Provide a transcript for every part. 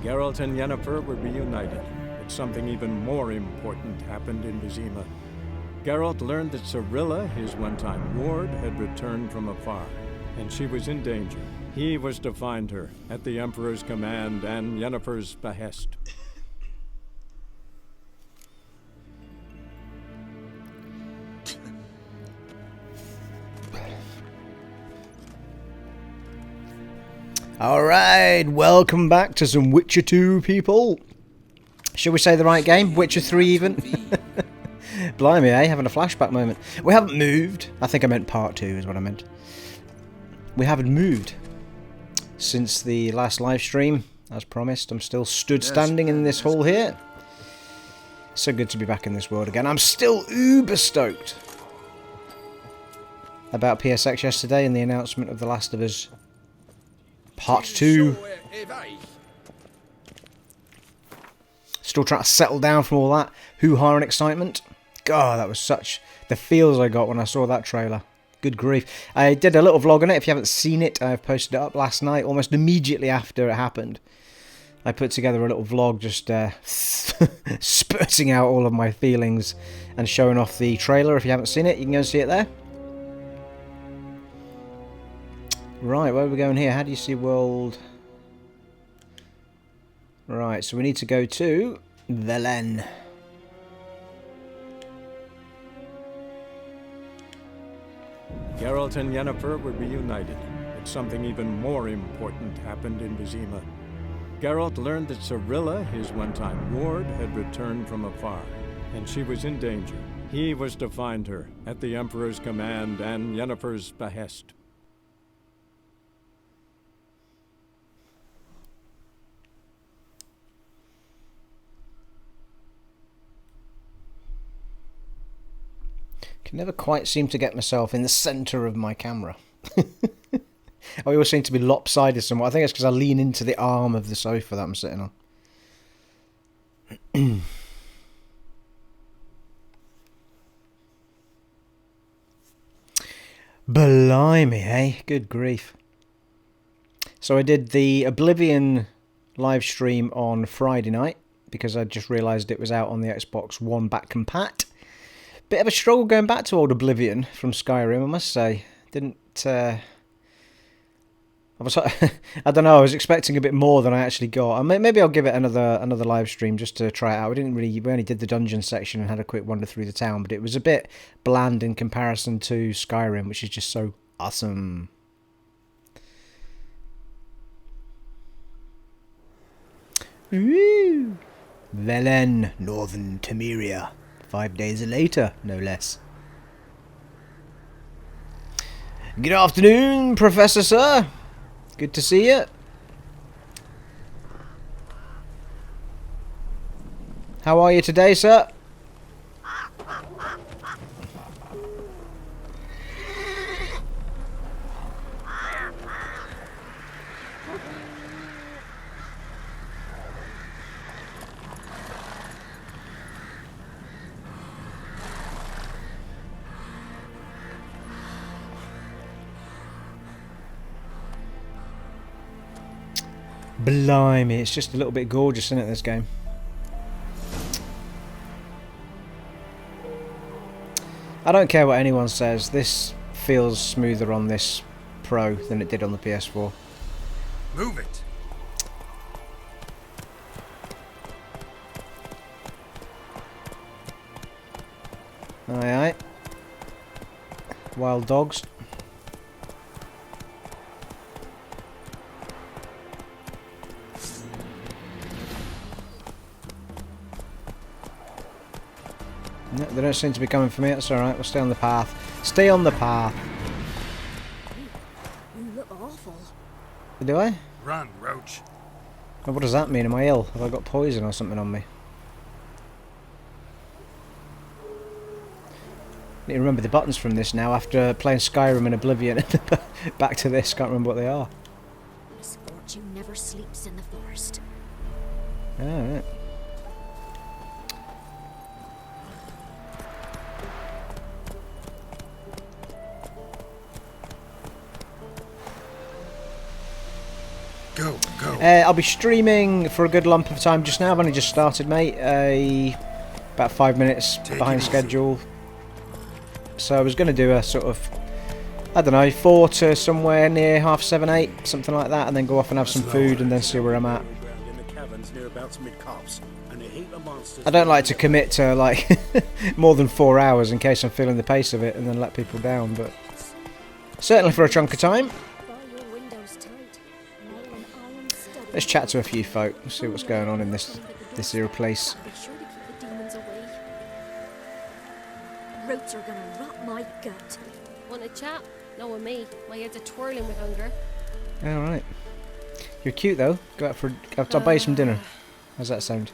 Geralt and Yennefer were reunited, but something even more important happened in Vizima. Geralt learned that Cirilla, his one-time ward, had returned from afar, and she was in danger. He was to find her, at the Emperor's command and Yennefer's behest. Alright, welcome back to some Witcher 2, people. Shall we say the right game? Witcher 3 even? Blimey, eh? Having a flashback moment. We haven't moved. I think I meant part 2 is what I meant. We haven't moved since the last live stream, as promised. I'm still stood standing in this hall here. So good to be back in this world again. I'm still uber stoked about PSX yesterday and the announcement of The Last of Us Part 2. Still trying to settle down from all that hoo-ha and excitement. God, that was such the feels I got when I saw that trailer. Good grief. I did a little vlog on it. If you haven't seen it, I've posted it up last night, almost immediately after it happened. I put together a little vlog just spurting out all of my feelings and showing off the trailer. If you haven't seen it, you can go and see it there. Right, where are we going here? How do you see world? Right, so we need to go to Velen. Geralt and Yennefer were reunited, but something even more important happened in Vizima. Geralt learned that Cirilla, his one-time ward, had returned from afar, and she was in danger. He was to find her, at the Emperor's command and Yennefer's behest. Can never quite seem to get myself in the centre of my camera. I always seem to be lopsided somewhat. I think it's because I lean into the arm of the sofa that I'm sitting on. Blimey, eh? Good grief. So I did the Oblivion live stream on Friday night because I just realised it was out on the Xbox One back compat. Bit of a struggle going back to old Oblivion from Skyrim, I must say. Didn't I don't know. I was expecting a bit more than I actually got. Maybe I'll give it another live stream just to try it out. We only did the dungeon section and had a quick wander through the town, but it was a bit bland in comparison to Skyrim, which is just so awesome. Woo! Velen, Northern Temeria. 5 days later, no less. Good afternoon, Professor Sir. Good to see you. How are you today, sir? Blimey, it's just a little bit gorgeous, isn't it, this game? I don't care what anyone says, this feels smoother on this Pro than it did on the PS4. Move it! Aye aye. Wild dogs. No, they don't seem to be coming for me. That's alright. We'll stay on the path. Stay on the path. You look awful. Do I? Run, roach. Oh, what does that mean? Am I ill? Have I got poison or something on me? I need to remember the buttons from this now after playing Skyrim and Oblivion. Back to this. Can't remember what they are. Misfortune never sleeps in the forest. Alright. Go, go. I'll be streaming for a good lump of time just now. I've only just started, mate. About 5 minutes behind schedule. So I was going to do a sort of, I don't know, 4 to somewhere near half 7, 8, something like that, and then go off and have some food and then see where I'm at. I don't like to commit to like more than 4 hours in case I'm feeling the pace of it and then let people down, but certainly for a chunk of time. Let's chat to a few folk, see what's going on in this here place. Roads are gonna rot my gut. Want a chat? No, with me. My head's a twirling with hunger. Alright. You're cute though. Go out for. I'll buy you some dinner. How's that sound?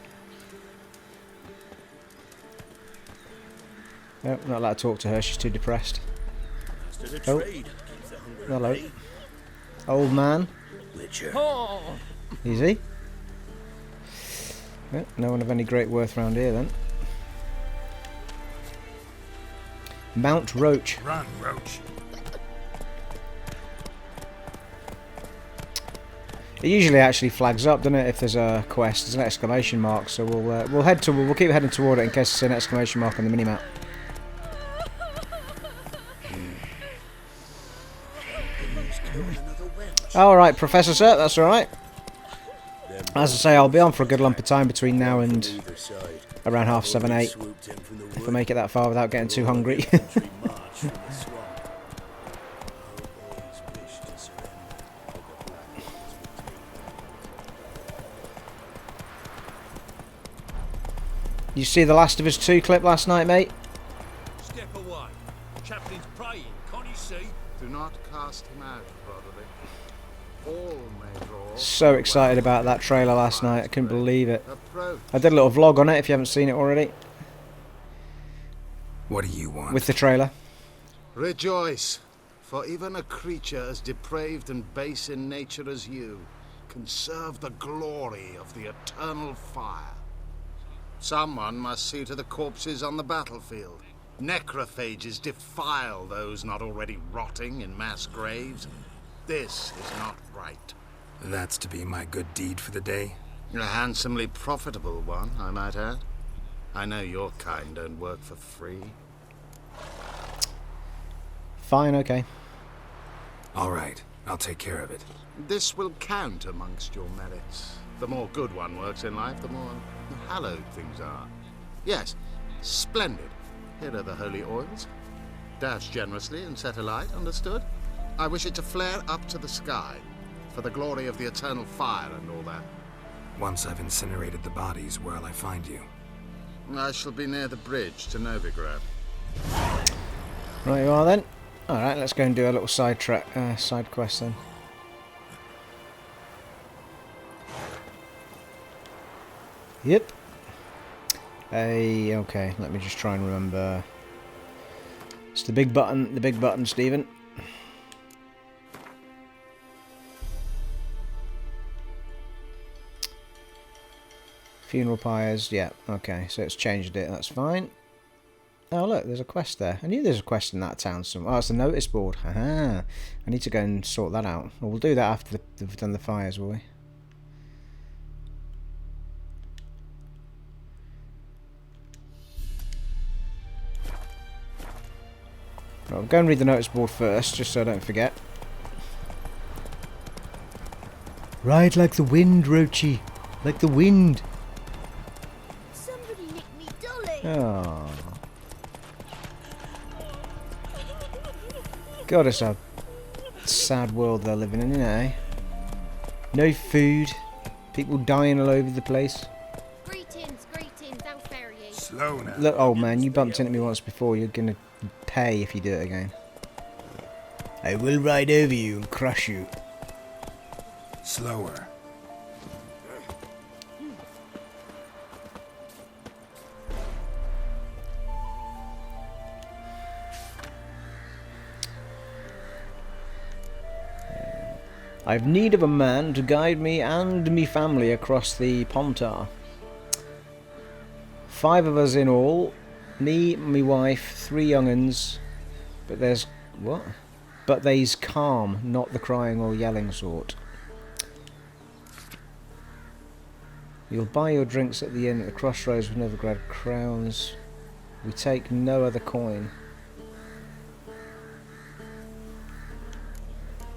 No, not allowed to talk to her. She's too depressed. Oh. Hello. Old man. Oh. Easy. Yeah, no one of any great worth round here then. Mount Roach. Run, Roach. It usually actually flags up, doesn't it? If there's a quest, there's an exclamation mark. So we'll keep heading toward it in case there's an exclamation mark on the minimap. All right, Professor Sir, that's all right. As I say, I'll be on for a good lump of time between now and around half 7, 8. If I make it that far without getting too hungry. You see the Last of Us 2 clip last night, mate? Step away. Chaplain's praying, can't you see? Do not cast him out, Broderick. All may draw. So excited about that trailer last night, I couldn't believe it. Approach. I did a little vlog on it if you haven't seen it already. What do you want? With the trailer. Rejoice, for even a creature as depraved and base in nature as you can serve the glory of the eternal fire. Someone must see to the corpses on the battlefield. Necrophages defile those not already rotting in mass graves. This is not right. That's to be my good deed for the day? A handsomely profitable one, I might add. I know your kind don't work for free. Fine, okay. All right, I'll take care of it. This will count amongst your merits. The more good one works in life, the more hallowed things are. Yes, splendid. Here are the holy oils. Dash generously and set alight, understood? I wish it to flare up to the sky, for the glory of the eternal fire and all that. Once I've incinerated the bodies, where'll I find you? I shall be near the bridge to Novigrad. Right you are then. Alright, let's go and do a little side quest then. Yep. Okay, let me just try and remember. It's the big button, Stephen. Funeral pyres, yeah, okay, so it's changed it, that's fine. Oh look, there's a quest there. I knew there's a quest in that town somewhere. Oh, it's the notice board. Haha. I need to go and sort that out. Well, we'll do that after we've done the fires, will we? Right, I'll go and read the notice board first, just so I don't forget. Ride like the wind, Roachy. Like the wind. Somebody nicked me dolly. Oh. God, it's a sad world they're living in, eh? No food. People dying all over the place. Greetings, how fare ye? Slow now. Look, old man, you bumped into me once before. You're gonna pay if you do it again. I will ride over you and crush you. Slower. I've need of a man to guide me and me family across the Pontar. 5 of us in all. Me, me wife, 3 young'uns. But there's... what? But they's calm, not the crying or yelling sort. You'll buy your drinks at the inn at the crossroads with Novigrad crowns. We take no other coin.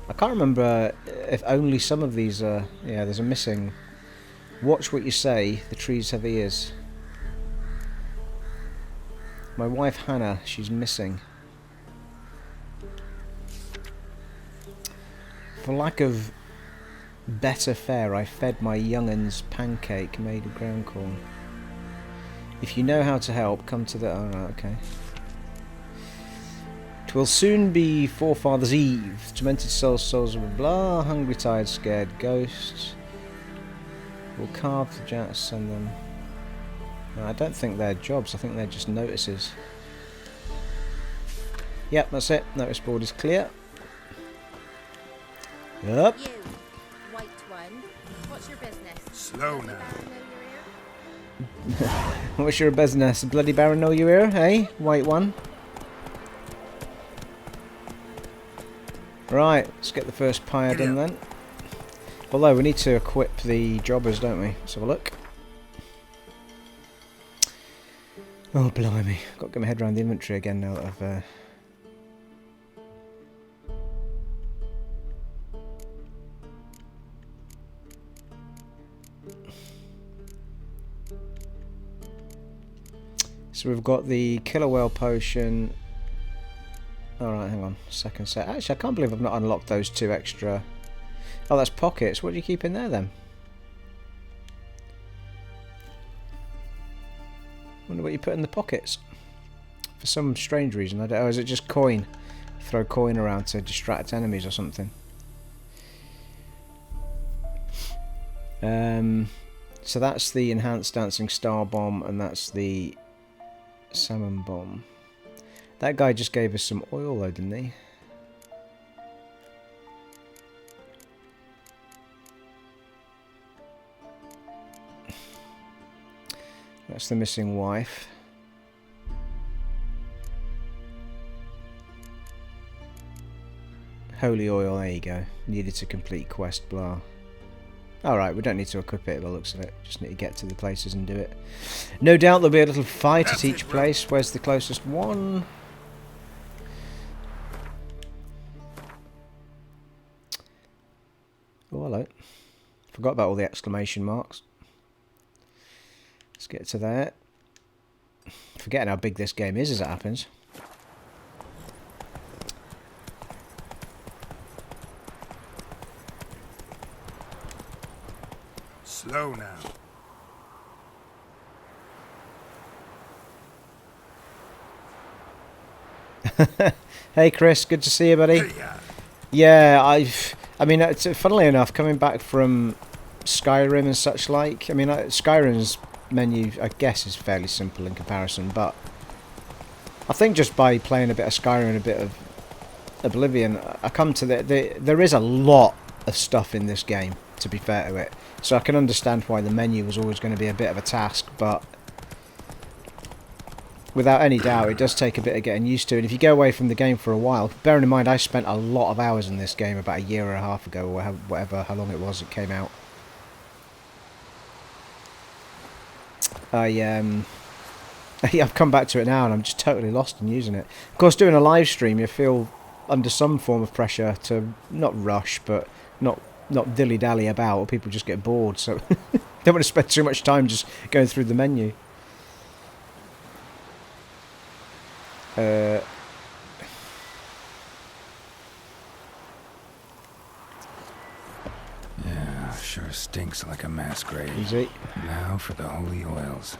I can't remember if only some of these are... Yeah, there's a missing... Watch what you say, the trees have ears. My wife Hannah, she's missing. For lack of better fare, I fed my young'uns pancake made of ground corn. If you know how to help, come to the... Alright, okay. 'Twill soon be Forefathers' Eve. Tormented souls of blah, hungry, tired, scared ghosts. We'll carve the jats, send them... No, I don't think they're jobs, I think they're just notices. Yep, that's it. Notice board is clear. Yep. You, white one. What's your business? Slow now. What's your business? Bloody Baron know you here, eh? White one. Right, let's get the first pyre done then. Although we need to equip the jobbers, don't we? Let's have a look. Oh, blimey. Got to get my head around the inventory again now that I've... So we've got the killer whale potion. Alright, hang on. Second set. Actually, I can't believe I've not unlocked those two extra... Oh, that's pockets. What do you keep in there then? Wonder what you put in the pockets. For some strange reason. I don't, oh, is it just coin? Throw coin around to distract enemies or something. So that's the enhanced dancing star bomb, and that's the salmon bomb. That guy just gave us some oil though, didn't he? That's the missing wife. Holy oil, there you go. Needed to complete quest, blah. Alright, we don't need to equip it by the looks of it. Just need to get to the places and do it. No doubt there'll be a little fight at each place. Where's the closest one? Oh, hello. Forgot about all the exclamation marks. Let's get to that. Forgetting how big this game is as it happens. Slow now. Hey Chris, good to see you, buddy. Yeah, I mean, it's, funnily enough, coming back from Skyrim and such like, I mean, Skyrim's menu, I guess, is fairly simple in comparison, but I think just by playing a bit of Skyrim and a bit of Oblivion, I come to there is a lot of stuff in this game, to be fair to it, so I can understand why the menu was always going to be a bit of a task, but without any doubt, it does take a bit of getting used to. And if you go away from the game for a while, bearing in mind I spent a lot of hours in this game about a year and a half ago, or whatever, how long it was it came out. I've come back to it now and I'm just totally lost in using it. Of course, doing a live stream, you feel under some form of pressure to not rush, but not dilly-dally about, or people just get bored. So don't want to spend too much time just going through the menu. Yeah, sure stinks like a mass grave. Easy. Now for the holy oils.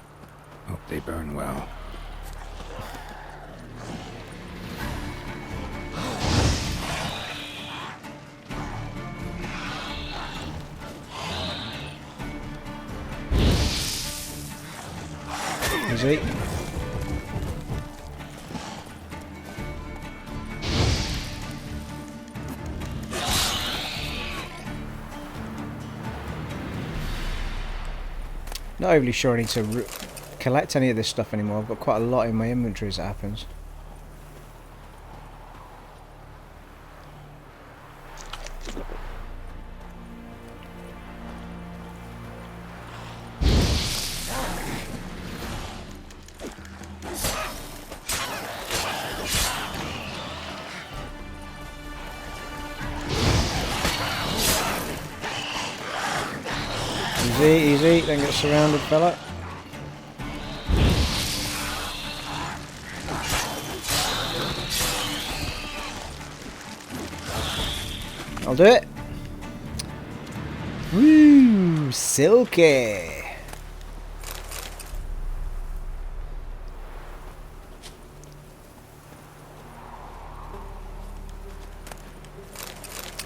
Hope they burn well. Easy. Not overly sure I need to collect any of this stuff anymore. I've got quite a lot in my inventory as it happens. Easy, easy. Don't get surrounded, fella. I'll do it. Woo! Silky!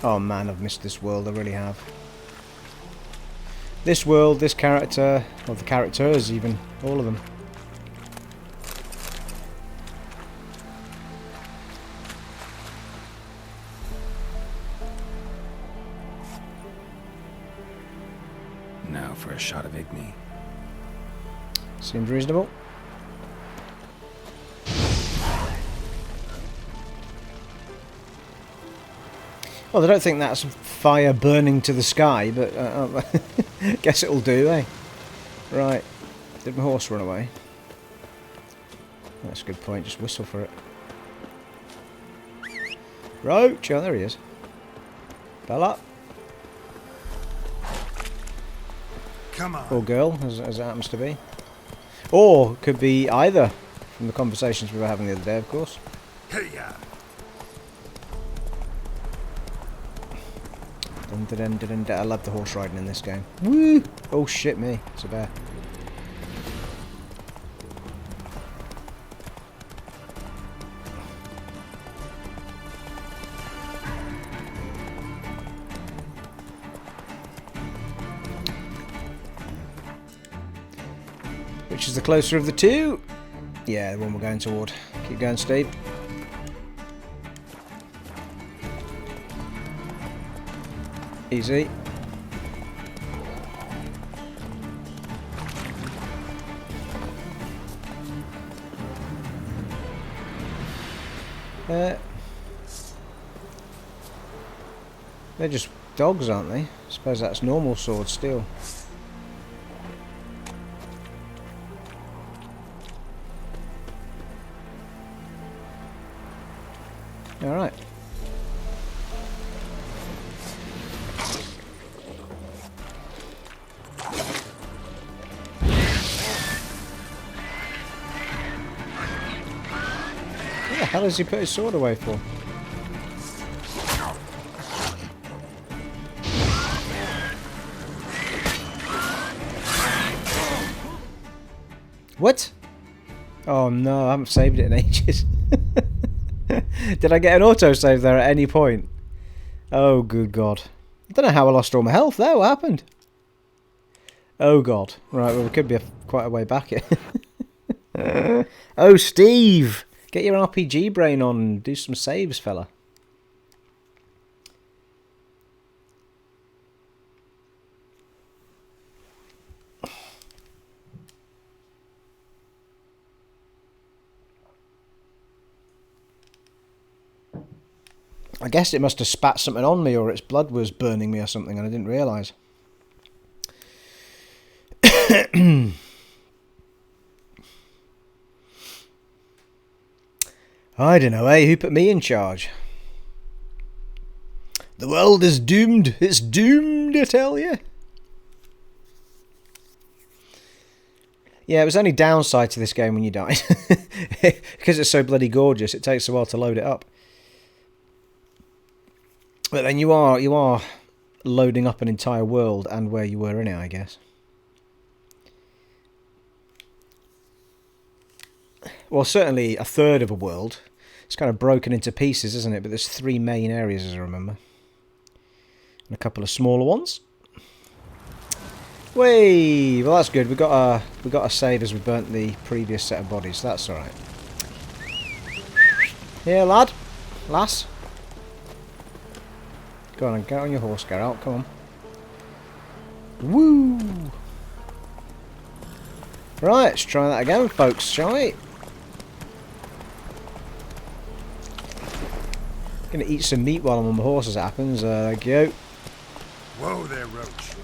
Oh man, I've missed this world, I really have. This world, this character, or the characters even, all of them. Now for a shot of Igni. Seems reasonable. Well, I don't think that's fire burning to the sky, but guess it'll do, eh? Right. Did my horse run away? That's a good point, just whistle for it. Roach! Oh, there he is. Bella. Come on. Or girl, as it happens to be. Or could be either, from the conversations we were having the other day, of course. Hey-ya. Dun, dun, dun, dun, dun. I love the horse riding in this game. Woo! Oh shit me, it's a bear. Which is the closer of the two? Yeah, the one we're going toward. Keep going, Steve. Easy. They're just dogs, aren't they? I suppose that's normal sword steel. Alright. What the hell does he put his sword away for? What? Oh no, I haven't saved it in ages. Did I get an autosave there at any point? Oh good god. I don't know how I lost all my health there, what happened? Oh god. Right, well we could be quite a way back here. Oh Steve! Get your RPG brain on and do some saves, fella. I guess it must have spat something on me, or its blood was burning me or something, and I didn't realise. I don't know, eh? Who put me in charge? The world is doomed. It's doomed, I tell you. Yeah, it was only downside to this game when you died. Because it's so bloody gorgeous, it takes a while to load it up. But then you are loading up an entire world and where you were in it, I guess. Well, certainly a third of a world. It's kind of broken into pieces, isn't it? But there's 3 main areas, as I remember. And a couple of smaller ones. Whey! Well, that's good. We got a save as we burnt the previous set of bodies. That's all right. Here, lad. Lass. Go on and get on your horse, Geralt. Come on. Woo! Right, let's try that again, folks, shall we? Gonna eat some meat while I'm on my horse as it happens. Thank you. Whoa there, Roach.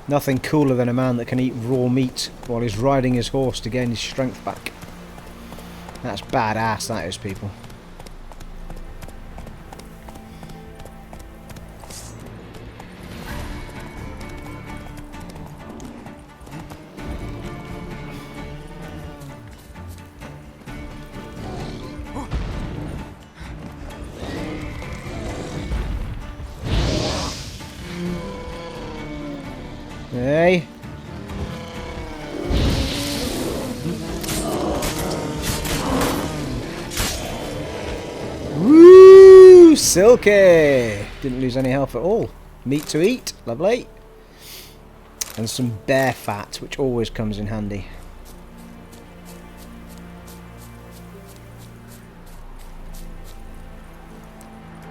Nothing cooler than a man that can eat raw meat while he's riding his horse to gain his strength back. That's badass, that is, people. Hey. Woo! Silky! Didn't lose any health at all. Meat to eat. Lovely. And some bear fat, which always comes in handy.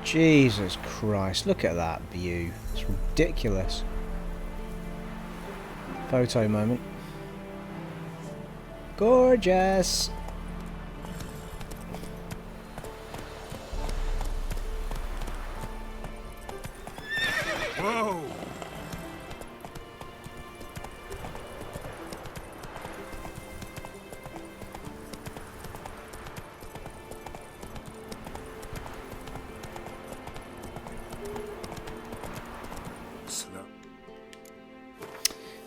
Jesus Christ, look at that view. It's ridiculous. Photo moment. Gorgeous. Whoa!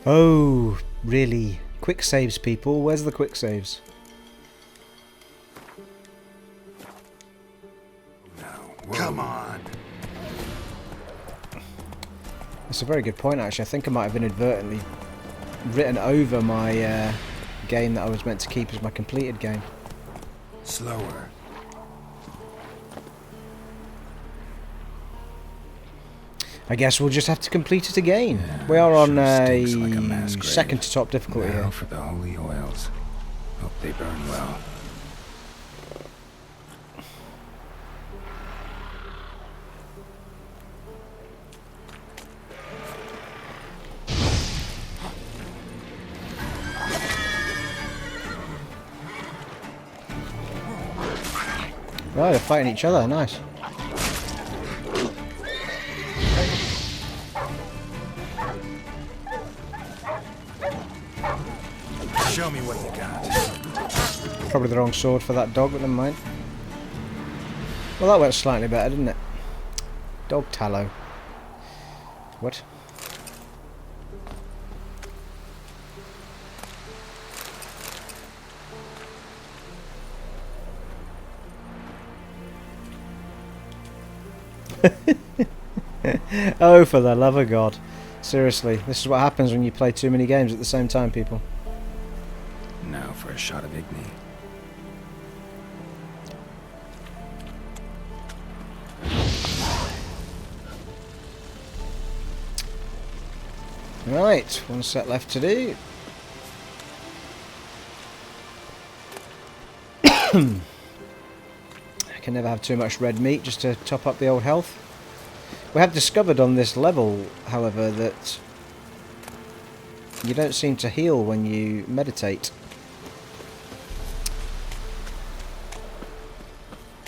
Oh, really? Quick saves, people. Where's the quick saves? Come on. That's a very good point, actually. I think I might have inadvertently written over my game that I was meant to keep as my completed game. Slower. I guess we'll just have to complete it again. We are on a Stinks like a mass grave. second to top difficulty Now here. for the holy oils. Hope they burn well. Oh, they're fighting each other. Nice. Show me what you got. Probably the wrong sword for that dog, but never mind. Well, that went slightly better, didn't it? Dog tallow. What? Oh, for the love of God. Seriously, this is what happens when you play too many games at the same time, people. Now for a shot of Igni. Right, one set left to do. I can never have too much red meat just to top up the old health. We have discovered on this level, however, that you don't seem to heal when you meditate.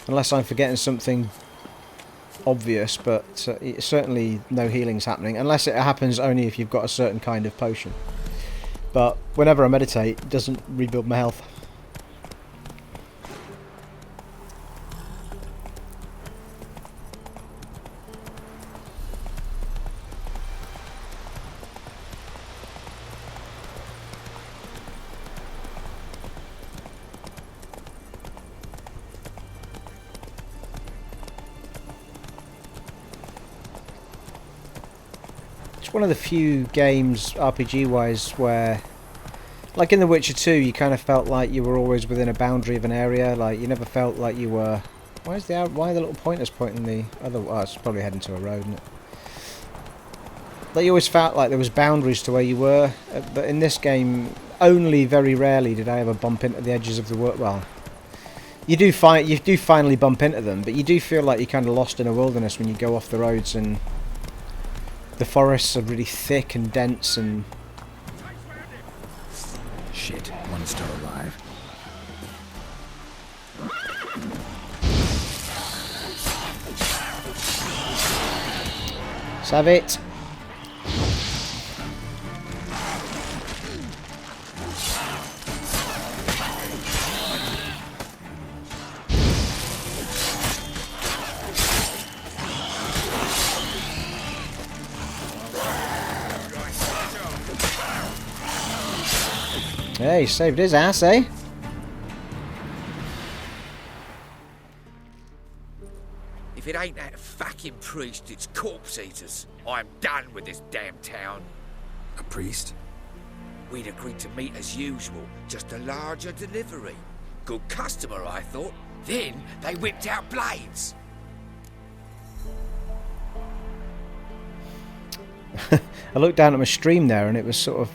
Unless I'm forgetting something obvious, but certainly no healing's happening. Unless it happens only if you've got a certain kind of potion. But whenever I meditate, it doesn't rebuild my health. One of the few games, RPG-wise, where, like in The Witcher 2, you kind of felt like you were always within a boundary of an area. Like you never felt like you were. Why are the little pointers pointing the other? Oh, it's probably heading to a road, isn't it? Like you always felt like there was boundaries to where you were. But in this game, only very rarely did I ever bump into the edges of the world. Well, you do finally bump into them, but you do feel like you're kind of lost in a wilderness when you go off the roads and. The forests are really thick and dense and... Shit, one's still alive. Save it. Hey, saved his ass, eh? If it ain't that fucking priest, it's corpse eaters. I'm done with this damn town. A priest? We'd agreed to meet as usual, just a larger delivery. Good customer, I thought. Then they whipped out blades. I looked down at my stream there and it was sort of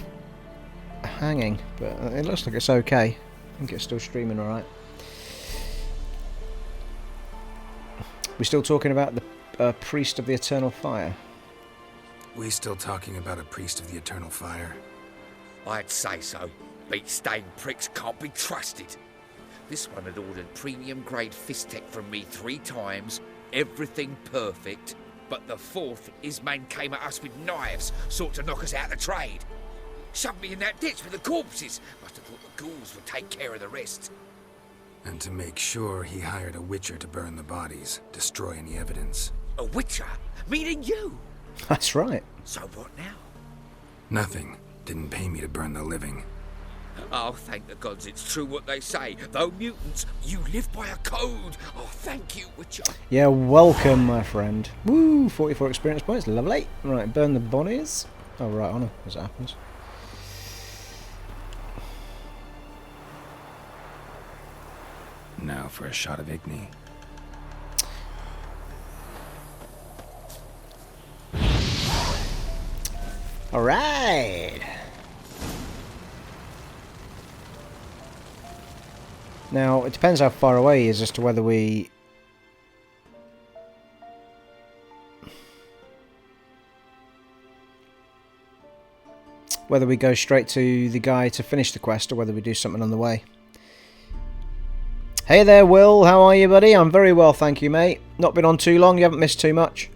hanging, but it looks like it's okay. I think it's still streaming alright. We're still talking about the priest of the eternal fire. We still talking about a priest of the eternal fire? I'd say so. Beat-stained pricks can't be trusted. This one had ordered premium grade fist tech from me 3 times, everything perfect, but the 4th, his man came at us with knives, sought to knock us out of the trade. Shoved me in that ditch with the corpses. Must have thought the ghouls would take care of the rest. And to make sure, he hired a witcher to burn the bodies, destroy any evidence. A witcher? Meaning you? That's right. So what now? Nothing. Didn't pay me to burn the living. Oh, thank the gods it's true what they say. Though mutants, you live by a code. Oh, thank you, Witcher. Yeah, welcome, my friend. Woo, 44 experience points, lovely. Right, burn the bodies. Oh, right on, as it happens. Now for a shot of Igni. Alright. Now, it depends how far away he is as to whether we... whether we go straight to the guy to finish the quest or whether we do something on the way. Hey there, Will. How are you, buddy? I'm very well, thank you, mate. Not been on too long. You haven't missed too much.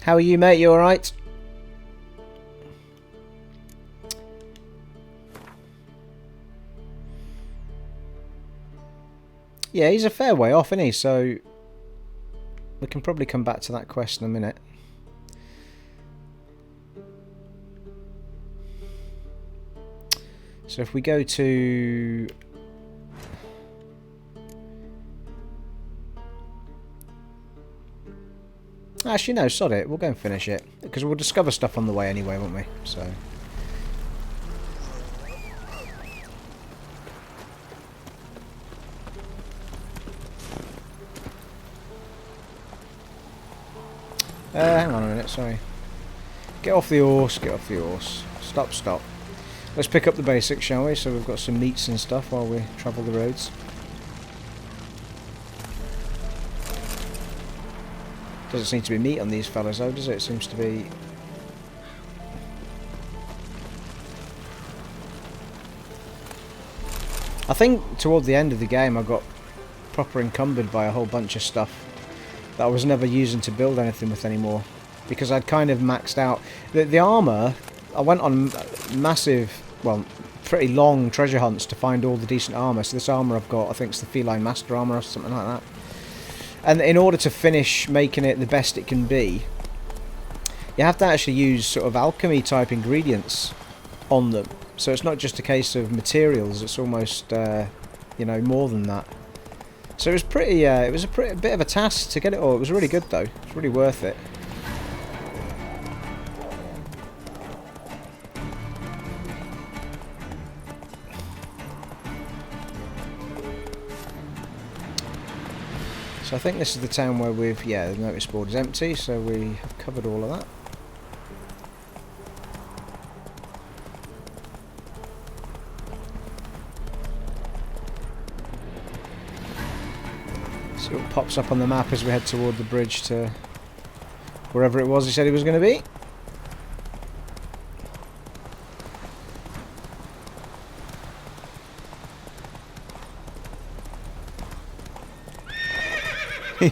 How are you, mate? You alright? Yeah, he's a fair way off, isn't he? So we can probably come back to that quest in a minute. So if we go to... Actually, no, sod it. We'll go and finish it. Because we'll discover stuff on the way anyway, won't we? So... hang on a minute, sorry. Get off the horse, get off the horse. Stop, stop. Let's pick up the basics, shall we? So we've got some meats and stuff while we travel the roads. Doesn't seem to be meat on these fellas though, does it? It seems to be... I think toward the end of the game I got proper encumbered by a whole bunch of stuff that I was never using to build anything with anymore. Because I'd kind of maxed out... The armour, I went on massive, well, pretty long treasure hunts to find all the decent armour. So this armour I've got, I think it's the Feline Master armour or something like that. And in order to finish making it the best it can be, you have to actually use sort of alchemy type ingredients on them. So it's not just a case of materials, it's almost, you know, more than that. So it was pretty, it was a bit of a task to get it all. It was really good though, it's really worth it. So I think this is the town where we've, yeah, the notice board is empty, so we have covered all of that. See what pops up on the map as we head toward the bridge to wherever it was he said he was going to be.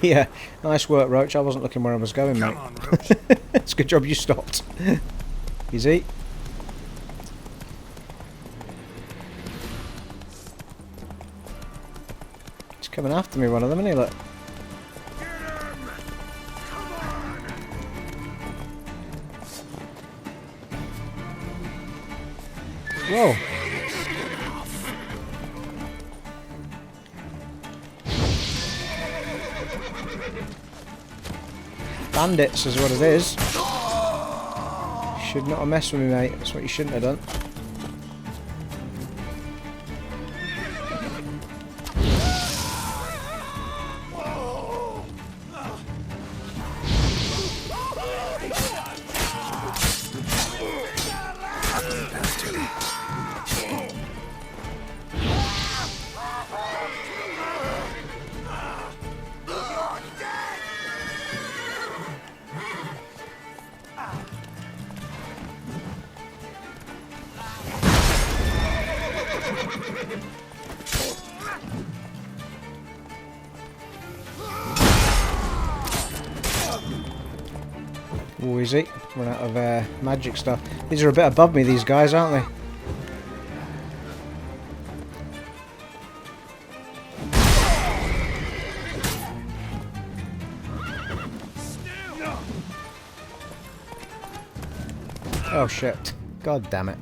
Yeah, nice work, Roach. I wasn't looking where I was going, mate. Come on, Roach. It's a good job you stopped. Easy. He's coming after me, one of them, isn't he? Look. Whoa. Bandits is what it is. Should not have messed with me, mate. That's what you shouldn't have done. Ooh, easy. Run out of magic stuff. These are a bit above me, these guys, aren't they? Oh shit. God damn it.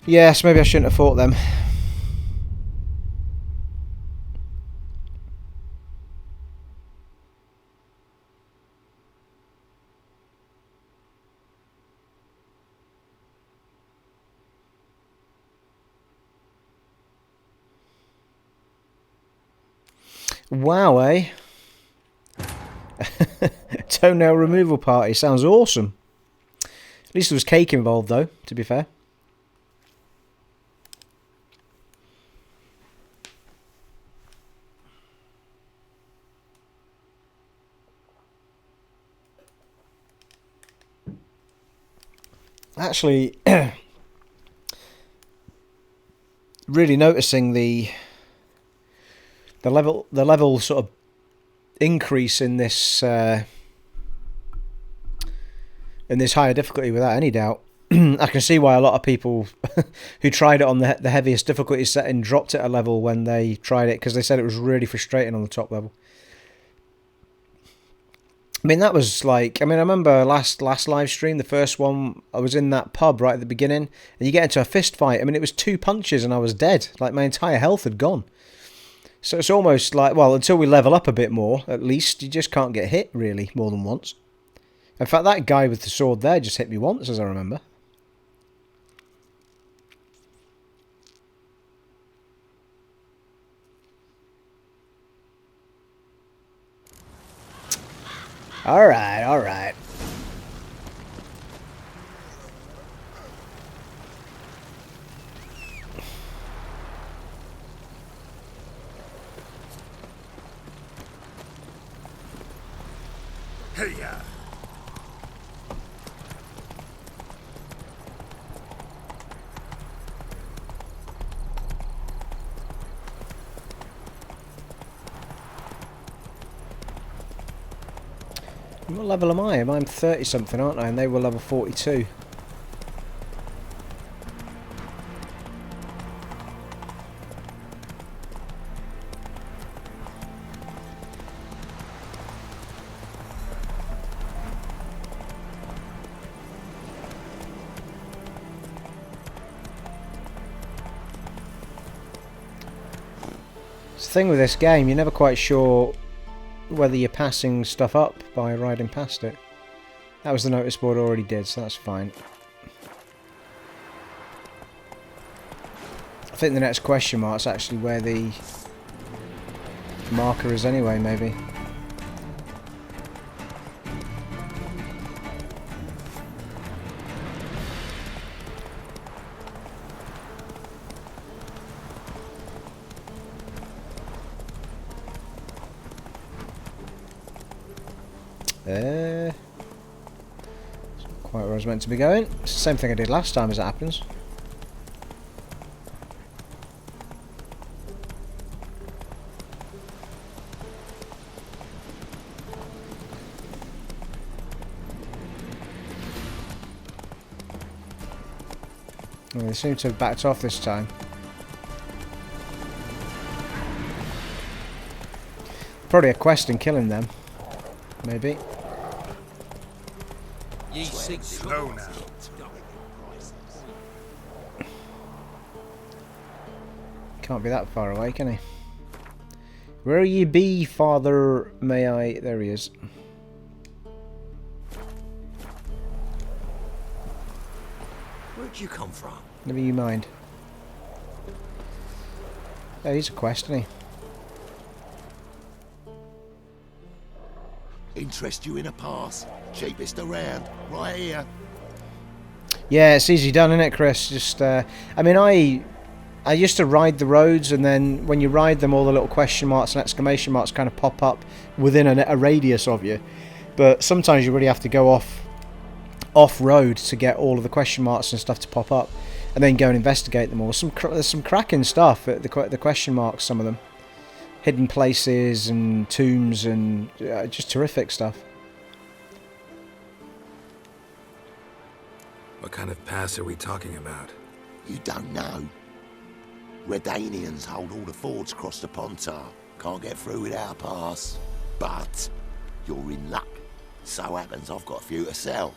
Yes, maybe I shouldn't have fought them. Wow, eh? Toenail removal party. Sounds awesome. At least there was cake involved, though, to be fair. Actually, really noticing the level sort of increase in this higher difficulty without any doubt. I can see why a lot of people who tried it on the heaviest difficulty setting dropped it a level when they tried it, because they said it was really frustrating on the top level. I mean, that was like, I remember last live stream, the first one, I was in that pub right at the beginning, and you get into a fist fight. I mean, it was 2 punches and I was dead. Like, my entire health had gone. So it's almost like, well, until we level up a bit more, at least, you just can't get hit, really, more than once. In fact, that guy with the sword there just hit me once, as I remember. Alright, alright. Hey-ya! What level am I? I'm 30 something, aren't I? And they were level 42. It's the thing with this game, you're never quite sure whether you're passing stuff up by riding past it. That was the notice board already did, so that's fine. I think the next question mark's actually where the marker is anyway, maybe. It's not quite where I was meant to be going. It's the same thing I did last time, as it happens. Well, they seem to have backed off this time. Probably a quest in killing them, maybe. Ye seek Slow now. Can't be that far away, can he? Where ye be, father, may I... There he is. Where'd you come from? Never you mind. Oh, he's a quest, isn't he? Interest you in a pass? Cheapest around, right here. Yeah, it's easy done, isn't it, Chris? Just, I mean, I used to ride the roads, and then when you ride them, all the little question marks and exclamation marks kind of pop up within a radius of you. But sometimes you really have to go off-road to get all of the question marks and stuff to pop up, and then go and investigate them all. There's some cracking stuff at the question marks, some of them. Hidden places and tombs and just terrific stuff. What kind of pass are we talking about? You don't know. Redanians hold all the fords across the Pontar. Can't get through without a pass. But you're in luck. So happens I've got a few to sell.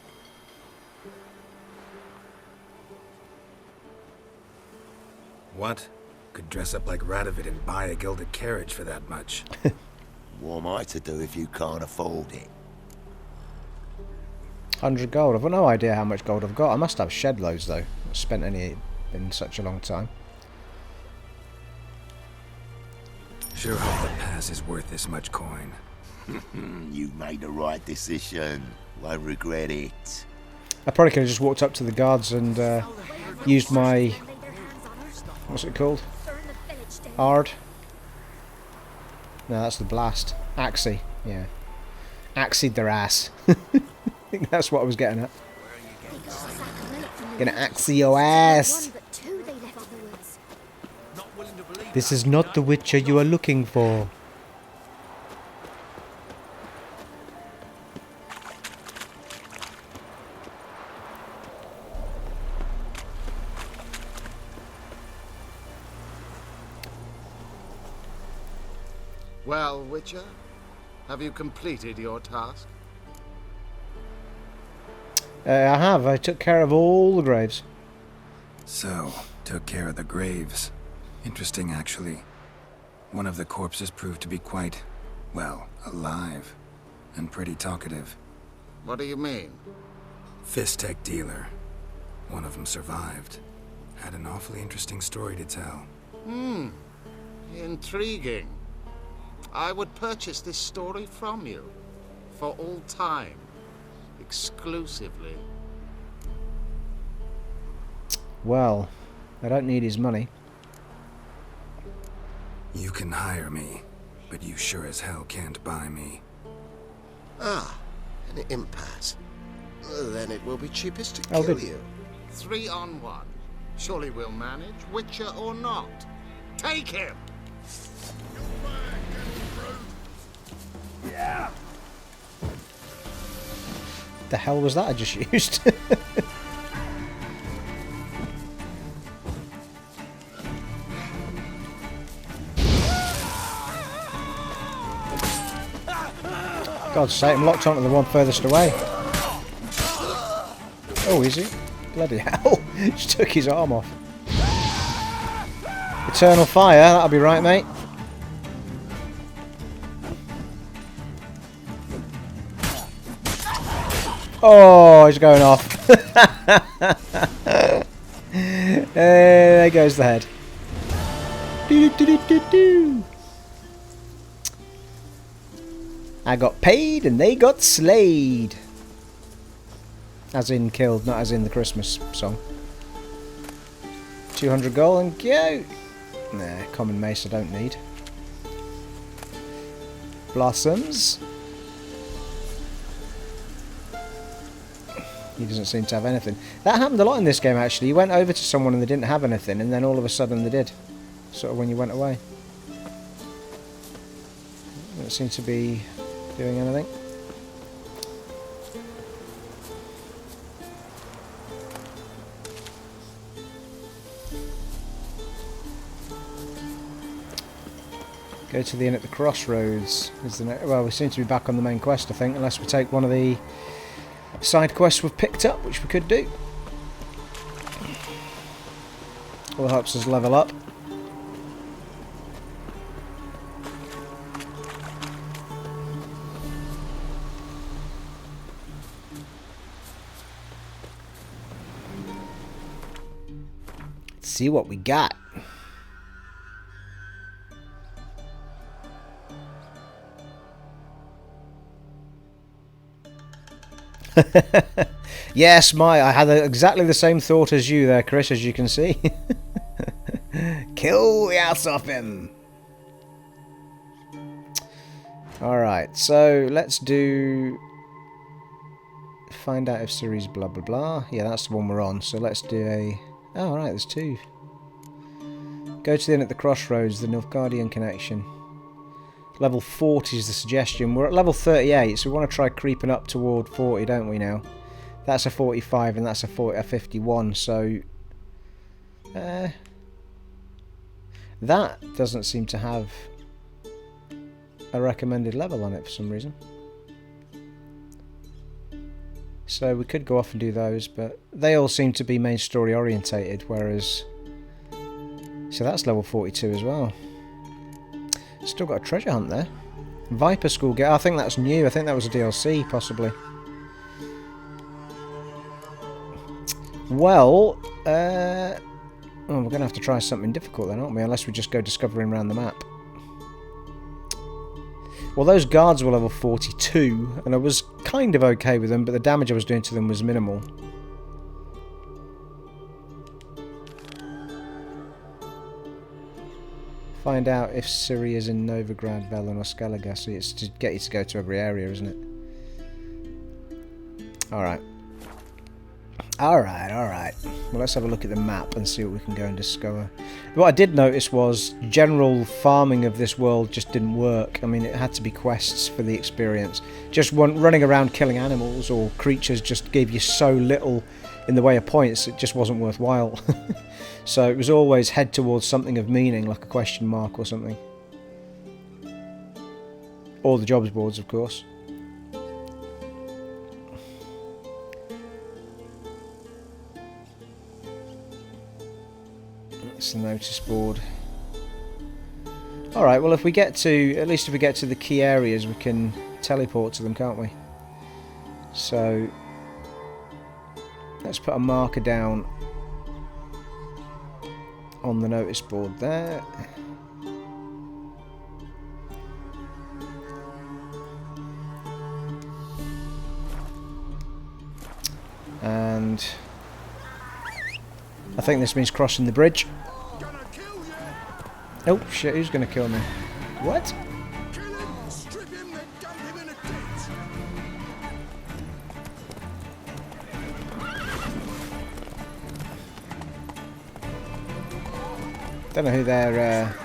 What? Could dress up like Radovid and buy a gilded carriage for that much. What am I to do if you can't afford it? 100 gold. I've got no idea how much gold I've got. I must have shed loads though. I've spent any in such a long time. Sure hope the pass is worth this much coin. You made the right decision. Won't regret it. I probably could have just walked up to the guards and used my... what's it called? Ard? No, that's the blast. Axie, yeah. Axied their ass. I think that's what I was getting at. Gonna axie your ass. This is not the Witcher you are looking for. Well, Witcher, have you completed your task? I have. I took care of all the graves. So, took care of the graves. Interesting, actually. One of the corpses proved to be quite, well, alive. And pretty talkative. What do you mean? Fist-tech dealer. One of them survived. Had an awfully interesting story to tell. Intriguing. I would purchase this story from you. For all time. Exclusively. Well, I don't need his money. You can hire me, but you sure as hell can't buy me. Ah, an impasse. Then it will be cheapest to Oh, kill good. you. 3 on 1. Surely we'll manage, Witcher or not. Take him! Yeah. The hell was that I just used? God's sake, I'm locked onto the one furthest away. Oh, is he? Bloody hell. Just took his arm off. Eternal fire, that'll be right, mate. Oh, he's going off. There goes the head. Do-do-do-do-do-do. I got paid and they got slayed. As in killed, not as in the Christmas song. 200 gold and go. Nah, common mace I don't need. Blossoms. He doesn't seem to have anything. That happened a lot in this game actually. You went over to someone and they didn't have anything, and then all of a sudden they did. Sort of when you went away. Don't seem to be doing anything. Go to the inn at the crossroads. Is the well, we seem to be back on the main quest, I think, unless we take one of the side quests we've picked up, which we could do. All helps us level up. see what we got. Yes, I had exactly the same thought as you there, Chris, as you can see. Kill the ass off him. Alright, so let's do... Find out if series blah blah blah. Yeah, that's the one we're on, so let's do a... Oh, alright, there's two. Go to the inn at the crossroads, the Novigrad connection. Level 40 is the suggestion. We're at level 38, so we want to try creeping up toward 40, don't we now? That's a 45 and that's a 51, so... that doesn't seem to have a recommended level on it for some reason. So we could go off and do those, but they all seem to be main story orientated, whereas... So that's level 42 as well. Still got a treasure hunt there. Viper School Gate. I think that's new. I think that was a DLC, possibly. Well, we're going to have to try something difficult then, aren't we? Unless we just go discovering around the map. Well, those guards were level 42, and I was kind of okay with them, but the damage I was doing to them was minimal. Find out if Ciri is in Novigrad, Velen or Skellige. See, it's to get you to go to every area, isn't it? Alright. Alright. Well, let's have a look at the map and see what we can go and discover. What I did notice was general farming of this world just didn't work. I mean, it had to be quests for the experience. Just running around killing animals or creatures just gave you so little in the way of points, it just wasn't worthwhile. So it was always head towards something of meaning, like a question mark or something. Or the jobs boards, of course. That's the notice board. Alright, well if we get to, at least if we get to the key areas, we can teleport to them, can't we? So, let's put a marker down on the notice board there. And I think this means crossing the bridge. Oh shit, who's gonna kill me? What? Don't know who they're...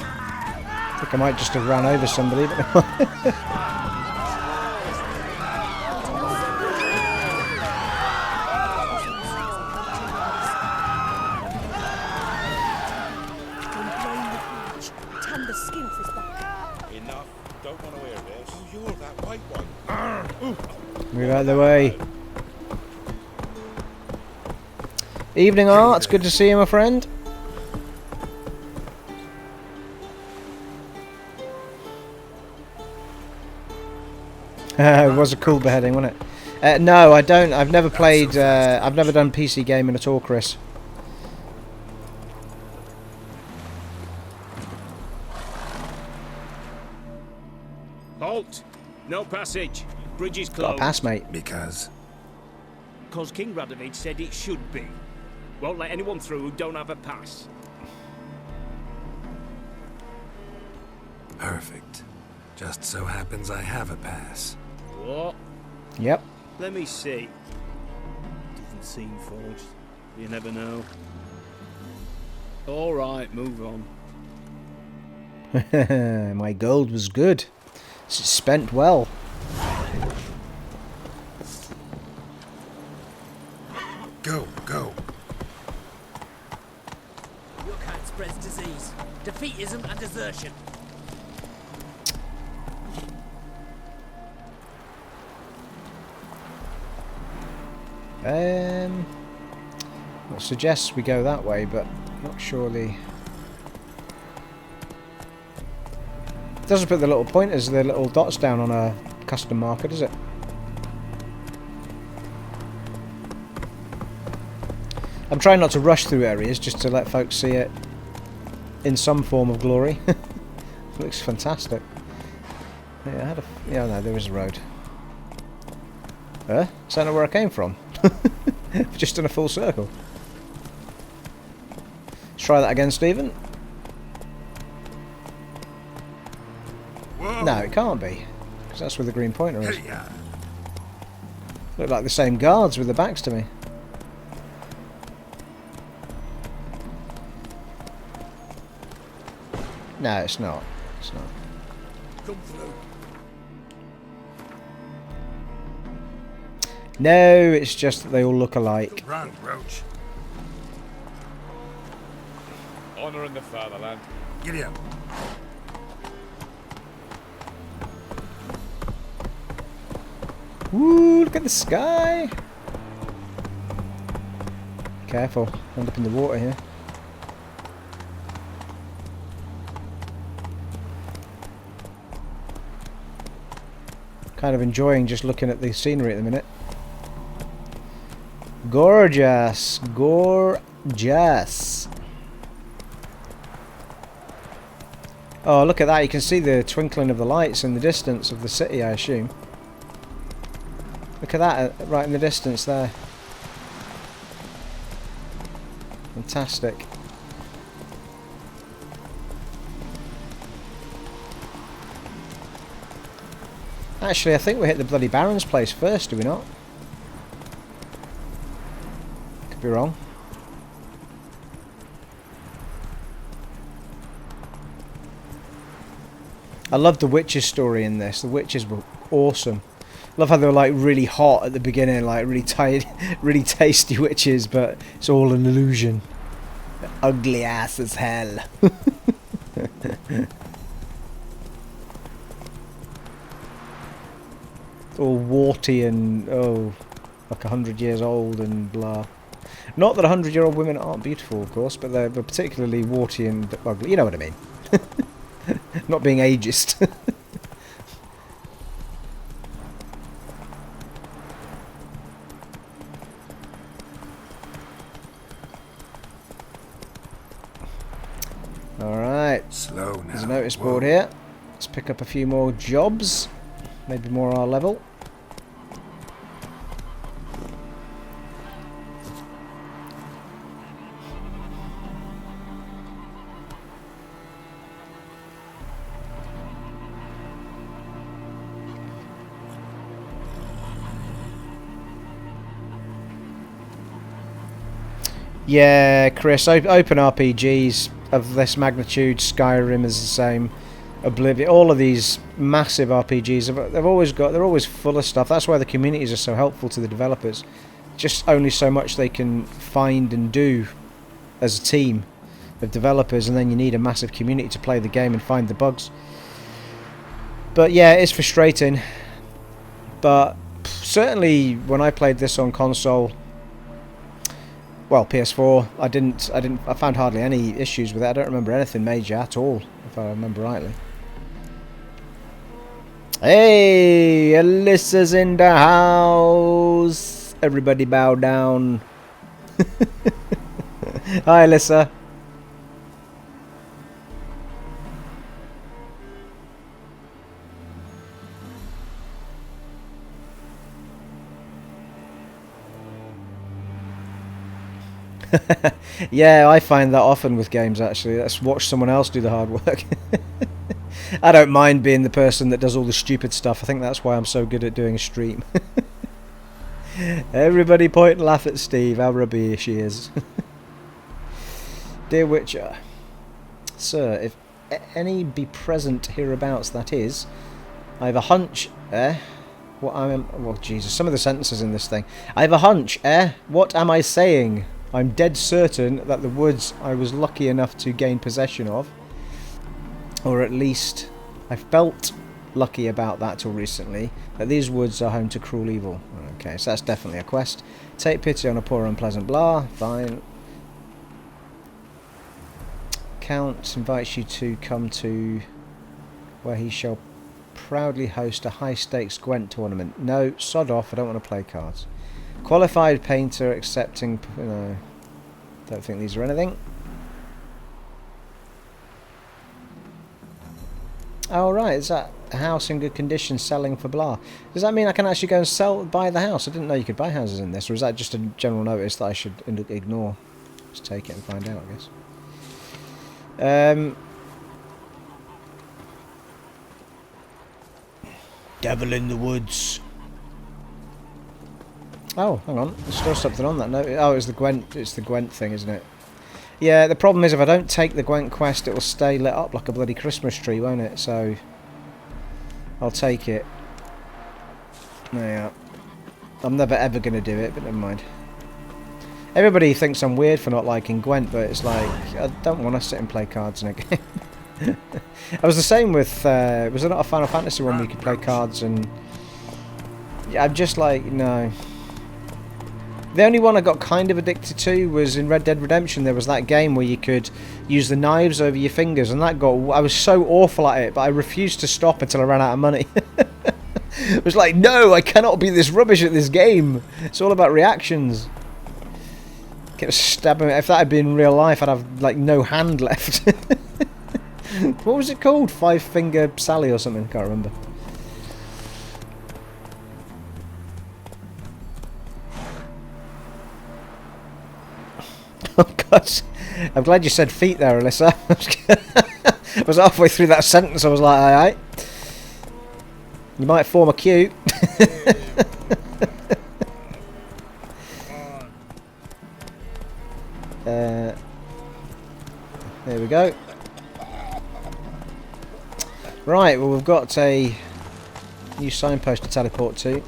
I think I might just have run over somebody, but... Move out of the way. Evening, Art. It's good to see you, my friend. It was a cool beheading, wasn't it? No, I don't. I've never played. I've never done PC gaming at all, Chris. Halt! No passage. Bridge is closed. Got a pass, mate. Because? Because King Radovid said it should be. Won't let anyone through who don't have a pass. Perfect. Just so happens I have a pass. What? Yep. Let me see. Doesn't seem forged. You never know. Alright, move on. My gold was good. It's spent well. Go, go. Your kind spreads disease, defeatism and desertion. Well, suggests we go that way, but not surely. It doesn't put the little pointers, the little dots down on a custom marker, does it? I'm trying not to rush through areas, just to let folks see it in some form of glory. Looks fantastic. Yeah, I had a... Yeah, no, there is a road. Is that not where I came from? I've just done a full circle. Let's try that again, Stephen. Whoa. No, it can't be. Because that's where the green pointer is. Look like the same guards with their backs to me. No, it's not. It's not. Come through. No, it's just that they all look alike. Run, Roach. Honor in the fatherland. Giddy up. Woo, look at the sky. Careful, end up in the water here. Kind of enjoying just looking at the scenery at the minute. Gorgeous, gorgeous. Oh, look at that. You can see the twinkling of the lights in the distance of the city, I assume. Look at that, right in the distance there. Fantastic. Actually, I think we hit the bloody Baron's place first, do we not? Could be wrong. I love the witches' story in this. The witches were awesome. Love how they were like really hot at the beginning, like really tight, really tasty witches, but it's all an illusion. Ugly ass as hell. All warty and like 100 years old and blah. Not that 100-year-old women aren't beautiful, of course, but they're particularly warty and ugly. You know what I mean? Not being ageist. Alright. Slow now. There's a notice board here. Let's pick up a few more jobs. Maybe more our level. Yeah, Chris, open RPGs of this magnitude, Skyrim is the same, Oblivion, all of these massive RPGs, they're always full of stuff. That's why the communities are so helpful to the developers. Just only so much they can find and do as a team of developers, and then you need a massive community to play the game and find the bugs. But yeah, it's frustrating. But certainly when I played this on console, well, PS4, I found hardly any issues with it. I don't remember anything major at all, if I remember rightly. Hey, Alyssa's in the house. Everybody bow down. Hi, Alyssa. Yeah, I find that often with games, actually. Let's watch someone else do the hard work. I don't mind being the person that does all the stupid stuff. I think that's why I'm so good at doing a stream. Everybody point and laugh at Steve, how rubbish she is. Dear Witcher, sir, if any be present hereabouts, that is, I have a hunch, well, Jesus, some of the sentences in this thing. I have a hunch, what am I saying? I'm dead certain that the woods I was lucky enough to gain possession of, or at least I felt lucky about that till recently, that these woods are home to cruel evil. Okay, so that's definitely a quest. Take pity on a poor unpleasant blah. Fine. Count invites you to come to where he shall proudly host a high stakes Gwent tournament. No, sod off, I don't want to play cards. Qualified painter accepting, Don't think these are anything. Oh right, is that a house in good condition selling for blah? Does that mean I can actually go and buy the house? I didn't know you could buy houses in this, or is that just a general notice that I should ignore? Just take it and find out, I guess. Devil in the woods. Oh, hang on. There's still something on that note. Oh, it's the Gwent thing, isn't it? Yeah, the problem is if I don't take the Gwent quest, it will stay lit up like a bloody Christmas tree, won't it? So, I'll take it. Yeah. I'm never ever going to do it, but never mind. Everybody thinks I'm weird for not liking Gwent, but it's like, I don't want to sit and play cards in a game. I was the same with, was there not a Final Fantasy one where you could play cards and... Yeah, I'm just like, no. The only one I got kind of addicted to was in Red Dead Redemption. There was that game where you could use the knives over your fingers, and that got... I was so awful at it, but I refused to stop until I ran out of money. It was like, no, I cannot be this rubbish at this game. It's all about reactions. Kept stabbing me. If that had been real life, I'd have like no hand left. What was it called? Five Finger Sally or something? Can't remember. Oh God! I'm glad you said feet there, Alyssa. I was halfway through that sentence. I was like, aye, aye. You might form a queue. There we go. Right, well we've got a new signpost to teleport to.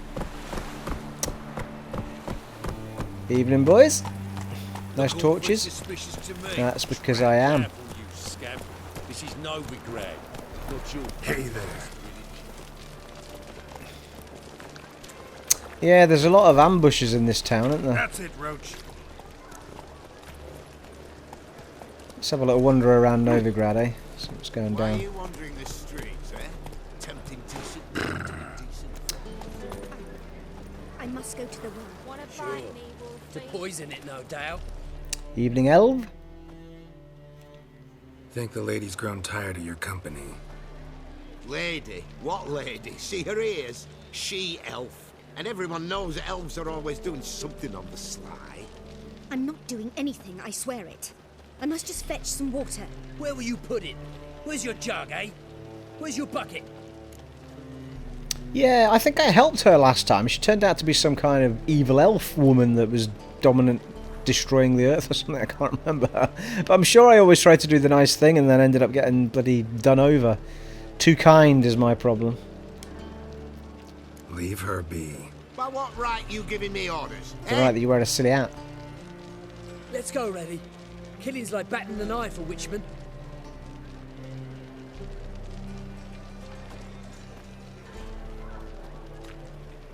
Evening, boys. Nice torches. That's because I am. This is Novigrad. Hey there. Yeah, there's a lot of ambushes in this town, isn't there? That's it, Roach. Let's have a little wander around Novigrad, eh? See what's going down. Why are you wandering the streets, eh? Tempting decent. I must go to the well. Wanna bite me, To poison it, no doubt. Evening, Elv. Think the lady's grown tired of your company. Lady? What lady? See her ears? She-elf. And everyone knows that elves are always doing something on the sly. I'm not doing anything, I swear it. I must just fetch some water. Where will you put it? Where's your jug, eh? Where's your bucket? Yeah, I think I helped her last time. She turned out to be some kind of evil elf woman that was dominant, destroying the earth or something. I can't remember. But I'm sure I always tried to do the nice thing and then ended up getting bloody done over. Too kind is my problem. Leave her be. By what right you giving me orders? It's alright that you wear a silly hat. Let's go, Reddy. Killing's like batting an eye for witchmen.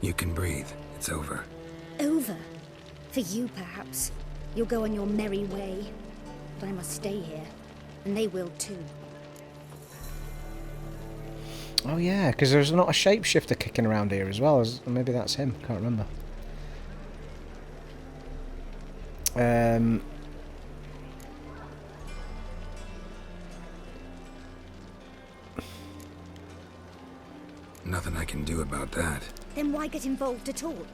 You can breathe. It's over. Over? For you, perhaps. You'll go on your merry way. But I must stay here. And they will too. Oh yeah, because there's not a shapeshifter kicking around here as well. Maybe that's him. Can't remember. Nothing I can do about that. Then why get involved at all?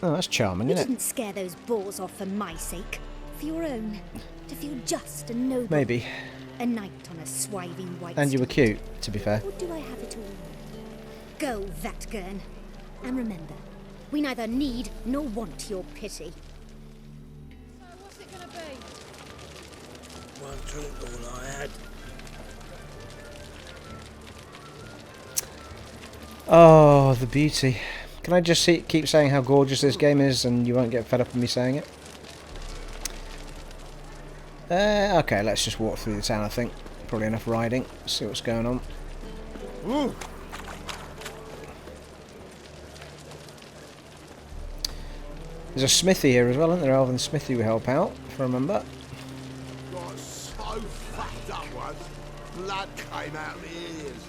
Oh, that's charming, You isn't it? didn't scare those boars off for my sake. For your own. To feel just and noble. Maybe. A knight on a swiving white And you were cute, to be fair. Or do I have it all? Go, Vatgern. And remember, we neither need nor want your pity. So what's it gonna be? One drink all I had. Oh, the beauty. Can I just keep saying how gorgeous this game is and you won't get fed up with me saying it? Okay, let's just walk through the town, I think. Probably enough riding. See what's going on. Ooh. There's a smithy here as well, isn't there? Elven smithy we help out, if I remember. Got so fucked up once. Blood came out of my ears.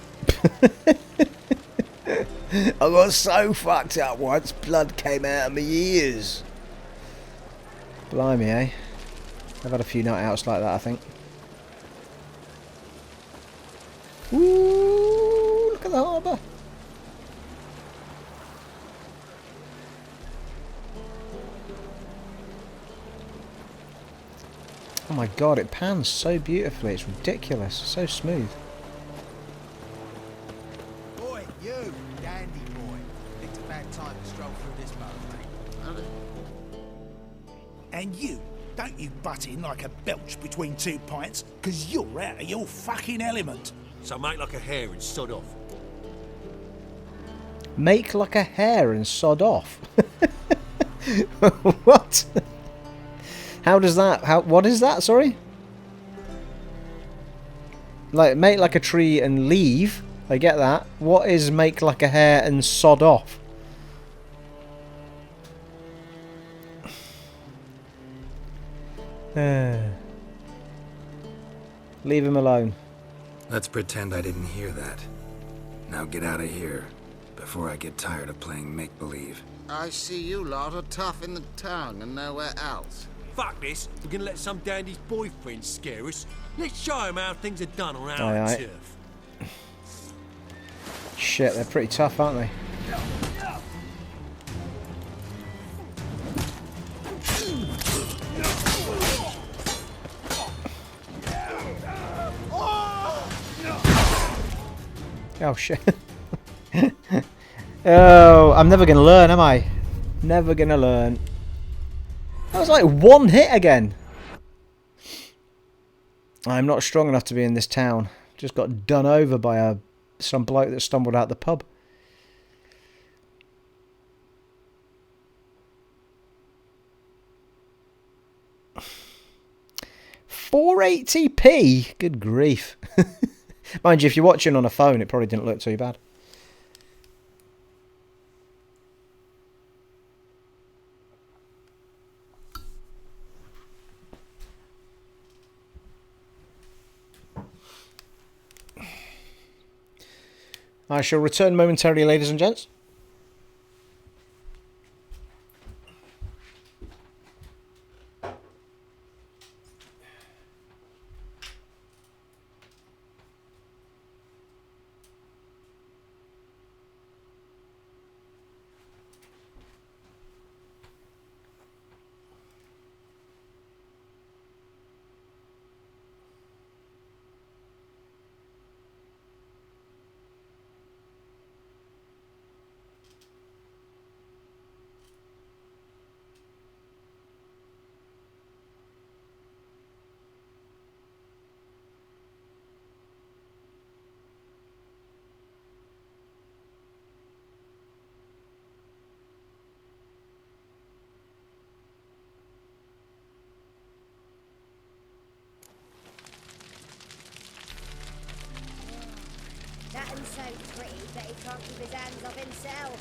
I got so fucked up once, blood came out of my ears. Blimey, eh? I've had a few night outs like that, I think. Ooh, look at the harbour. Oh my god, it pans so beautifully. It's ridiculous. So smooth. Boy, you, dandy boy. It's a bad time to stroll through this boat, mate. And you, don't you butt in like a belch between 2 pints, because you're out of your fucking element. So make like a hare and sod off. Make like a hare and sod off. What? How does that... what is that, sorry? Like, make like a tree and leave. I get that. What is make like a hare and sod off? Leave him alone. Let's pretend I didn't hear that. Now get out of here, before I get tired of playing make-believe. I see you lot are tough in the tongue and nowhere else. Fuck this. We're gonna let some dandy's boyfriend scare us. Let's show him how things are done on our Aye. turf. Shit, they're pretty tough, aren't they? Oh shit. Oh, I'm never gonna learn, am I? Never gonna learn. That was like one hit again. I'm not strong enough to be in this town. Just got done over by some bloke that stumbled out the pub. $480p. Good grief. Mind you, if you're watching on a phone, it probably didn't look too bad. I shall return momentarily, ladies and gents. That and so pretty that he can't keep his hands off himself.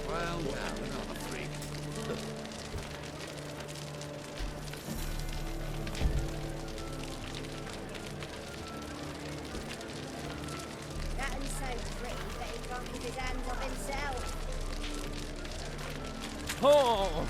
Well, now another freak. That and so pretty that he can't keep his hands off himself. Oh!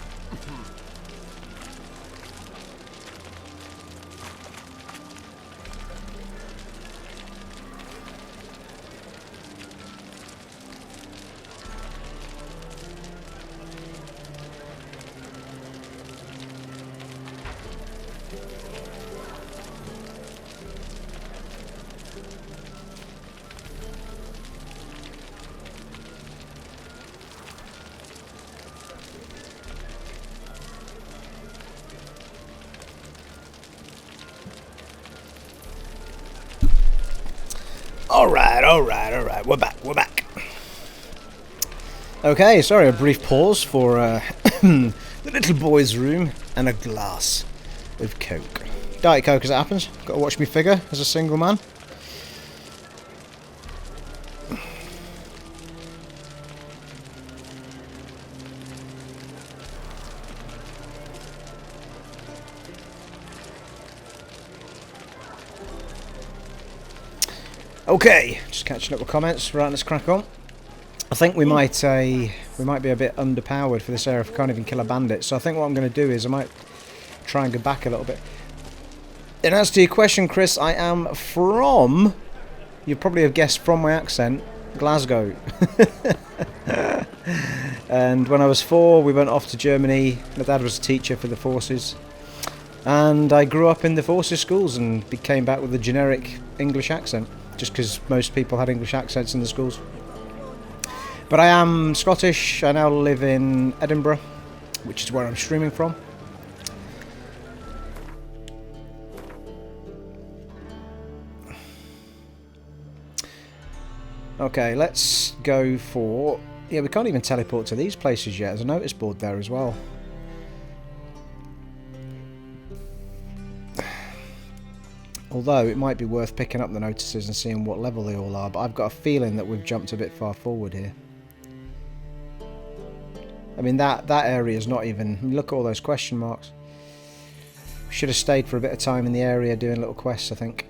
Alright. We're back. Okay, sorry, a brief pause for the little boy's room and a glass of Coke. Diet Coke as it happens. Got to watch me figure as a single man. Okay, just catching up with comments. Right, let's crack on. I think we might be a bit underpowered for this area if we can't even kill a bandit. So I think what I'm going to do is I might try and go back a little bit. In answer to your question, Chris, I am from, you probably have guessed from my accent, Glasgow. And when I was 4, we went off to Germany. My dad was a teacher for the forces. And I grew up in the forces schools and came back with a generic English accent. Just because most people had English accents in the schools. But I am Scottish. I now live in Edinburgh, which is where I'm streaming from. Okay, let's go for... Yeah, we can't even teleport to these places yet. There's a notice board there as well. Although it might be worth picking up the notices and seeing what level they all are, but I've got a feeling that we've jumped a bit far forward here. I mean, that area is not even... Look at all those question marks. We should have stayed for a bit of time in the area doing little quests, I think.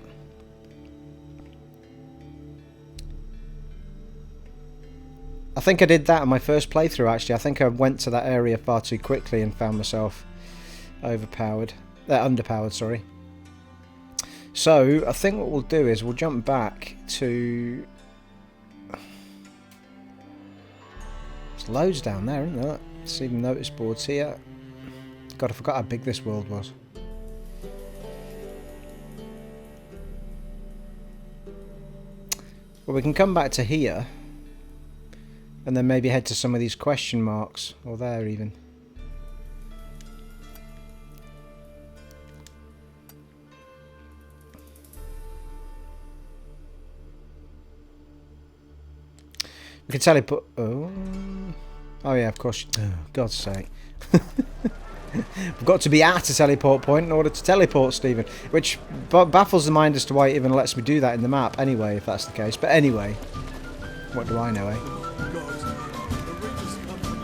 I think I did that in my first playthrough, actually. I think I went to that area far too quickly and found myself underpowered, sorry. So, I think what we'll do is we'll jump back to... There's loads down there, isn't there? There's even notice boards here. God, I forgot how big this world was. Well, we can come back to here. And then maybe head to some of these question marks. Or there, even. We can teleport. Oh yeah, of course. Oh, God's sake. We've got to be at a teleport point in order to teleport, Stephen. Which baffles the mind as to why it even lets me do that in the map, anyway, if that's the case. But anyway. What do I know, eh?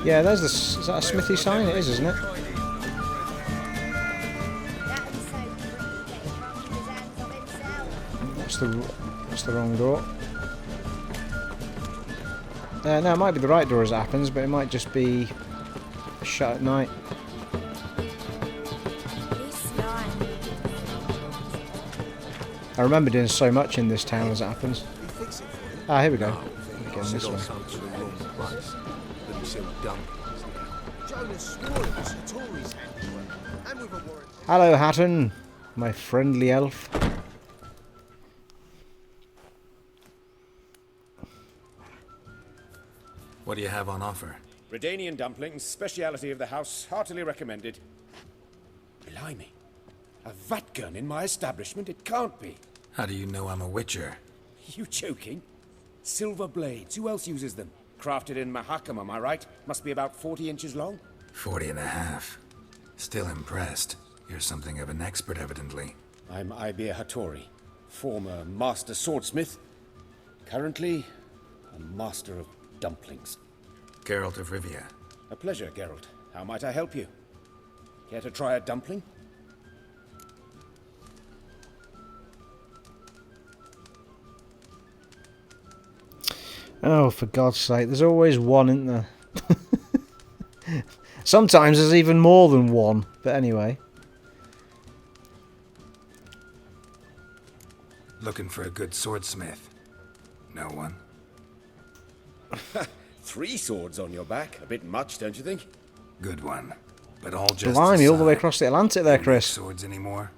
Yeah, there's this. Is that a smithy sign? It is, isn't it? That's the wrong door. No, it might be the right door as it happens, but it might just be shut at night. I remember doing so much in this town as it happens. Ah, here we go. Again, this way. Hello, Hatton, my friendly elf. What do you have on offer? Redanian dumplings, speciality of the house, heartily recommended. Blimey. A vat gun in my establishment? It can't be. How do you know I'm a witcher? You joking? Silver blades, who else uses them? Crafted in Mahakam, am I right? Must be about 40 inches long? 40 and a half. Still impressed. You're something of an expert, evidently. I'm Ibir Hattori, former master swordsmith. Currently, a master of dumplings. Geralt of Rivia. A pleasure, Geralt. How might I help you? Care to try a dumpling? Oh, for God's sake, there's always one, isn't there? Sometimes there's even more than one, but anyway. Looking for a good swordsmith. No one? 3 swords on your back. A bit much, don't you think? Good one. But all just Blimey, all the way across the Atlantic there, Chris. Swords anymore?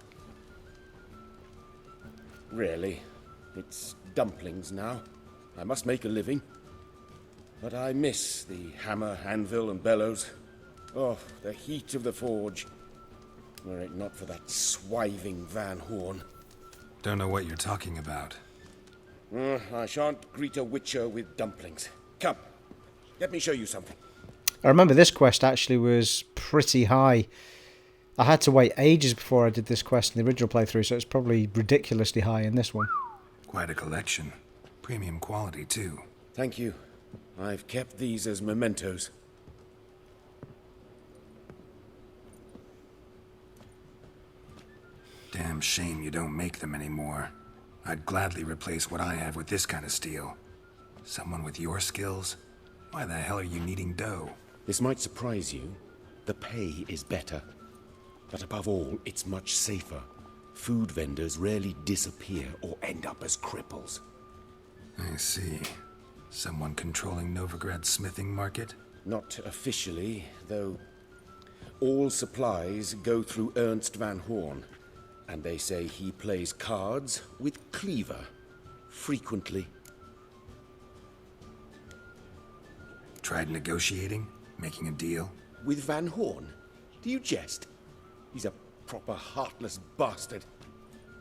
Really. It's dumplings now. I must make a living. But I miss the hammer, anvil, and bellows. Oh, the heat of the forge. Were it not for that swiving Van Horn. Don't know what you're talking about. I shan't greet a witcher with dumplings. Come, let me show you something. I remember this quest actually was pretty high. I had to wait ages before I did this quest in the original playthrough, so it's probably ridiculously high in this one. Quite a collection. Premium quality, too. Thank you. I've kept these as mementos. Damn shame you don't make them anymore. I'd gladly replace what I have with this kind of steel. Someone with your skills? Why the hell are you needing dough? This might surprise you. The pay is better. But above all, it's much safer. Food vendors rarely disappear or end up as cripples. I see. Someone controlling Novigrad's smithing market? Not officially, though. All supplies go through Ernst van Horn. And they say he plays cards with Cleaver. Frequently. Tried negotiating? Making a deal? With Van Horn? Do you jest? He's a proper heartless bastard.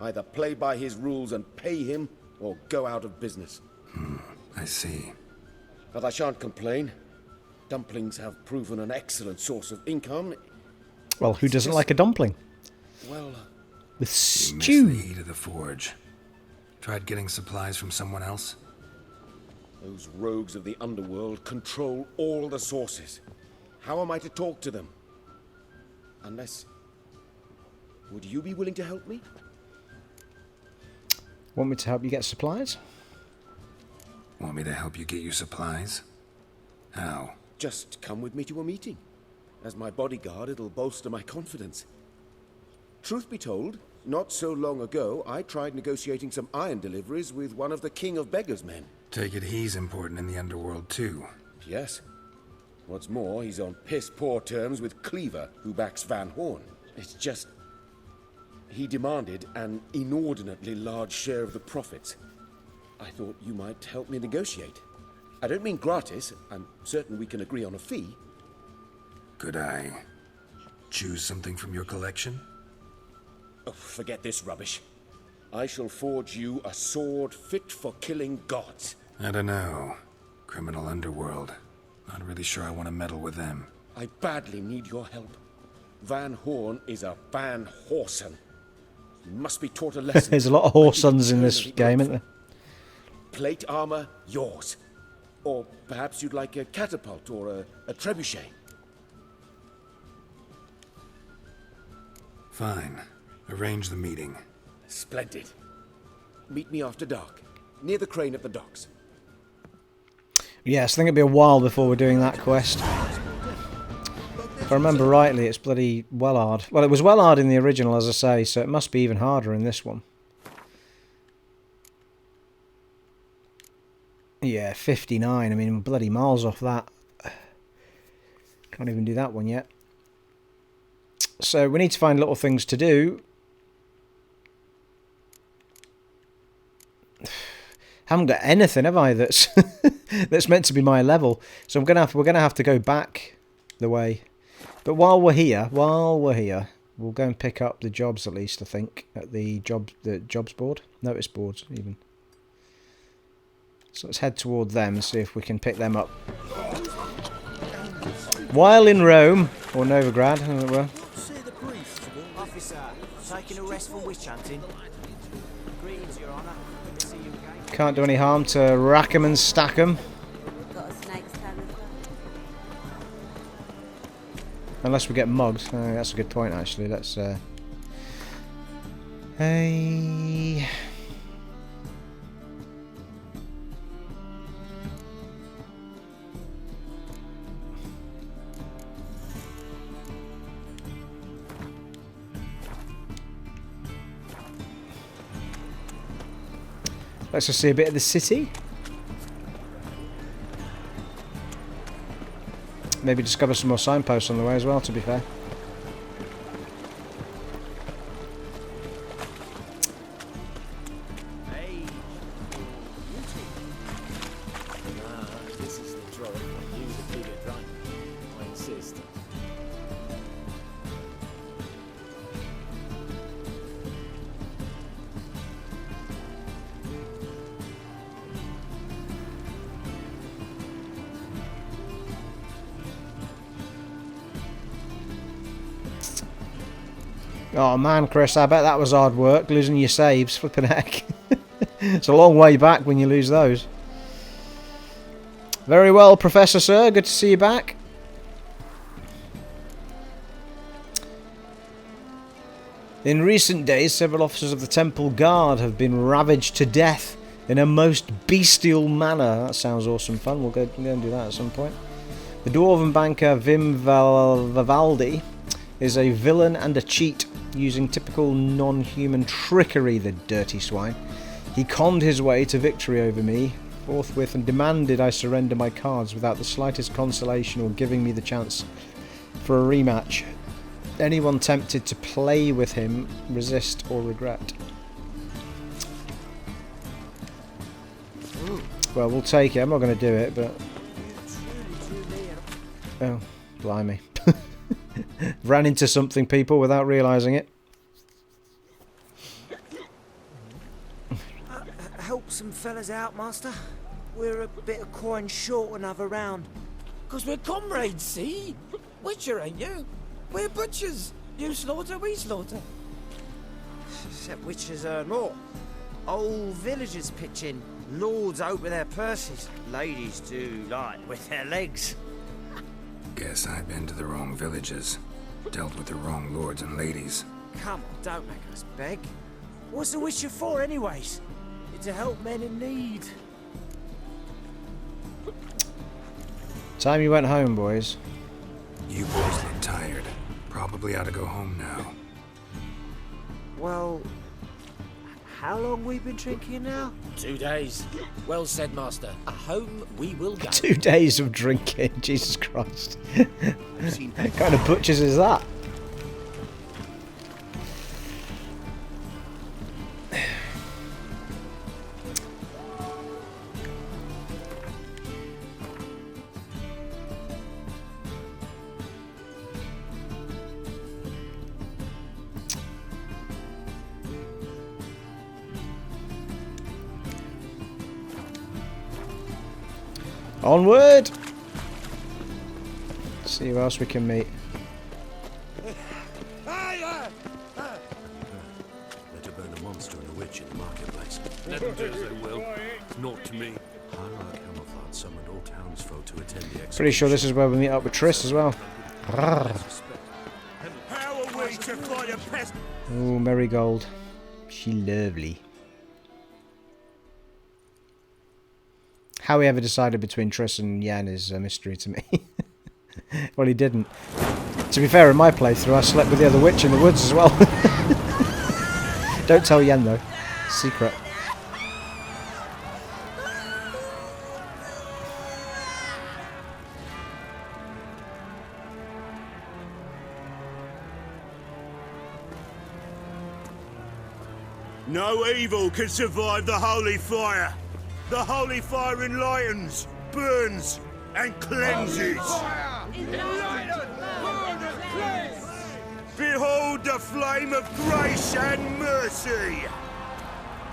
Either play by his rules and pay him, or go out of business. I see. But I shan't complain. Dumplings have proven an excellent source of income. Well, who doesn't like a dumpling? Well... with You stew. miss the heat of the forge. Tried getting supplies from someone else? Those rogues of the underworld control all the sources. How am I to talk to them? Unless... Would you be willing to help me? Want me to help you get supplies? Want me to help you get your supplies? How? Just come with me to a meeting. As my bodyguard, it'll bolster my confidence. Truth be told, not so long ago, I tried negotiating some iron deliveries with one of the King of Beggars' men. Take it he's important in the underworld, too. Yes. What's more, he's on piss-poor terms with Cleaver, who backs Van Horn. It's just... he demanded an inordinately large share of the profits. I thought you might help me negotiate. I don't mean gratis. I'm certain we can agree on a fee. Could I choose something from your collection? Oh, forget this rubbish. I shall forge you a sword fit for killing gods. I don't know. Criminal underworld. Not really sure I want to meddle with them. I badly need your help. Van Horn is a Van Horsen. You must be taught a lesson. There's a lot of Horsons in this game, isn't there? Plate armor, yours. Or perhaps you'd like a catapult or a trebuchet. Fine. Arrange the meeting. Splendid. Meet me after dark, near the crane at the docks. Yes, I think it'll be a while before we're doing that quest. If I remember rightly, it's bloody Wellard. Well, it was Wellard in the original, as I say, so it must be even harder in this one. Yeah, 59. I mean, I'm bloody miles off that. Can't even do that one yet. So we need to find little things to do. Haven't got anything, have I? That's that's meant to be my level. So we're gonna have to go back the way. But while we're here, we'll go and pick up the jobs at least. I think at the jobs board, notice boards even. So let's head toward them and see if we can pick them up. While in Rome or Novigrad, as it were. Officer, taking a rest for witch hunting. Greetings, Your Honour. Good to see you again. Can't do any harm to rack 'em and stack 'em. Unless we get mugged. That's a good point, actually. Let's... Hey... Let's just see a bit of the city. Maybe discover some more signposts on the way as well, to be fair. Hey. This is the troll. You the bigger drunk. I insist. Oh man, Chris, I bet that was hard work, losing your saves, flipping heck. It's a long way back when you lose those. Very well, Professor Sir, good to see you back. In recent days, several officers of the Temple Guard have been ravaged to death in a most bestial manner. That sounds awesome fun. We'll go and do that at some point. The dwarven banker Vivaldi is a villain and a cheat, using typical non-human trickery, the dirty swine. He conned his way to victory over me forthwith and demanded I surrender my cards without the slightest consolation or giving me the chance for a rematch. Anyone tempted to play with him, resist or regret. Well, we'll take it. I'm not going to do it, but... Oh, blimey. Ran into something, people, without realising it. Help some fellas out, Master. We're a bit of coin short another round. 'Cause we're comrades, see? Witcher, ain't you? We're butchers. You slaughter, we slaughter. Except witchers earn more. Old villagers pitch in. Lords out with their purses. Ladies do like with their legs. Guess I've been to the wrong villages. Dealt with the wrong lords and ladies. Come on, don't make us beg. What's the witcher for, anyways? It's to help men in need. Time you went home, boys. You boys look tired. Probably ought to go home now. Well, how long we been drinking now? 2 days. Well said, Master. Home we will go. 2 days of drinking, Jesus Christ. What kind of butchers is that? Onward! Let's see who else we can meet. Let her burn a monster and a witch in the marketplace. Let them do as they will. Not to me. Hierarch Hammerfart summoned all townsfolk to attend the execution. Pretty sure this is where we meet up with Triss as well. How are we to fight a pest? Oh, Marigold. She lovely. How he ever decided between Triss and Yen is a mystery to me. Well, he didn't. To be fair, in my playthrough, I slept with the other witch in the woods as well. Don't tell Yen, though. Secret. No evil can survive the holy fire. The holy fire enlightens, burns, and cleanses. Behold the flame of grace and mercy.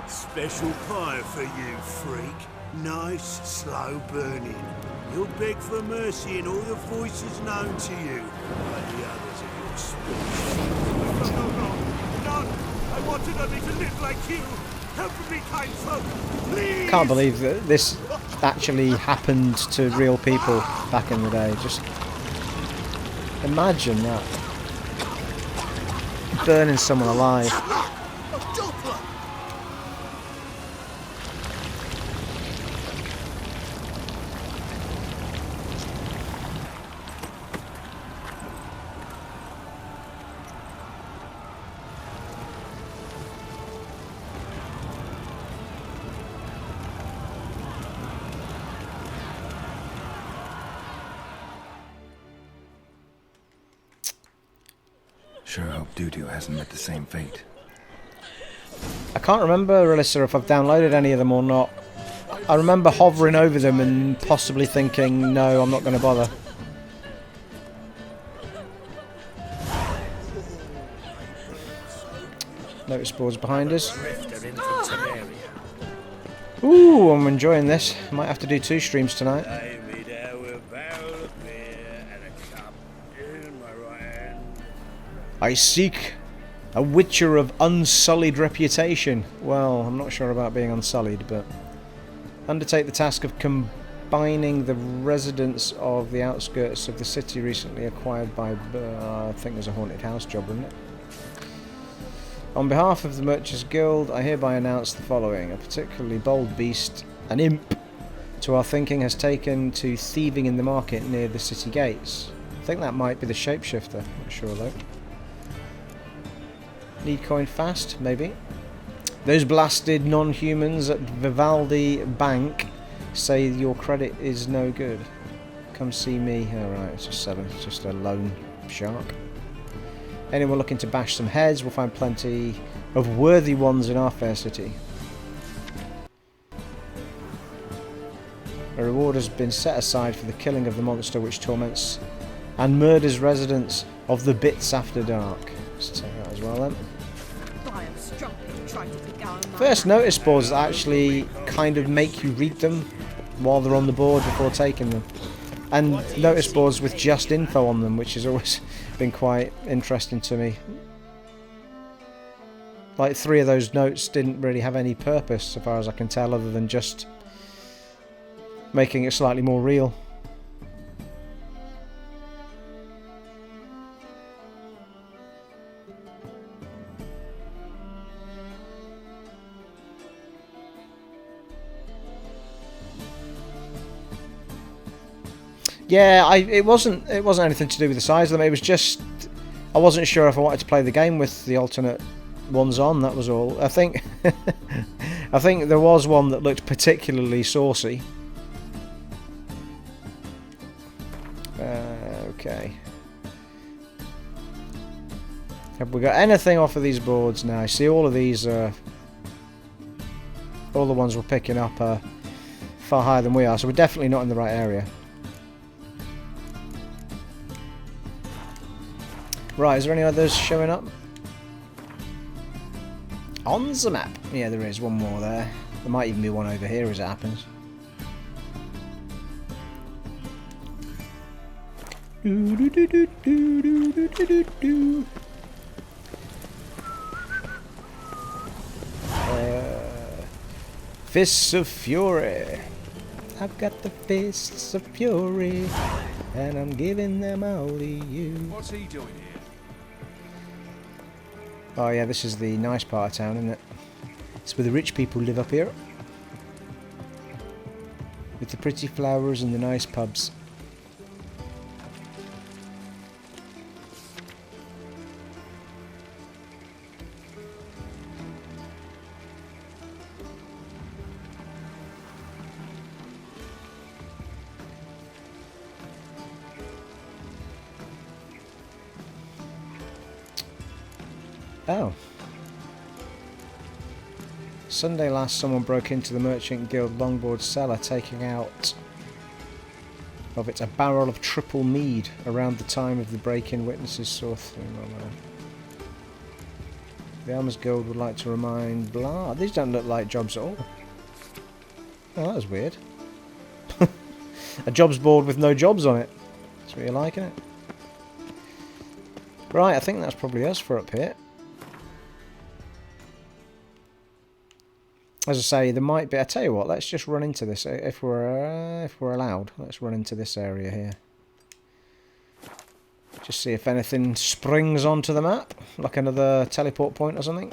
Special fire for you, freak. Nice, slow burning. You'll beg for mercy in all the voices known to you by the others of your species. No! I wanted only to live like you. Help me, kind folk, please! Can't believe that this actually happened to real people back in the day. Just imagine that. Burning someone alive. Sure hope Doo-Doo hasn't met the same fate. I can't remember, Alyssa, if I've downloaded any of them or not. I remember hovering over them and possibly thinking, no, I'm not going to bother. Notice boards behind us. Ooh, I'm enjoying this. Might have to do 2 streams tonight. I seek A witcher of unsullied reputation. Well, I'm not sure about being unsullied, but... Undertake the task of combining the residents of the outskirts of the city recently acquired by... I think there's a haunted house job, isn't it? On behalf of the Merchants Guild, I hereby announce the following. A particularly bold beast, an imp, to our thinking has taken to thieving in the market near the city gates. I think that might be the shapeshifter, not sure though. Need coin fast, maybe. Those blasted non-humans at Vivaldi Bank say your credit is no good. Come see me. Alright, it's just selling. It's just a lone shark. Anyone looking to bash some heads will find plenty of worthy ones in our fair city. A reward has been set aside for the killing of the monster which torments and murders residents of the Bits After Dark. Let's take that as well then. First notice boards actually kind of make you read them while they're on the board before taking them. And notice boards with just info on them, which has always been quite interesting to me. Like 3 of those notes didn't really have any purpose, so far as I can tell, other than just making it slightly more real. Yeah, it wasn't anything to do with the size of them. It was just I wasn't sure if I wanted to play the game with the alternate ones on. That was all. I think I think there was one that looked particularly saucy. Okay. Have we got anything off of these boards now? I see all of these. All the ones we're picking up are far higher than we are, so we're definitely not in the right area. Right, is there any others showing up? On the map. Yeah, there is one more there. There might even be one over here as it happens. Fists of Fury. I've got the fists of fury, and I'm giving them all to you. What's he doing here? Oh yeah, this is the nice part of town, isn't it? It's where the rich people live up here. With the pretty flowers and the nice pubs. Oh. Sunday last, someone broke into the Merchant Guild longboard cellar, taking out of it a barrel of triple mead. Around the time of the break-in, witnesses saw through. The Armors Guild would like to remind blah. These don't look like jobs at all. Oh, that was weird. A jobs board with no jobs on it. That's what you're liking it. Right, I think that's probably us for up here. As I say, there might be. I tell you what, let's just run into this if we're allowed. Let's run into this area here. Just see if anything springs onto the map, like another teleport point or something.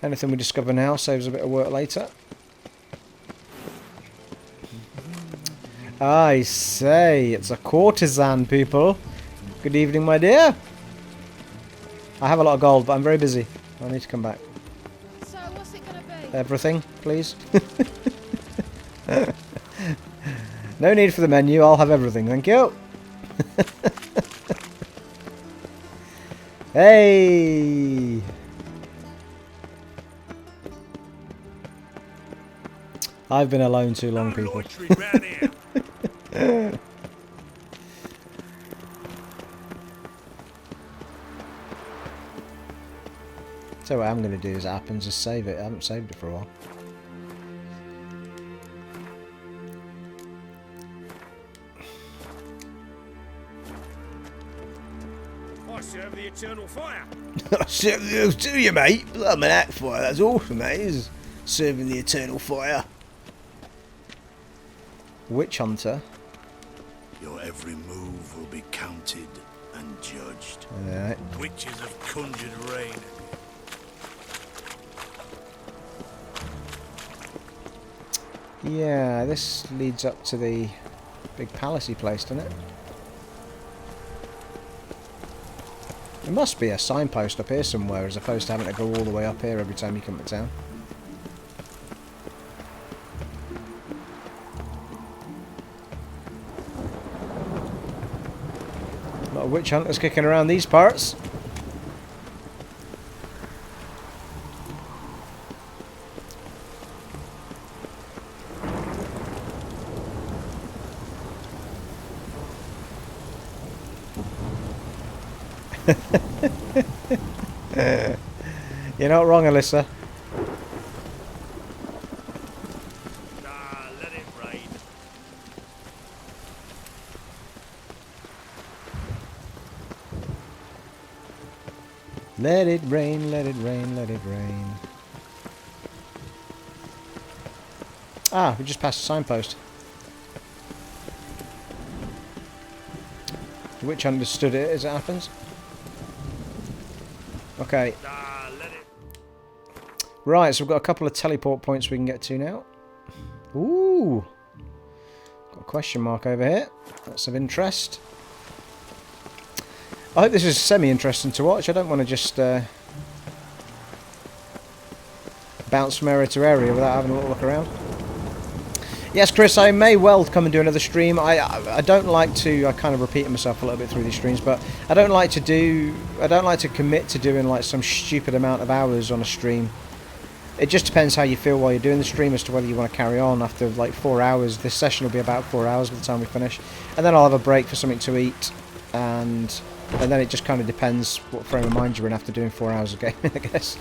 Anything we discover now saves a bit of work later. I say, it's a courtesan, people. Good evening, my dear. I have a lot of gold, but I'm very busy. I need to come back. Everything, please. No need for the menu, I'll have everything, thank you. Hey! I've been alone too long, people. So what I'm going to do as it happens is save it. I haven't saved it for a while. I serve the eternal fire. Serving to you, mate. I'm an act fire. That's awesome, mate. Is serving the eternal fire. Witch hunter. Your every move will be counted and judged. Alright. Witches have conjured rain. Yeah, this leads up to the big palacey place, doesn't it? There must be a signpost up here somewhere, as opposed to having to go all the way up here every time you come to town. A lot of witch hunters kicking around these parts. You're not wrong, Alyssa. Let it rain. Let it rain, let it rain, let it rain. Ah, we just passed a signpost. Which understood it as it happens. Okay. Right, so we've got a couple of teleport points we can get to now. Ooh. Got a question mark over here. That's of interest. I hope this is semi-interesting to watch. I don't want to just bounce from area to area without having a little look around. Yes, Chris, I may well come and do another stream. I don't like to, I kind of repeat myself a little bit through these streams, but I don't like to commit to doing like some stupid amount of hours on a stream. It just depends how you feel while you're doing the stream as to whether you want to carry on after like 4 hours. This session will be about 4 hours by the time we finish. And then I'll have a break for something to eat, and then it just kind of depends what frame of mind you're in after doing 4 hours of game, I guess.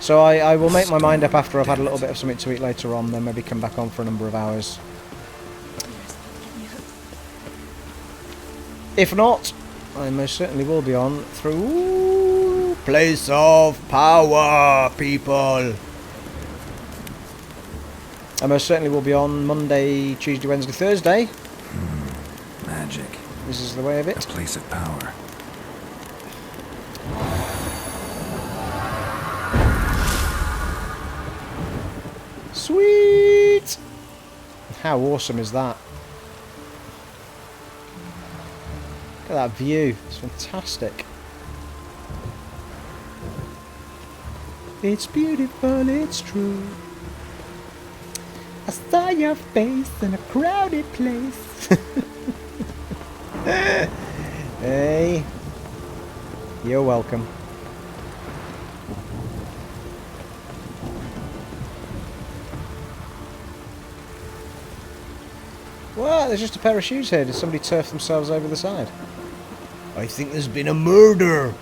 So I will make my mind up after I've had a little bit of something to eat later on, then maybe come back on for a number of hours. If not, I most certainly will be on through Place of Power, people. I most certainly will be on Monday, Tuesday, Wednesday, Thursday. Magic. This is the way of it. A place of power. Sweet! How awesome is that? Look at that view. It's fantastic. It's beautiful, it's true. I saw your face in a crowded place. Hey. You're welcome. What? There's just a pair of shoes here. Did somebody turf themselves over the side? I think there's been a murder.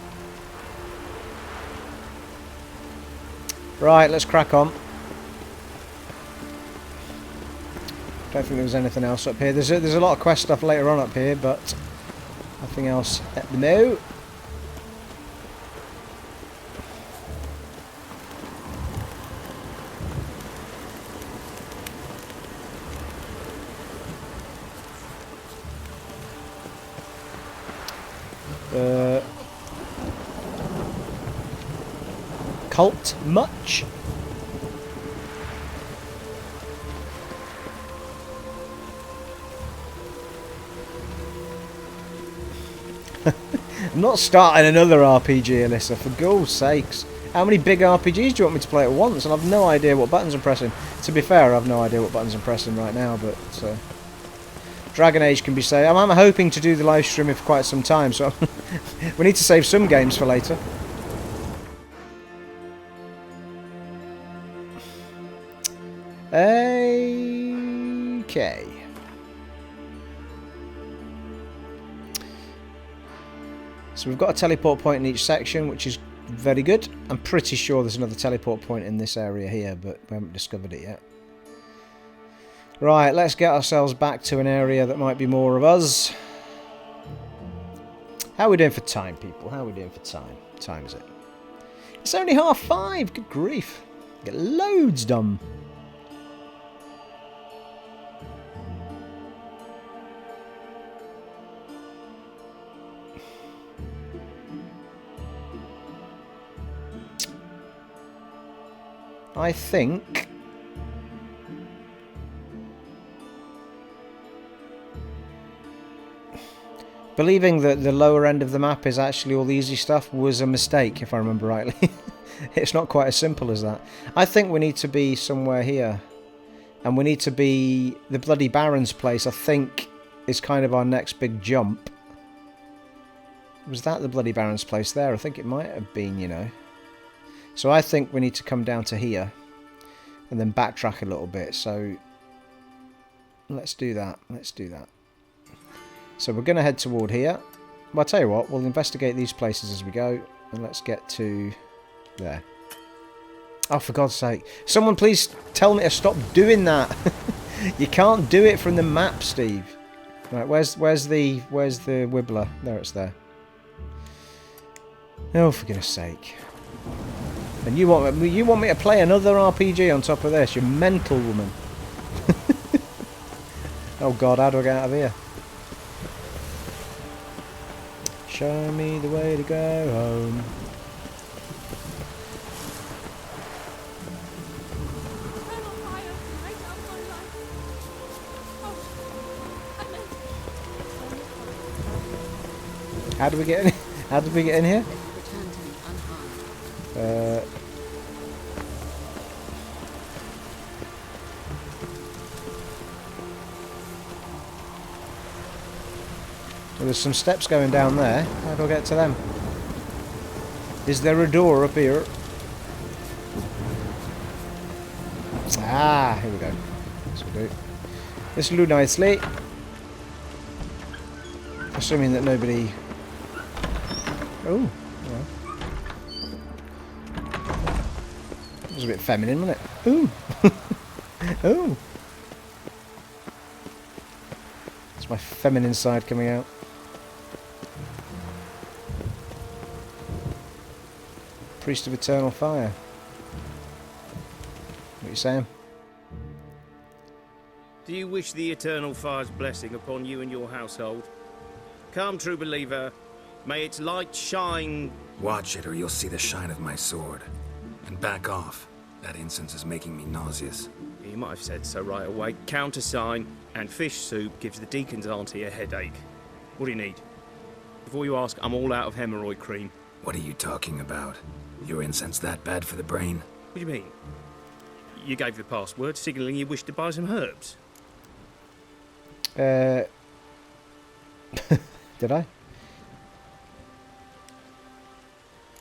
Right, let's crack on. Don't think there was anything else up here. There's a lot of quest stuff later on up here, but nothing else at the moment. Cult much? I'm not starting another RPG, Alyssa, for God's sakes. How many big RPGs do you want me to play at once? And I've no idea what buttons I'm pressing. To be fair, I've no idea what buttons I'm pressing right now, but Dragon Age can be saved. I'm hoping to do the live stream for quite some time, so we need to save some games for later. Okay. So we've got a teleport point in each section, which is very good. I'm pretty sure there's another teleport point in this area here, but we haven't discovered it yet. Right, let's get ourselves back to an area that might be more of us. How are we doing for time, people? How are we doing for time? What time is it? It's only 5:30. Good grief. Get loads done. I think believing that the lower end of the map is actually all the easy stuff was a mistake, if I remember rightly. It's not quite as simple as that. I think we need to be somewhere here. And we need to be... The bloody Baron's place, I think, is kind of our next big jump. Was that the bloody Baron's place there? I think it might have been, you know. So I think we need to come down to here. And then backtrack a little bit. So let's do that. Let's do that. So we're going to head toward here. Well, I'll tell you what. We'll investigate these places as we go. And let's get to... there. Oh, for God's sake. Someone please tell me to stop doing that. You can't do it from the map, Steve. Right, where's the wibbler? There, it's there. Oh, for goodness sake. And you want me to play another RPG on top of this? You mental woman. Oh God, how do I get out of here? Show me the way to go home. How did we get in? How did we get in here? Well, there's some steps going down there. How do I get to them? Is there a door up here? Ah, here we go. This will do. This will do nicely. Assuming that nobody... Oh, well. It was a bit feminine, wasn't it? Ooh. Oh. It's my feminine side coming out. Priest of Eternal Fire. What are you saying? Do you wish the Eternal Fire's blessing upon you and your household? Come, true believer. May its light shine... Watch it or you'll see the shine of my sword. And back off. That incense is making me nauseous. You might have said so right away. Countersign and fish soup gives the deacon's auntie a headache. What do you need? Before you ask, I'm all out of hemorrhoid cream. What are you talking about? Your incense that bad for the brain? What do you mean? You gave the password, signalling you wished to buy some herbs. Did I?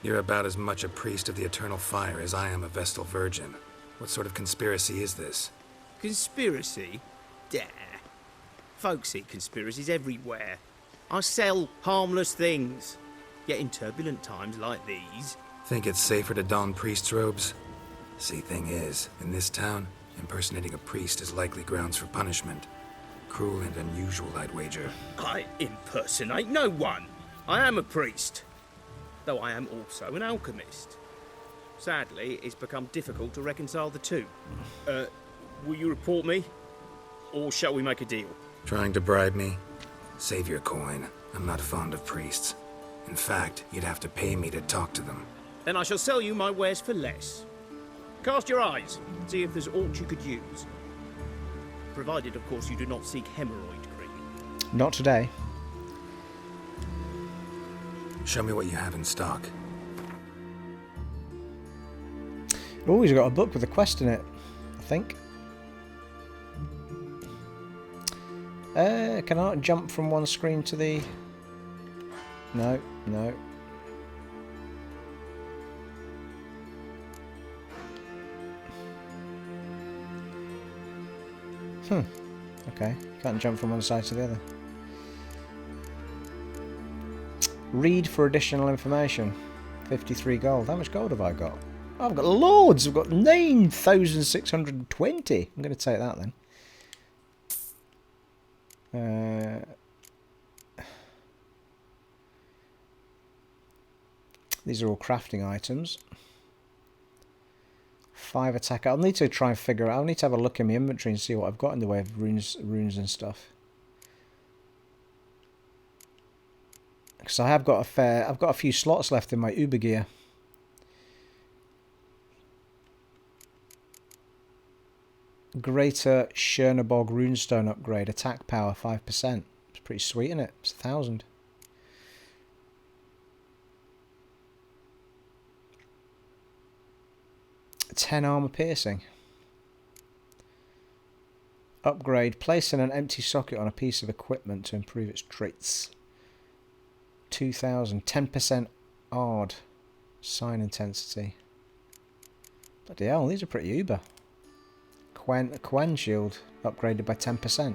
You're about as much a priest of the Eternal Fire as I am a Vestal Virgin. What sort of conspiracy is this? Conspiracy? Dare. Folks see conspiracies everywhere. I sell harmless things. Yet in turbulent times like these... Think it's safer to don priest's robes? See, thing is, in this town, impersonating a priest is likely grounds for punishment. Cruel and unusual, I'd wager. I impersonate no one. I am a priest. Though I am also an alchemist. Sadly, it's become difficult to reconcile the two. Will you report me? Or shall we make a deal? Trying to bribe me? Save your coin. I'm not fond of priests. In fact, you'd have to pay me to talk to them. Then I shall sell you my wares for less. Cast your eyes, see if there's aught you could use. Provided, of course, you do not seek hemorrhoid cream. Not today. Show me what you have in stock. Oh, he's got a book with a quest in it, I think. Can I jump from one screen to the... No, no. Okay, can't jump from one side to the other. Read for additional information. 53 gold. How much gold have I got? Oh, I've got loads. I've got 9,620. I'm going to take that then. These are all crafting items. 5 attack. I'll need to try and figure out. I'll need to have a look in my inventory and see what I've got in the way of runes and stuff. Because I've got a few slots left in my Uber gear. Greater Chernobog runestone upgrade. Attack power 5%. It's pretty sweet, isn't it? It's 1,000. $10 armor piercing. Upgrade. Placing an empty socket on a piece of equipment to improve its traits. 2,000. 10% ARD. Sign intensity. Bloody hell, these are pretty uber. Quen shield. Upgraded by 10%.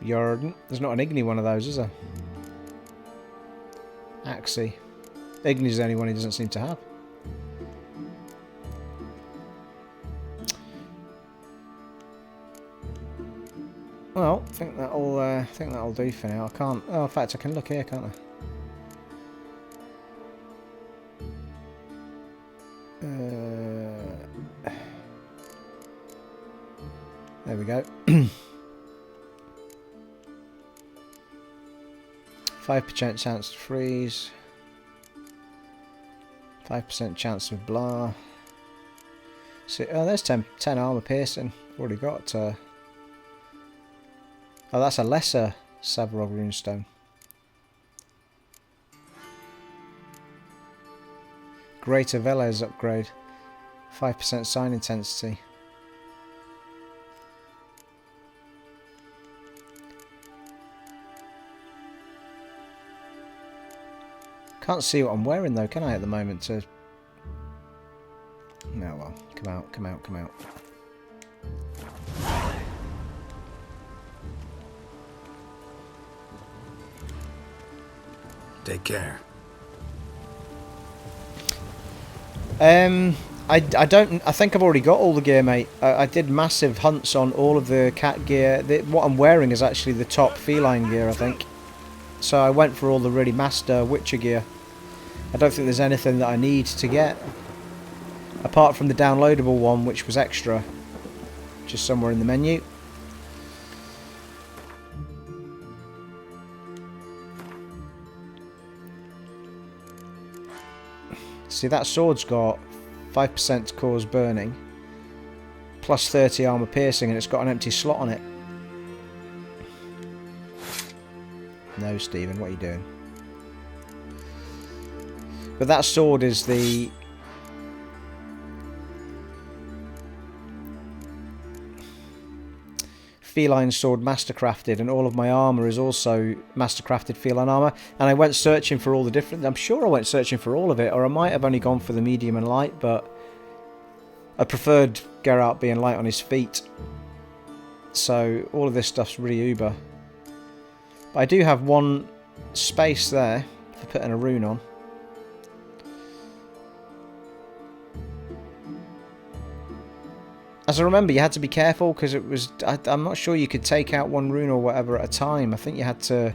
Jordan. There's not an Igni one of those, is there? Axie. Igni's the only one he doesn't seem to have. Well, I think that'll do for now. I can't. Oh, in fact, I can look here, can't I? There we go. 5% chance to freeze. 5% chance of blah. See, oh, there's 10 armor piercing. Already got. Oh, that's a lesser Savarog runestone. Greater Velez upgrade. 5% sign intensity. Can't see what I'm wearing though, can I, at the moment? To... No, well, come out, come out, come out. Take care. I think I've already got all the gear, mate. I did massive hunts on all of the cat gear. What I'm wearing is actually the top feline gear, I think. So I went for all the really master Witcher gear. I don't think there's anything that I need to get. Apart from the downloadable one, which was extra. Just somewhere in the menu. See, that sword's got 5% to cause burning. Plus 30 armor piercing, and it's got an empty slot on it. No, Stephen, what are you doing? But that sword is the... feline sword mastercrafted, and all of my armour is also mastercrafted feline armour. And I went searching for all the different... I'm sure I went searching for all of it, or I might have only gone for the medium and light, but I preferred Geralt being light on his feet. So all of this stuff's really uber. But I do have one space there for putting a rune on. As I remember, you had to be careful because it was... I'm not sure you could take out one rune or whatever at a time. I think you had to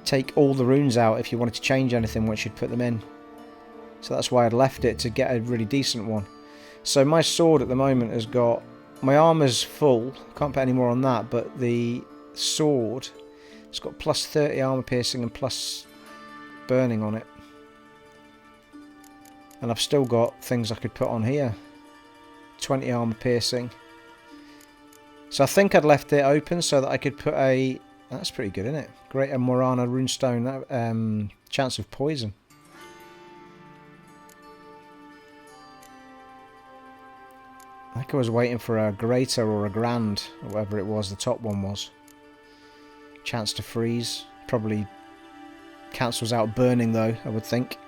take all the runes out if you wanted to change anything once you'd put them in. So that's why I'd left it, to get a really decent one. So my sword at the moment has got... My armour's full. Can't put any more on that, but the sword... It's got plus 30 armour piercing and plus burning on it. And I've still got things I could put on here. 20 armor piercing. So I think I'd left it open so that I could put a... That's pretty good, isn't it? Greater Morana runestone, chance of poison. I think I was waiting for a greater or a grand, or whatever it was, the top one was. Chance to freeze. Probably cancels out burning though, I would think.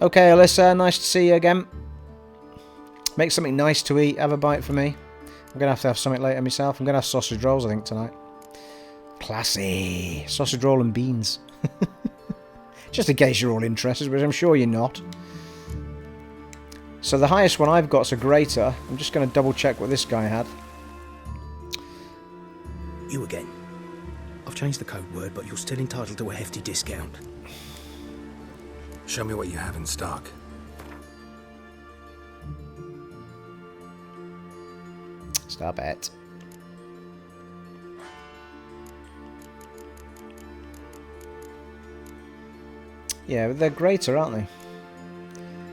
Okay, Alyssa, nice to see you again. Make something nice to eat, have a bite for me. I'm going to have something later myself. I'm going to have sausage rolls, I think, tonight. Classy. Sausage roll and beans. Just in case you're all interested, but I'm sure you're not. So the highest one I've got is a grater. I'm just going to double check what this guy had. You again. I've changed the code word, but you're still entitled to a hefty discount. Show me what you have in stock. Stop it. Yeah, they're greater, aren't they?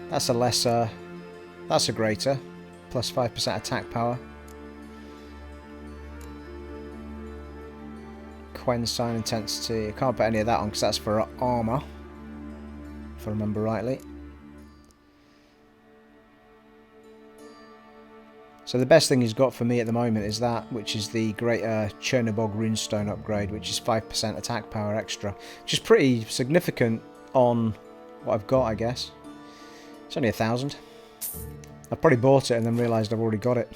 That's a lesser... That's a greater. Plus 5% attack power. Quen sign intensity. I can't put any of that on because that's for armour. If I remember rightly. So the best thing he's got for me at the moment is that, which is the Greater Chernobog Runestone upgrade, which is 5% attack power extra. Which is pretty significant on what I've got, I guess. It's only 1,000. I probably bought it and then realised I've already got it.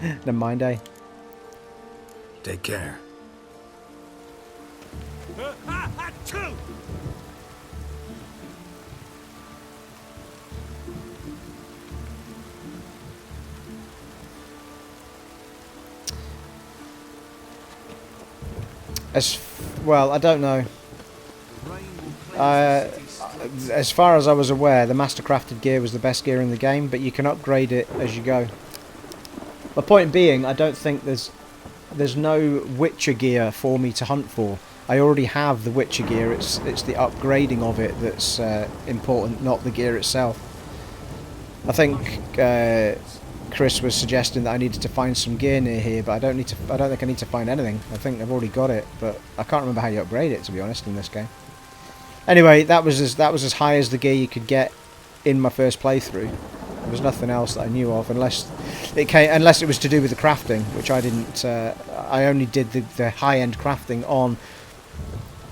Never mind, eh? Take care. Well, I don't know. As far as I was aware, the Mastercrafted gear was the best gear in the game, but you can upgrade it as you go. My point being, I don't think there's no Witcher gear for me to hunt for. I already have the Witcher gear. It's the upgrading of it that's important, not the gear itself. I think Chris was suggesting that I needed to find some gear near here, but I don't think I need to find anything. I think I've already got it, but I can't remember how you upgrade it, to be honest, in this game. Anyway, that was as high as the gear you could get in my first playthrough. There was nothing else that I knew of, unless it was to do with the crafting, which I didn't. I only did the high-end crafting on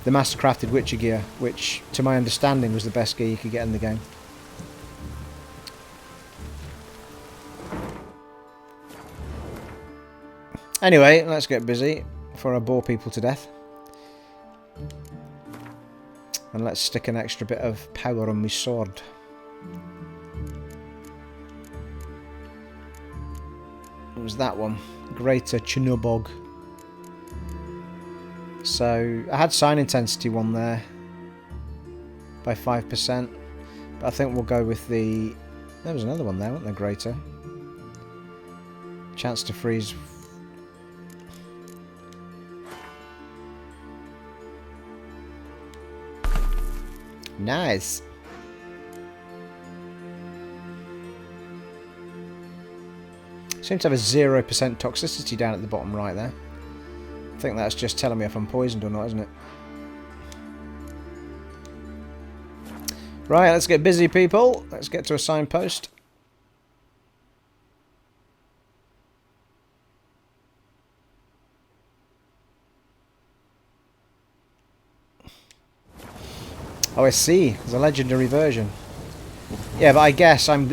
the Mastercrafted Witcher gear, which, to my understanding, was the best gear you could get in the game. Anyway, let's get busy before I bore people to death. And let's stick an extra bit of power on my sword. It was that one. Greater Chernobog. So, I had sign intensity one there. By 5%. But I think we'll go with the... There was another one there, wasn't there? Greater. Chance to freeze... Nice. Seems to have a 0% toxicity down at the bottom right there. I think that's just telling me if I'm poisoned or not, isn't it? Right, let's get busy, people. Let's get to a signpost. Oh, I see. There's a legendary version. Yeah, but I guess I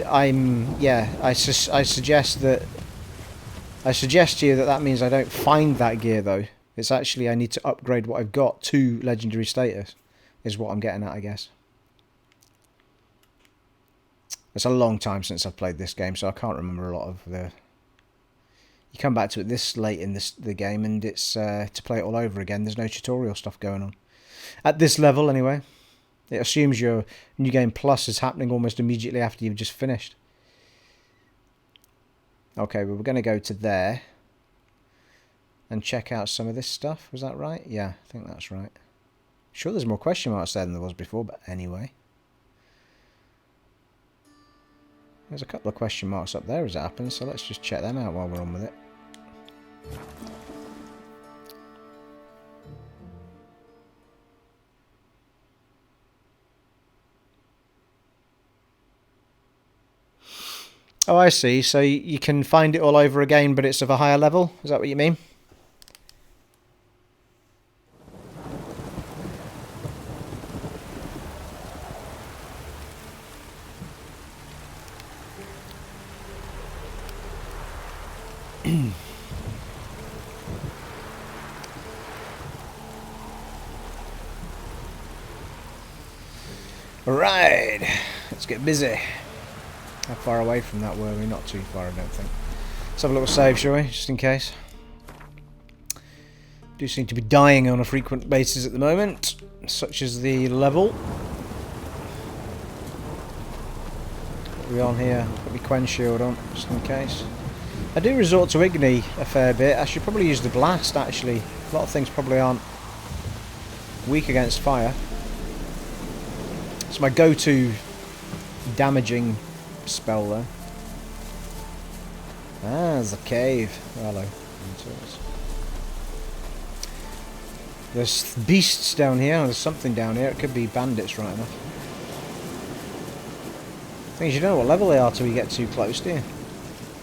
suggest to you that means I don't find that gear though. It's actually I need to upgrade what I've got to legendary status, is what I'm getting at, I guess. It's a long time since I've played this game, so I can't remember a lot of the... You come back to it this late in the game, and it's to play it all over again. There's no tutorial stuff going on. At this level, anyway. It assumes your New Game Plus is happening almost immediately after you've just finished. Okay, well, we're going to go to there. And check out some of this stuff. Was that right? Yeah, I think that's right. Sure, there's more question marks there than there was before, but anyway. There's a couple of question marks up there as it happens, so let's just check them out while we're on with it. Oh, I see. So you can find it all over again, but it's of a higher level? Is that what you mean? Right, let's get busy. How far away from that were we? Not too far, I don't think. Let's have a little save, shall we? Just in case. Do seem to be dying on a frequent basis at the moment, such as the level. What are we on here? Put my Quen shield on, just in case. I do resort to Igni a fair bit. I should probably use the blast, actually. A lot of things probably aren't weak against fire. It's my go-to damaging spell, though. Ah, there's a cave. Hello. There's beasts down here. There's something down here. It could be bandits, right enough. Thing is, you don't know what level they are till you get too close, do you?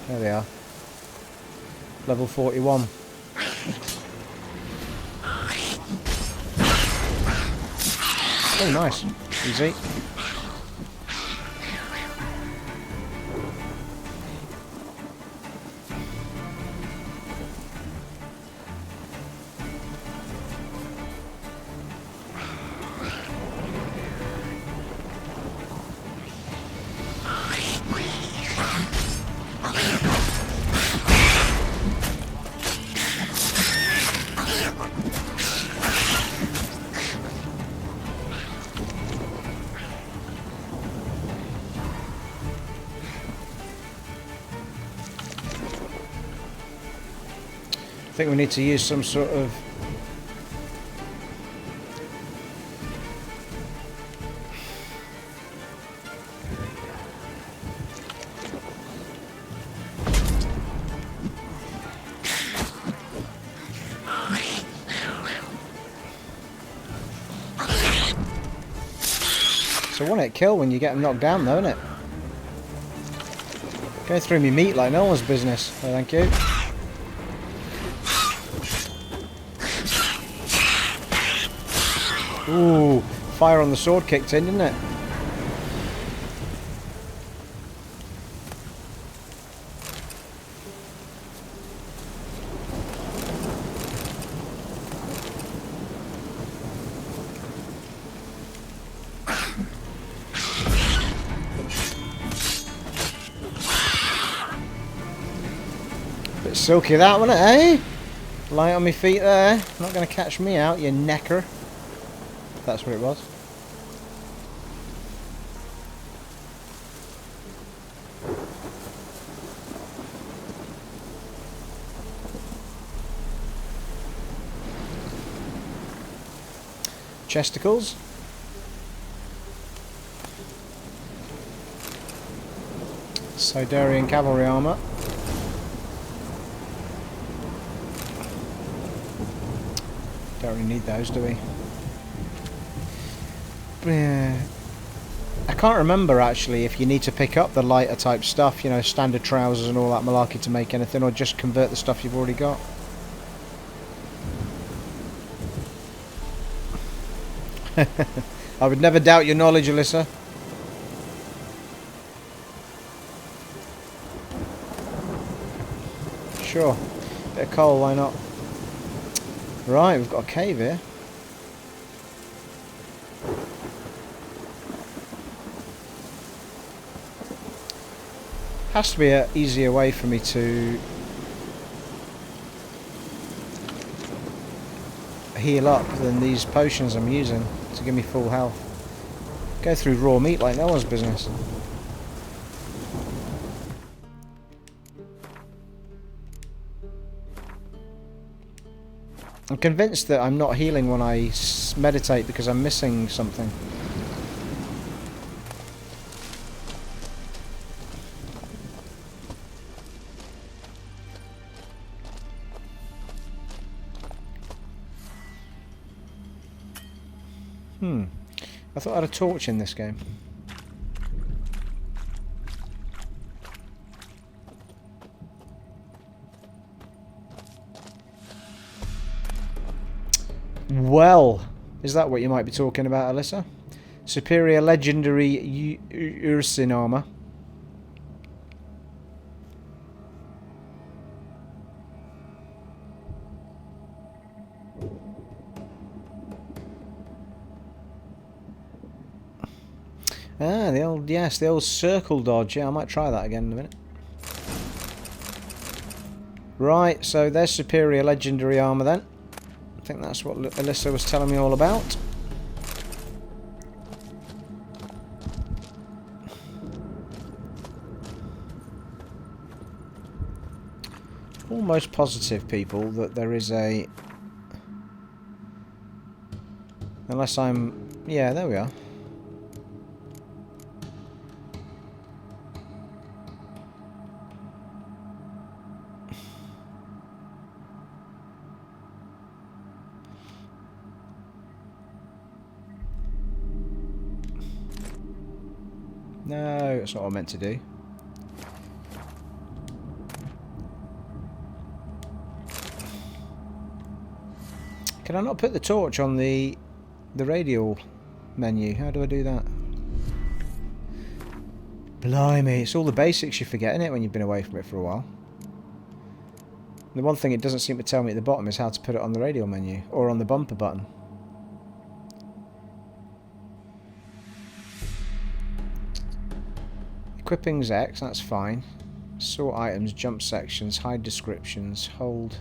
There they are. Level 41. Oh, nice. Easy. I think we need to use some sort of it's a one-hit kill when you get them knocked down, though, isn't it? Going through me meat like no one's business. Oh, thank you. Ooh, fire on the sword kicked in, didn't it? Bit silky that, wasn't it, eh? Light on my feet there. Not going to catch me out, you necker. That's what it was. Chesticles. Siderian cavalry armor. Don't really need those, do we? I can't remember actually if you need to pick up the lighter type stuff, you know, standard trousers and all that malarkey to make anything, or just convert the stuff you've already got. I would never doubt your knowledge, Alyssa. Sure. Bit of coal, why not? Right, we've got a cave here. Has to be an easier way for me to heal up than these potions I'm using to give me full health. Go through raw meat like no one's business. I'm convinced that I'm not healing when I meditate because I'm missing something. I thought I had a torch in this game. Well, is that what you might be talking about, Alyssa? Superior legendary Ursin armor. Ah, the old, yes, the old circle dodge. Yeah, I might try that again in a minute. Right, so there's superior legendary armour then. I think that's what Alyssa was telling me all about. Almost positive, people, that there is a... Unless I'm... Yeah, there we are. No, that's not what I meant to do. Can I not put the torch on the radial menu? How do I do that? Blimey, it's all the basics you forget, isn't it, when you've been away from it for a while? The one thing it doesn't seem to tell me at the bottom is how to put it on the radial menu, or on the bumper button. Equipping's X, that's fine. Sort items, jump sections, hide descriptions, hold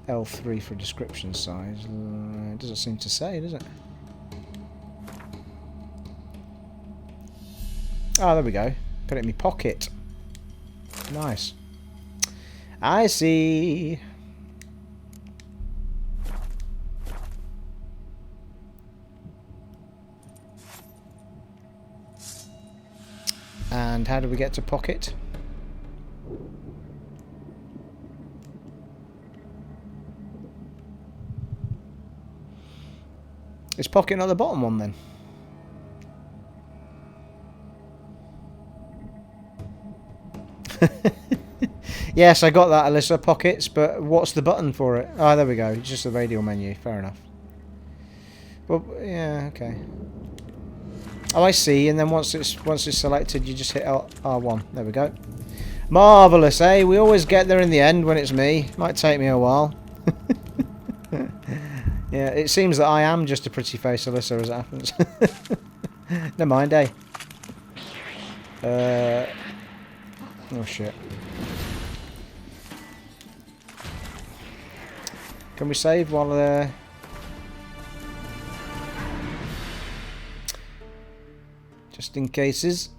L3 for description size. It doesn't seem to say, does it? Oh, there we go. Put it in my pocket. Nice. I see. And how do we get to pocket? Is pocket not the bottom one then? Yes, I got that, Alyssa. Pockets, but what's the button for it? Oh, there we go. It's just the radial menu. Fair enough. Well, yeah, okay. Oh, I see. And then once it's selected, you just hit R1. There we go. Marvelous, eh? We always get there in the end when it's me. Might take me a while. Yeah, it seems that I am just a pretty face, Alyssa, as it happens. Never mind, eh? Oh shit. Can we save while just in cases?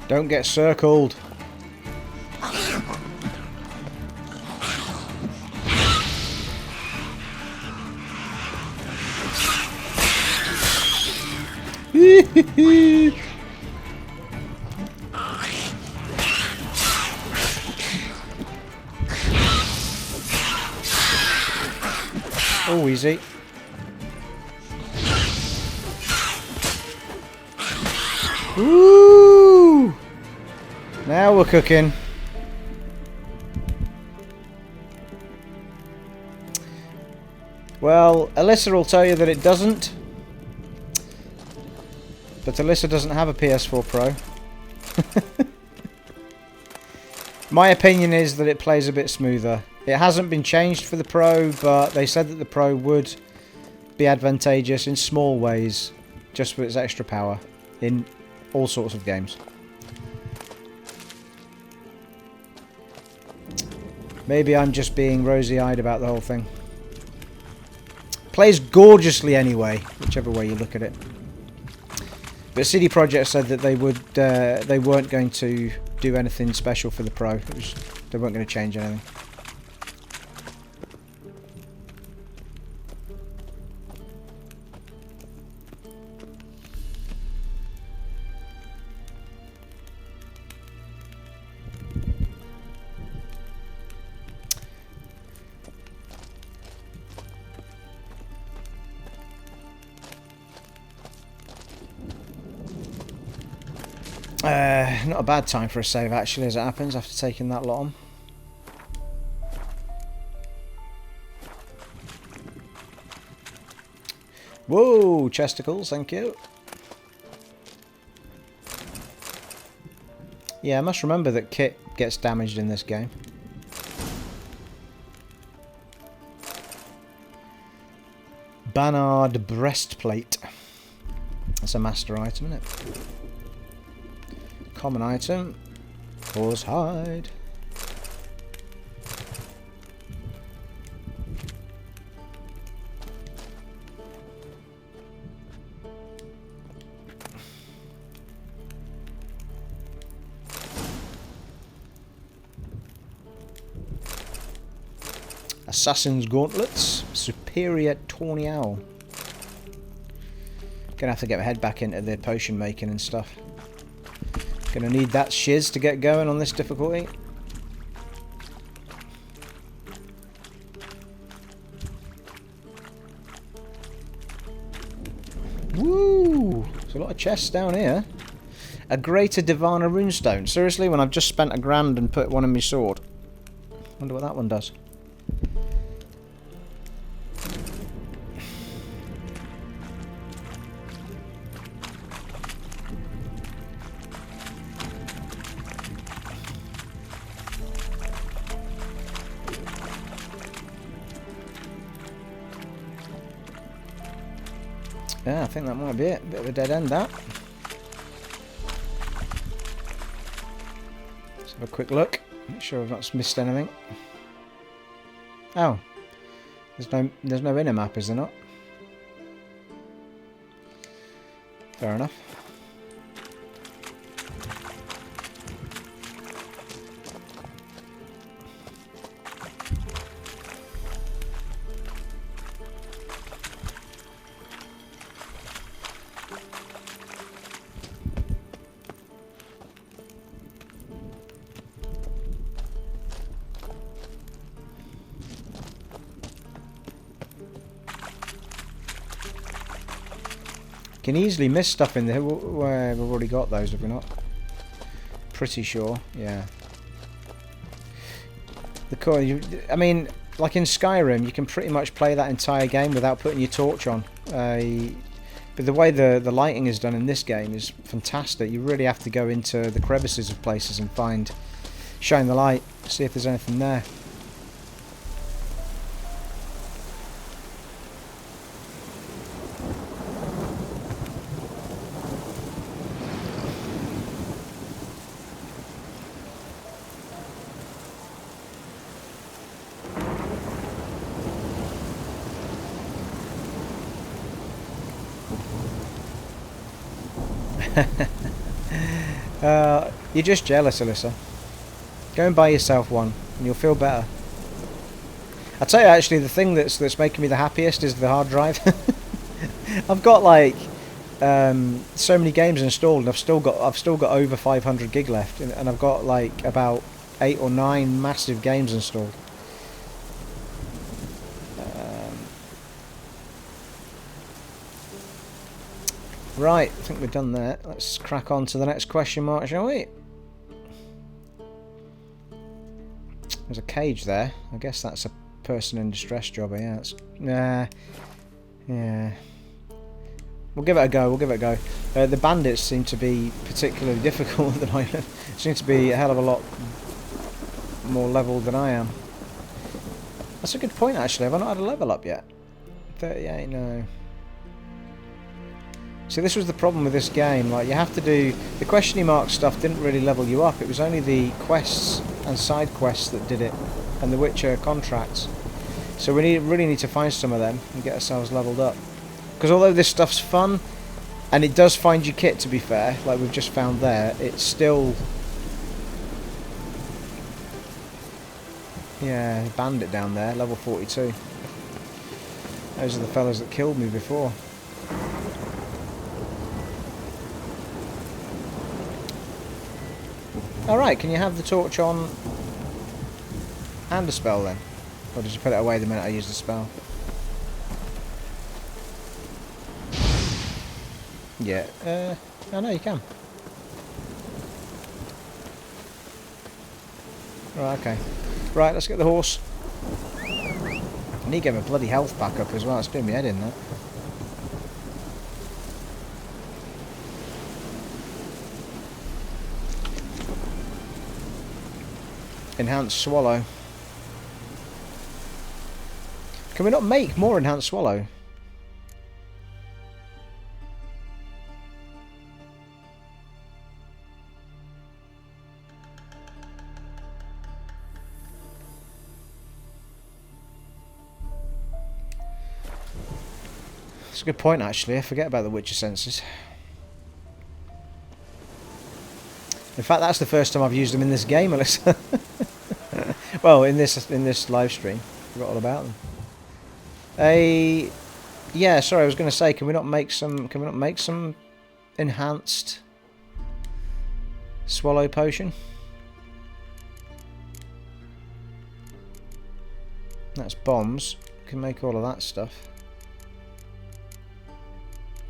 Don't get circled. Oh, easy. Woo! Now we're cooking. Well, Alyssa will tell you that it doesn't. But Alyssa doesn't have a PS4 Pro. My opinion is that it plays a bit smoother. It hasn't been changed for the Pro, but they said that the Pro would be advantageous in small ways, just for its extra power in all sorts of games. Maybe I'm just being rosy-eyed about the whole thing. Plays gorgeously anyway, whichever way you look at it. But CD Projekt said that they weren't going to do anything special for the Pro. They weren't going to change anything. Not a bad time for a save, actually, as it happens, after taking that lot on. Whoa, chesticles, thank you. Yeah, I must remember that kit gets damaged in this game. Barnard breastplate. That's a master item, isn't it? Common item. Horse hide. Assassin's Gauntlets, Superior Tawny Owl. Gonna have to get my head back into the potion making and stuff. Gonna need that shiz to get going on this difficulty. Woo! There's a lot of chests down here. A Greater Divana Runestone. Seriously, when I've just spent £1,000 and put one in my sword. Wonder what that one does. Yeah, I think that might be it. Bit of a dead end, that. Let's have a quick look. Make sure I've not missed anything. Oh, there's no inner map, is there not? Fair enough. Can easily miss stuff in there. Where we've already got those, have we not? Pretty sure, yeah. I mean, like in Skyrim, you can pretty much play that entire game without putting your torch on. But the way the lighting is done in this game is fantastic. You really have to go into the crevices of places and shine the light, see if there's anything there. You're just jealous, Alyssa. Go and buy yourself one, and you'll feel better. I'll tell you, actually, the thing that's making me the happiest is the hard drive. I've got like so many games installed, and I've still got over 500 gig left, and I've got like about 8 or 9 massive games installed. Right, I think we're done there. Let's crack on to the next question mark, shall we? There's a cage there. I guess that's a person in distress jobber, yeah. Yeah. We'll give it a go, The bandits seem to be particularly difficult at the moment. Seem to be a hell of a lot more level than I am. That's a good point, actually. Have I not had a level up yet? 38, no. See, this was the problem with this game. Like, you have to do... The question mark stuff didn't really level you up. It was only the quests and side quests that did it. And the Witcher contracts. So we really need to find some of them and get ourselves leveled up. Because although this stuff's fun, and it does find your kit, to be fair, like we've just found there, it's still... Yeah, bandit down there, level 42. Those are the fellas that killed me before. Alright, can you have the torch on and a spell then? Or did you put it away the minute I used the spell? Yeah, I know you can. Right, okay. Right, let's get the horse. I need to get my bloody health back up as well. It's doing my head in, that. Enhanced swallow. Can we not make more enhanced swallow? That's a good point, actually. I forget about the Witcher senses. In fact, that's the first time I've used them in this game, Alyssa. Well, in this live stream, forgot all about them. Yeah, sorry, I was going to say, can we not make some enhanced swallow potion? That's bombs. We can make all of that stuff.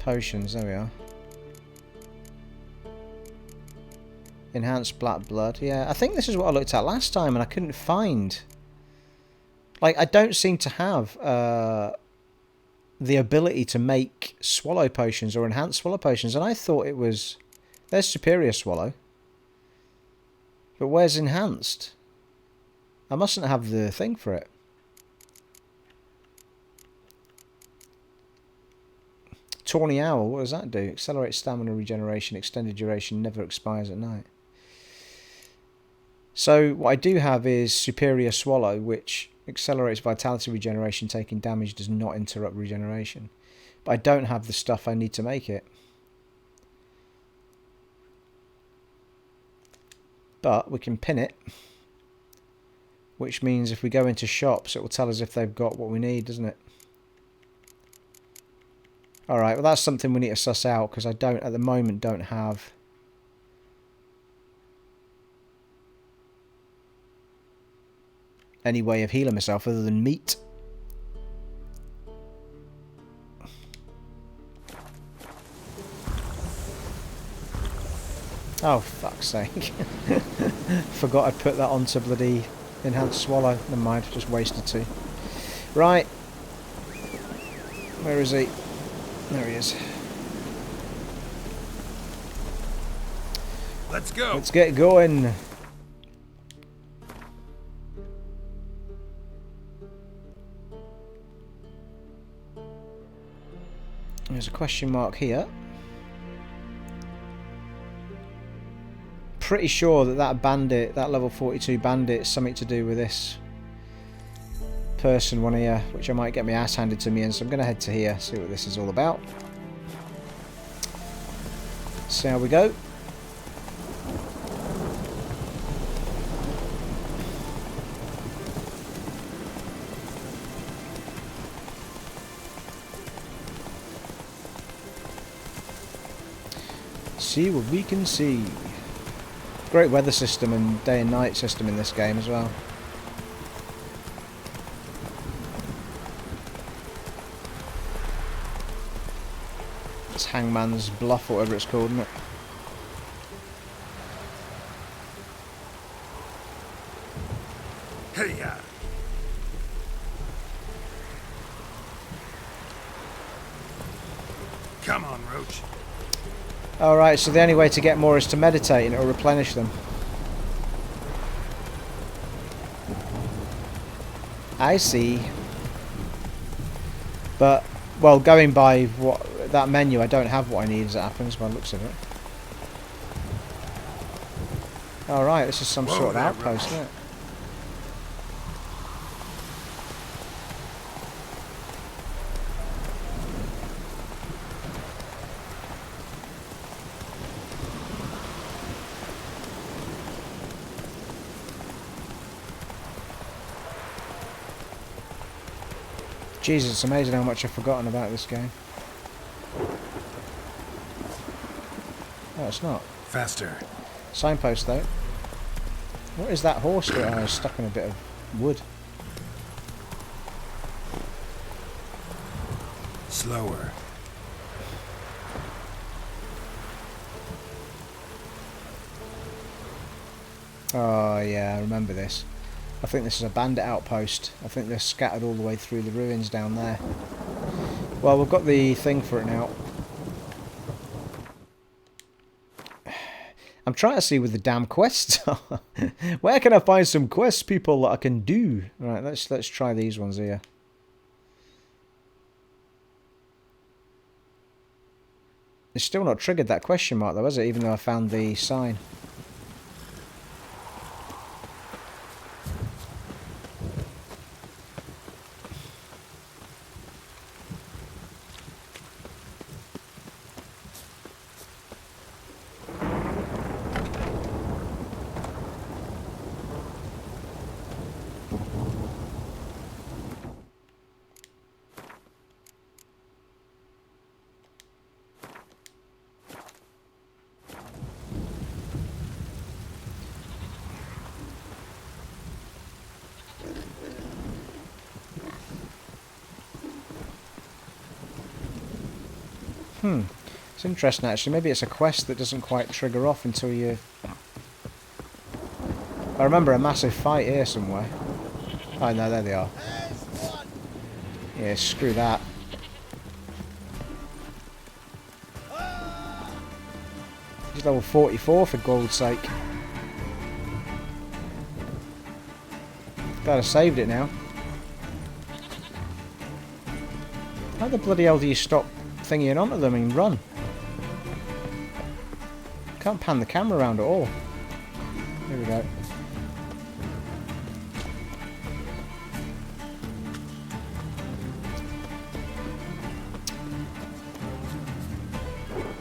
Potions, there we are. Enhanced black blood. Yeah, I think this is what I looked at last time and I couldn't find. Like, I don't seem to have the ability to make swallow potions or enhanced swallow potions, and I thought it was... There's superior swallow. But where's enhanced? I mustn't have the thing for it. Tawny Owl, what does that do? Accelerates stamina regeneration, extended duration, never expires at night. So what I do have is Superior Swallow, which accelerates vitality regeneration, taking damage does not interrupt regeneration. But I don't have the stuff I need to make it. But we can pin it, which means if we go into shops, it will tell us if they've got what we need, doesn't it? Alright, well that's something we need to suss out, because I at the moment don't have any way of healing myself other than meat. Oh, fuck's sake. Forgot I'd put that onto bloody enhanced swallow. Never mind, just wasted two. Right. Where is he? There he is. Let's go. Let's get going. There's a question mark here. Pretty sure that bandit, that level 42 bandit, is something to do with this person one here, which I might get my ass handed to me in, so I'm going to head to here, see what this is all about. See how we go. See what we can see. Great weather system and day and night system in this game as well. It's Hangman's Bluff or whatever it's called, isn't it? Hey, yeah. Come on, Roach. Alright, so the only way to get more is to meditate and it'll replenish them. I see. But, well, going by that menu, I don't have what I need as it happens by the looks of it. Alright, this is some sort of outpost, isn't it? Jesus, it's amazing how much I've forgotten about this game. Oh, it's not. Faster. Signpost, though. What is that horse doing? Oh, it's stuck in a bit of wood. Slower. Oh yeah, I remember this. I think this is a bandit outpost. I think they're scattered all the way through the ruins down there. Well, we've got the thing for it now. I'm trying to see with the damn quests. Where can I find some quests, people, that I can do? Right, let's try these ones here. It's still not triggered that question mark though, has it? Even though I found the sign. It's interesting actually. Maybe it's a quest that doesn't quite trigger off until you... I remember a massive fight here somewhere. Oh no, there they are. Yeah, screw that. He's level 44 for God's sake. Glad I saved it now. How the bloody hell do you stop thingying onto them and run? Can't pan the camera around at all. Here we go.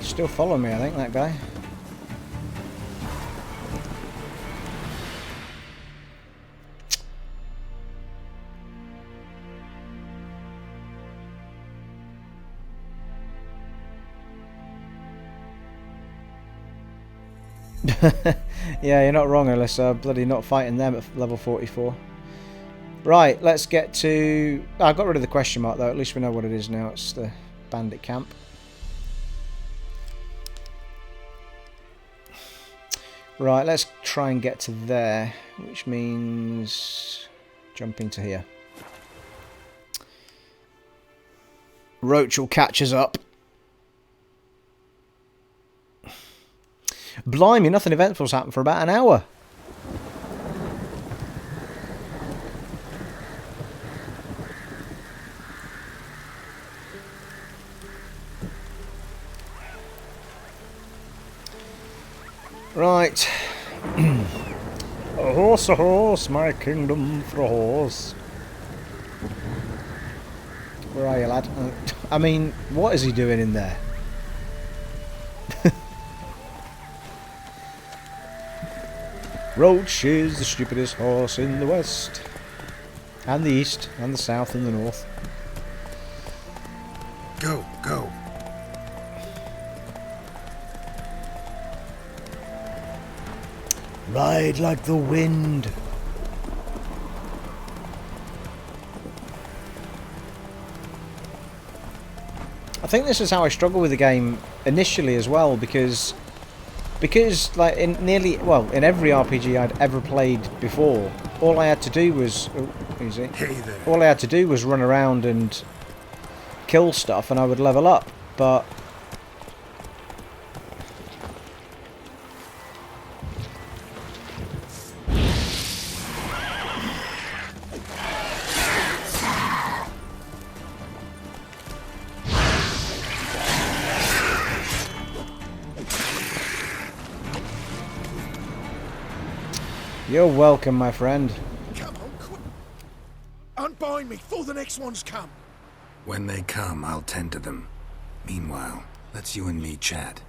Still following me, I think, that guy. Yeah, you're not wrong, Alyssa. Bloody not fighting them at level 44. Right, let's get to... Oh, I got rid of the question mark though. At least we know what it is now. It's the bandit camp. Right, let's try and get to there, which means jumping to here. Roach will catch us up. Blimey, nothing eventful's happened for about an hour. Right. A horse, my kingdom for a horse. Where are you, lad? I mean, what is he doing in there? Roach is the stupidest horse in the west, and the east, and the south, and the north. Go, go. Ride like the wind. I think this is how I struggle with the game initially as well, because like in every RPG I'd ever played before, all I had to do was all I had to do was run around and kill stuff and I would level up. But you're welcome, my friend. Come on, quick. Unbind me before the next ones come. When they come, I'll tend to them. Meanwhile, let's you and me chat.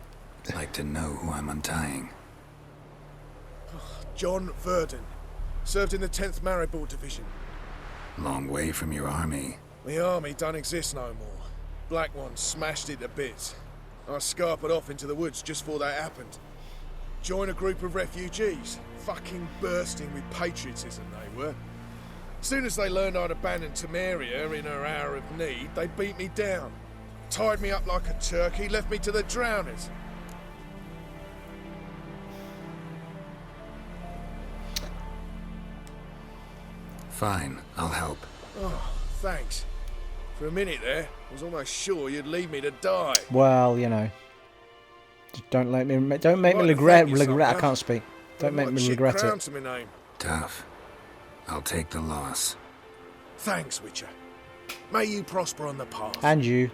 I'd like to know who I'm untying. John Verdon. Served in the 10th Maribor Division. Long way from your army. The army don't exist no more. Black One smashed it to bits. I scarpered off into the woods just before that happened. Join a group of refugees. Fucking bursting with patriotism they were. Soon as they learned I'd abandoned Temeria in her hour of need, they beat me down. Tied me up like a turkey, left me to the drowners. fine. I'll help. Oh, thanks. For a minute there, I was almost sure you'd leave me to die. Well, you know. Just don't make me regret. I can't speak. Don't make me regret crown it. To my name. Tough. I'll take the loss. Thanks, Witcher. May you prosper on the path. And you.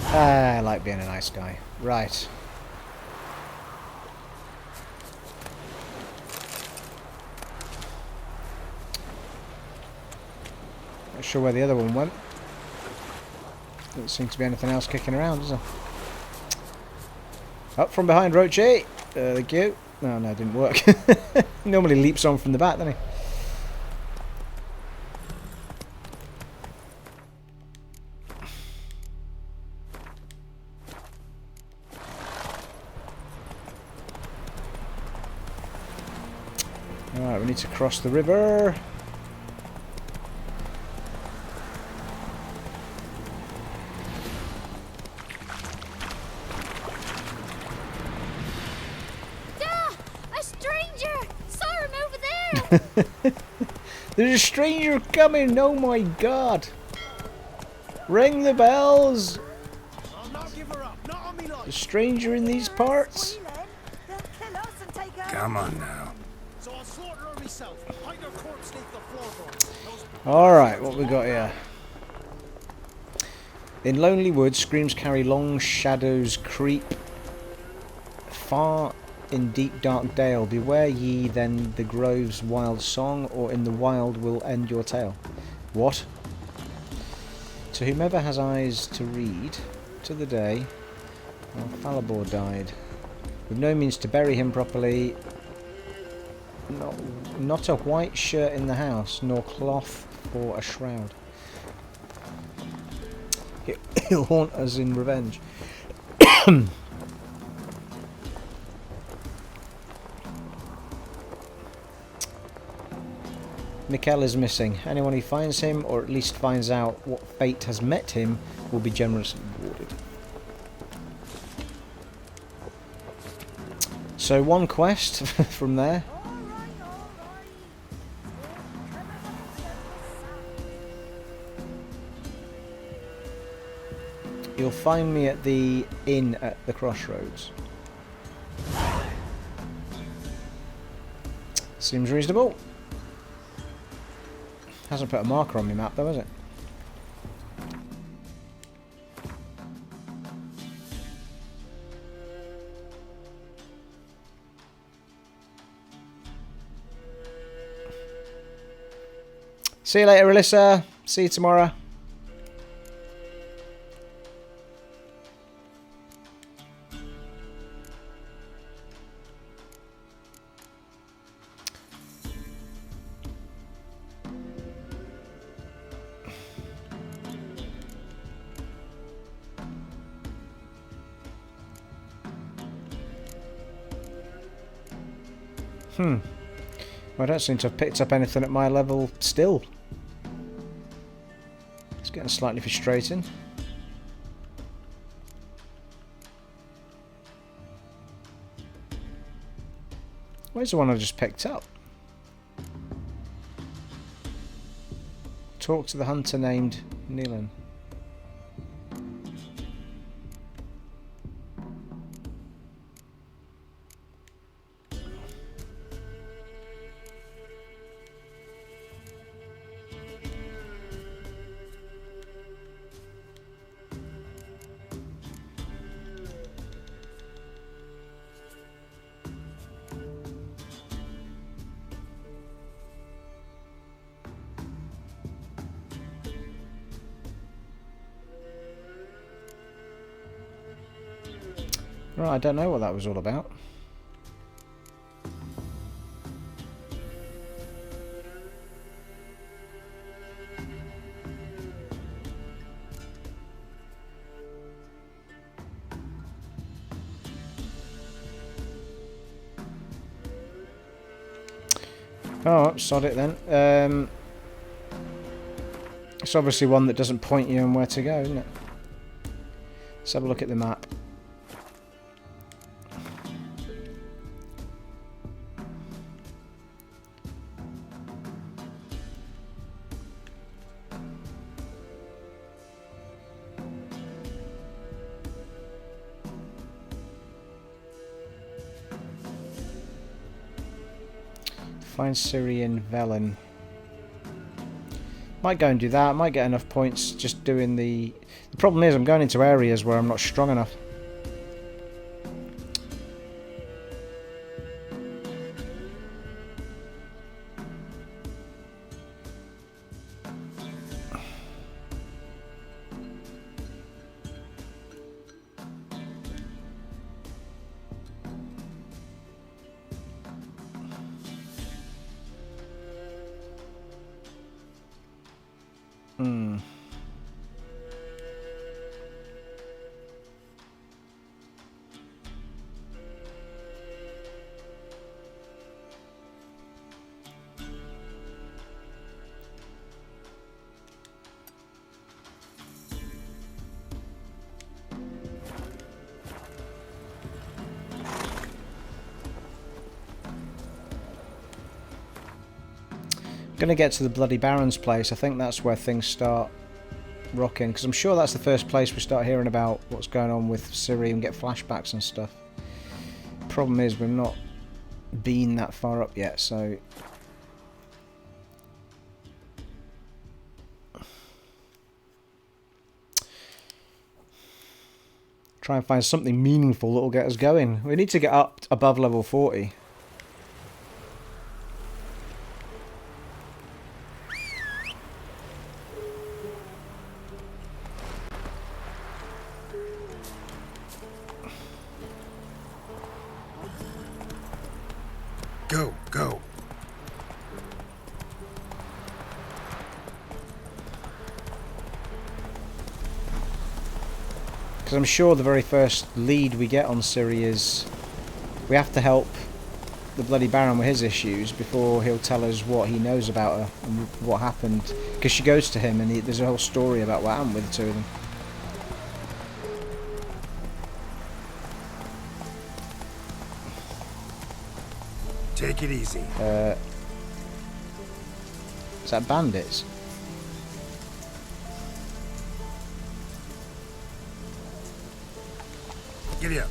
I like being a nice guy. Right. Not sure where the other one went. Doesn't seem to be anything else kicking around, does there? Up from behind, Roche. Thank you. No, it didn't work. He normally leaps on from the back, doesn't he? Alright, we need to cross the river. A stranger! Saw him over there! There's a stranger coming! Oh my god! Ring the bells! I'll not give her up, not on me life. A stranger in these parts? Come on now. So I'll slaughter her myself. Hide her corpse beneath the floorboards. Alright, what we got here? In lonely woods, screams carry long shadows creep. Far in deep dark dale, beware ye then the grove's wild song, or in the wild will end your tale. What? To whomever has eyes to read, to the day when Falabor died, with no means to bury him properly, not a white shirt in the house, nor cloth for a shroud. He'll haunt us in revenge. Mikkel is missing. Anyone who finds him, or at least finds out what fate has met him, will be generously rewarded. So one quest from there. You'll find me at the inn at the crossroads. Seems reasonable. Hasn't put a marker on my map though, has it? See you later, Alyssa. See you tomorrow. Well, I don't seem to have picked up anything at my level still. It's getting slightly frustrating. Where's the one I just picked up? Talk to the hunter named Neelan. Right, I don't know what that was all about. Oh, sod it then. It's obviously one that doesn't point you on where to go, isn't it? Let's have a look at the map. Find Syrian Velen. Might go and do that. Might get enough points just doing the... The problem is I'm going into areas where I'm not strong enough. Gonna get to the Bloody Baron's place. I think that's where things start rocking, because I'm sure that's the first place we start hearing about what's going on with Ciri and get flashbacks and stuff. Problem is we've not been that far up yet, so try and find something meaningful that will get us going. We need to get up above level 40. Go, go. Because I'm sure the very first lead we get on Ciri is we have to help the Bloody Baron with his issues before he'll tell us what he knows about her and what happened. Because she goes to him and there's a whole story about what happened with the two of them. Take it easy. Is that bandits? Giddy up.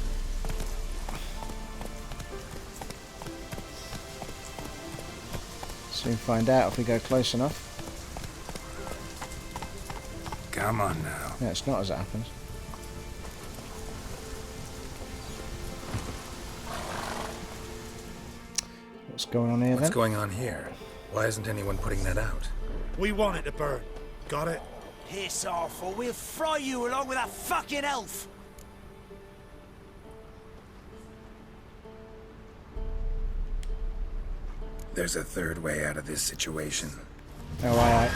Soon find out if we go close enough. Come on now. Yeah, it's not as it happens. What's going on here then? What's going on here? Why isn't anyone putting that out? We want it to burn. Got it? Piss off, or we'll fry you along with that fucking elf! There's a third way out of this situation. Oh, aye.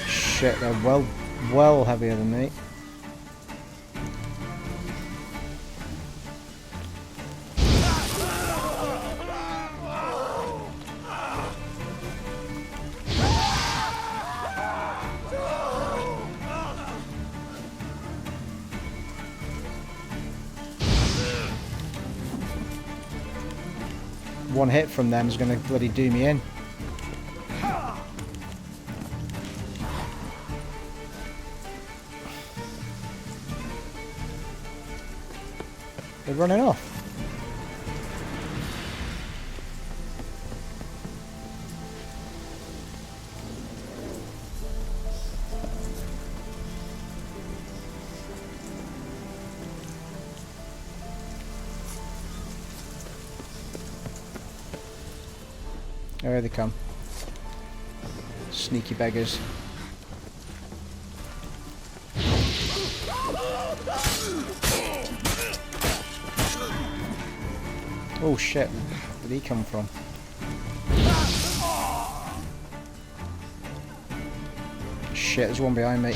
Shit, they're well heavier than me. One hit from them is going to bloody do me in. They're running off. Oh, here they come. Sneaky beggars. Oh shit, where did he come from? Shit, there's one behind me.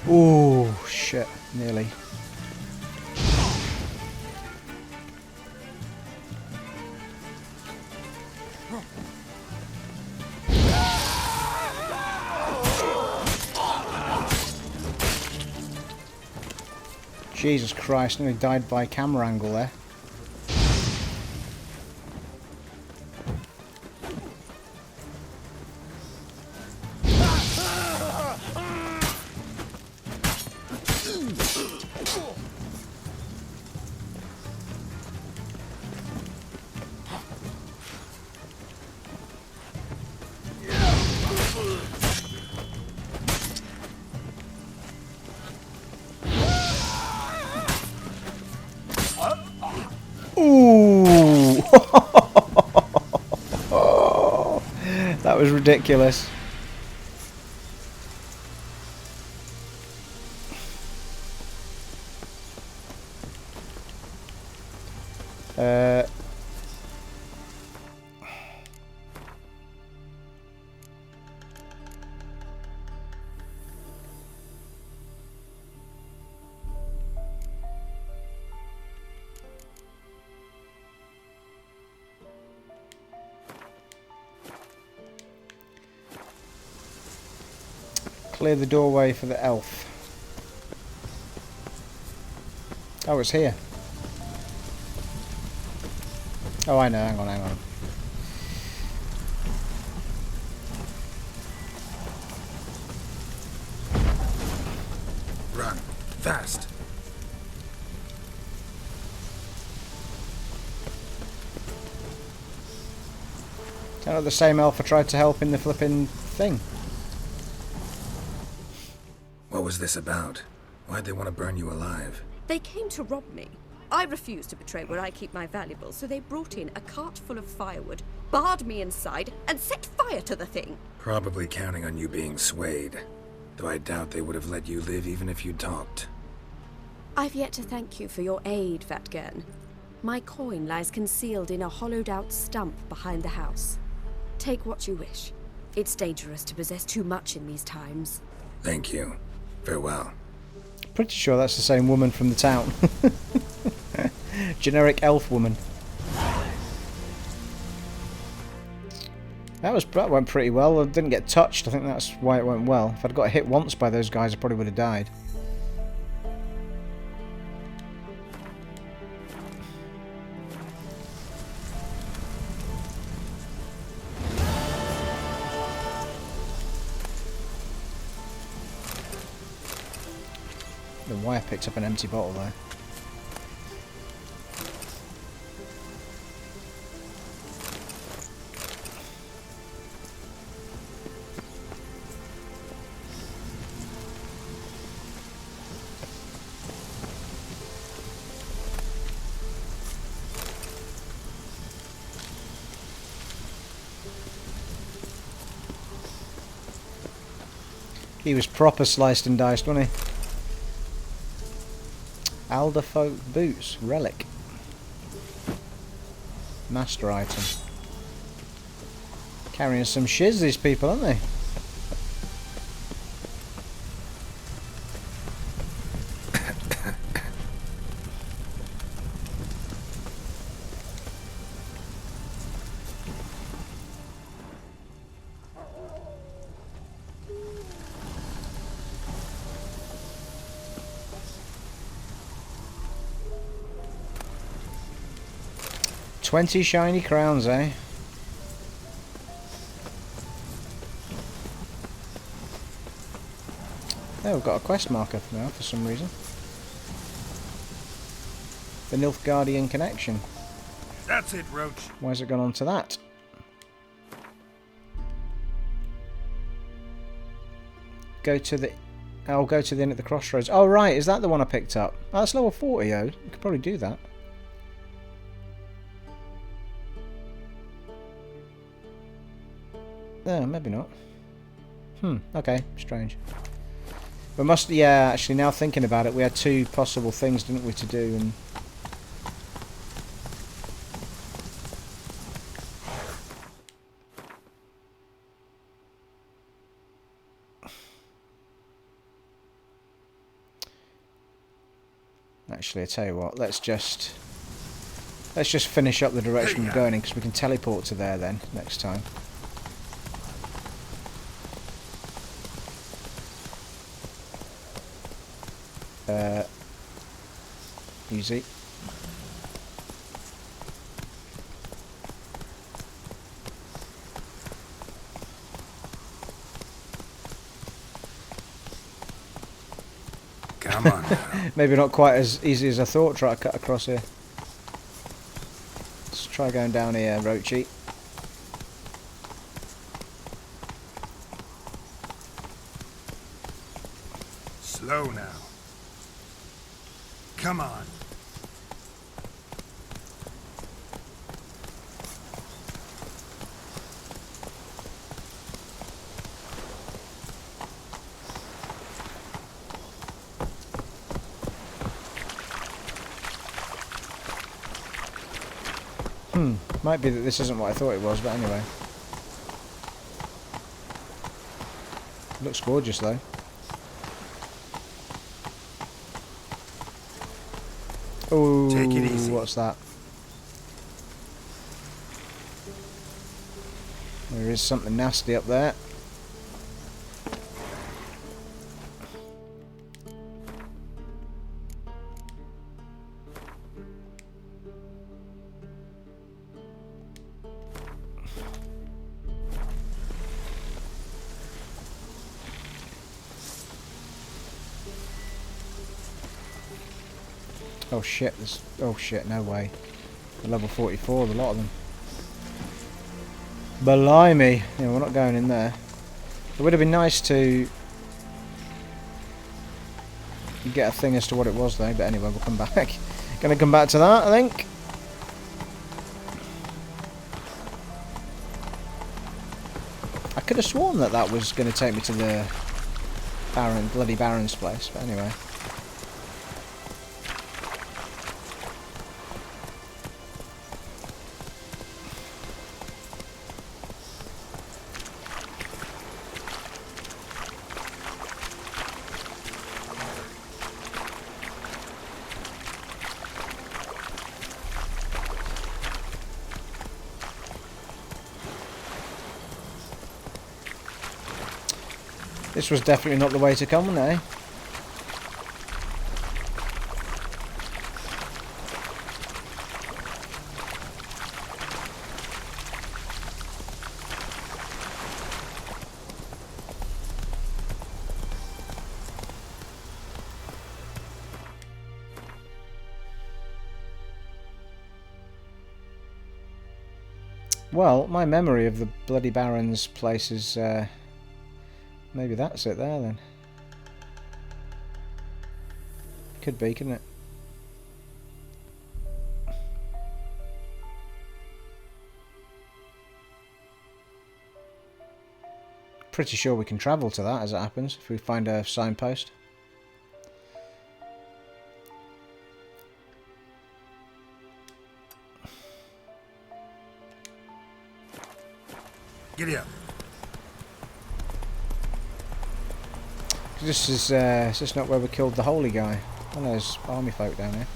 Oh shit, nearly. Jesus Christ, nearly died by camera angle there. Ooh! That was ridiculous. Clear the doorway for the elf. Oh, it's here. Oh, I know. Hang on, hang on. Run. Fast. Tell her the same elf I tried to help in the flipping thing. What was this about? Why'd they want to burn you alive? They came to rob me. I refused to betray where I keep my valuables, so they brought in a cart full of firewood, barred me inside, and set fire to the thing. Probably counting on you being swayed. Though I doubt they would have let you live even if you talked. I've yet to thank you for your aid, Vatgern. My coin lies concealed in a hollowed-out stump behind the house. Take what you wish. It's dangerous to possess too much in these times. Thank you. Farewell. Pretty sure that's the same woman from the town. Generic elf woman. That went pretty well. I didn't get touched. I think that's why it went well. If I'd got hit once by those guys, I probably would have died. The wire picked up an empty bottle there. He was proper sliced and diced, wasn't he? Alderfolk boots, relic. Master item. Carrying some shiz, these people, aren't they? $20 shiny crowns, eh? Oh, we've got a quest marker now for some reason. The Nilfgaardian connection. That's it, Roach. Why's it gone on to that? I'll go to the inn at the crossroads. Oh right, is that the one I picked up? Oh, that's level 40, oh. You could probably do that. No, maybe not. Okay, strange. We must, yeah, actually now thinking about it, we had two possible things, didn't we, to do, and... Actually, I tell you what, let's just Let's just finish up the direction we're going in, because we can teleport to there then, next time. Easy. Come on now. Maybe not quite as easy as I thought, try to cut across here. Let's try going down here, Roachy. Slow now. Come on. Might be that this isn't what I thought it was, but anyway. Looks gorgeous though. Oh, take it easy. What's that? There is something nasty up there. Oh shit, there's... oh shit, no way. They're level 44, a lot of them. Blimey! Yeah, we're not going in there. It would have been nice to get a thing as to what it was though, but anyway, we'll come back. Gonna come back to that, I think. I could have sworn that that was going to take me to the bloody Baron's place, but anyway. This was definitely not the way to come, eh? Well, my memory of the bloody Baron's place is... maybe that's it there then. Could be, couldn't it? Pretty sure we can travel to that as it happens, if we find a signpost. Giddy up. This is not where we killed the holy guy. Oh no, there's army folk down here.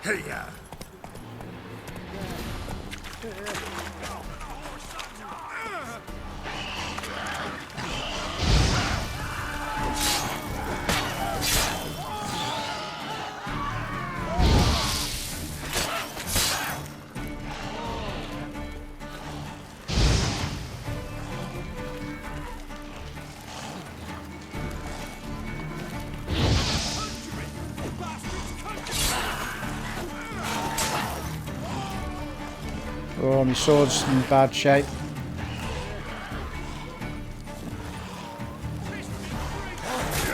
Hey, yeah. Oh, my sword's in bad shape.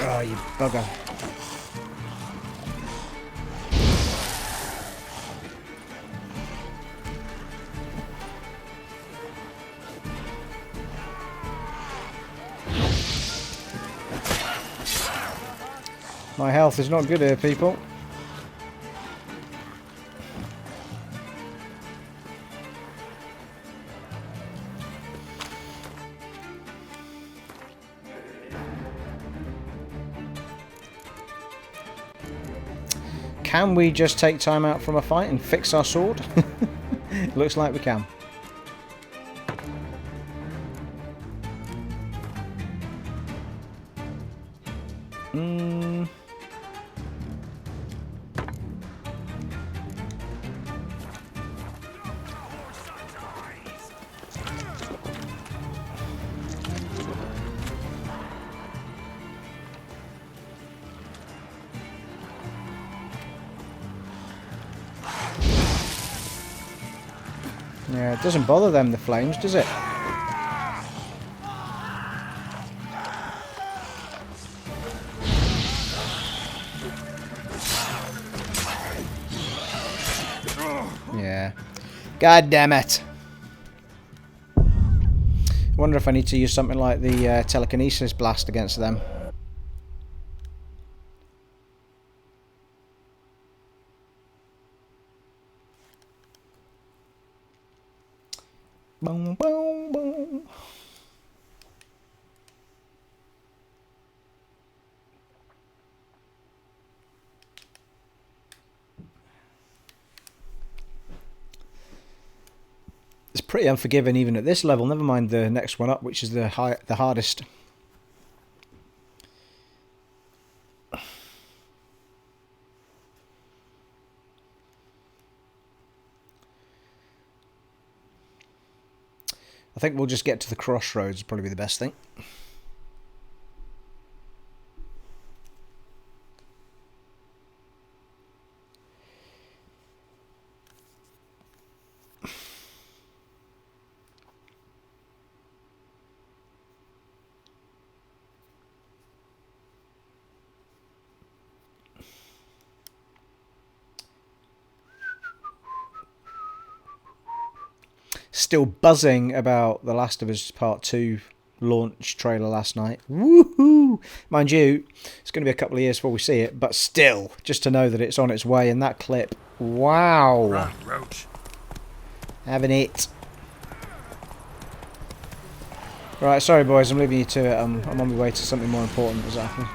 Oh, you bugger. My health is not good here, people. Can we just take time out from a fight and fix our sword? Looks like we can. Yeah, it doesn't bother them, the flames, does it? Yeah. God damn it. I wonder if I need to use something like the telekinesis blast against them. Boom, boom, boom. It's pretty unforgiving even at this level, never mind the next one up, which is the hardest. I think we'll just get to the crossroads, probably be the best thing. Still buzzing about The Last of Us Part 2 launch trailer last night. Woohoo! Mind you, it's going to be a couple of years before we see it, but still, just to know that it's on its way, and that clip, wow! Run, Roach. Having it. Right, sorry boys, I'm leaving you to it. I'm on my way to something more important that's happening.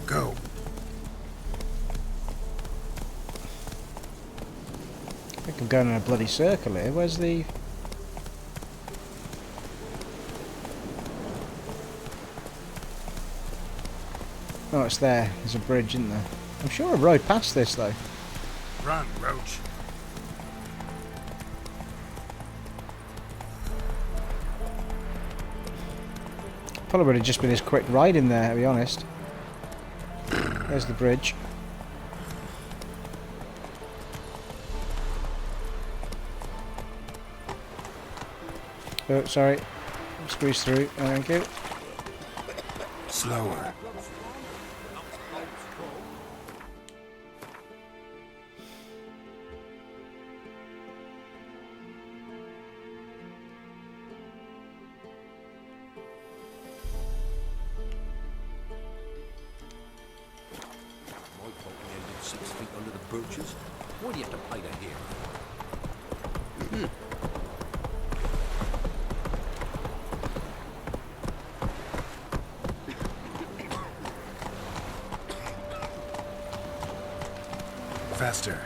Go. I think I'm going in a bloody circle here. Where's the... Oh, it's there. There's a bridge, isn't there? I'm sure I rode past this, though. Run, Roach. Probably would have just been this quick ride in there, to be honest. There's the bridge. Oh, sorry. Squeeze through. Thank you. Slower. Why do you have to pay to hear? Faster.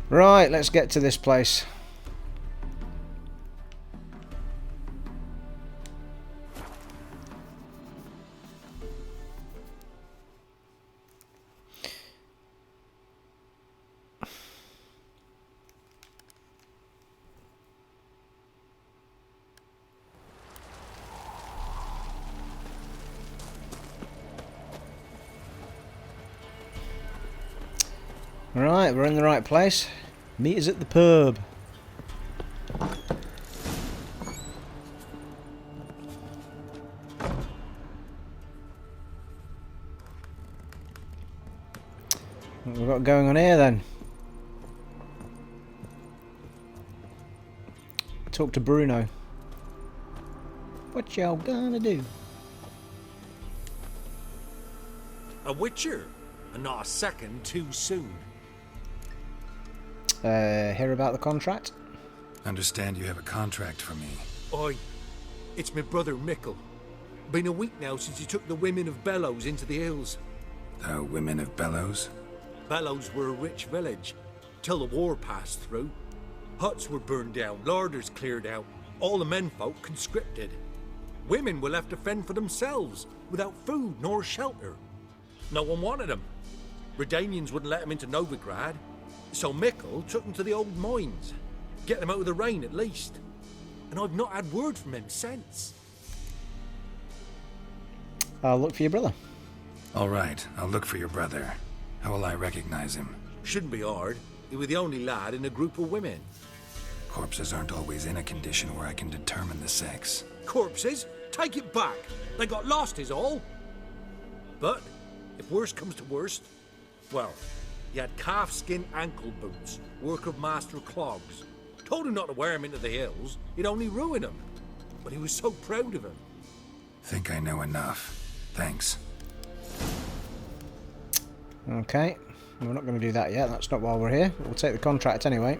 Right, let's get to this place. Right, we're in the right place. Meet us at the pub. What we've got going on here then? Talk to Bruno. What y'all gonna do? A witcher, and not a second too soon. Hear about the contract? Understand you have a contract for me. Oi, it's my brother Mickle. Been a week now since he took the women of Bellows into the hills. The women of Bellows? Bellows were a rich village, till the war passed through. Huts were burned down, larders cleared out, all the menfolk conscripted. Women were left to fend for themselves, without food nor shelter. No one wanted them. Redanians wouldn't let them into Novigrad, so Mickle took them to the old mines. Get them out of the rain at least. And I've not had word from him since. I'll look for your brother. All right, I'll look for your brother. How will I recognize him? Shouldn't be hard. He was the only lad in a group of women. Corpses aren't always in a condition where I can determine the sex. Corpses? Take it back. They got lost is all. But, if worst comes to worst, well, he had calfskin ankle boots, work of master clogs. Told him not to wear him into the hills, he'd only ruin him. But he was so proud of him. Think I know enough. Thanks. Okay, we're not going to do that yet. That's not why we're here. We'll take the contract anyway.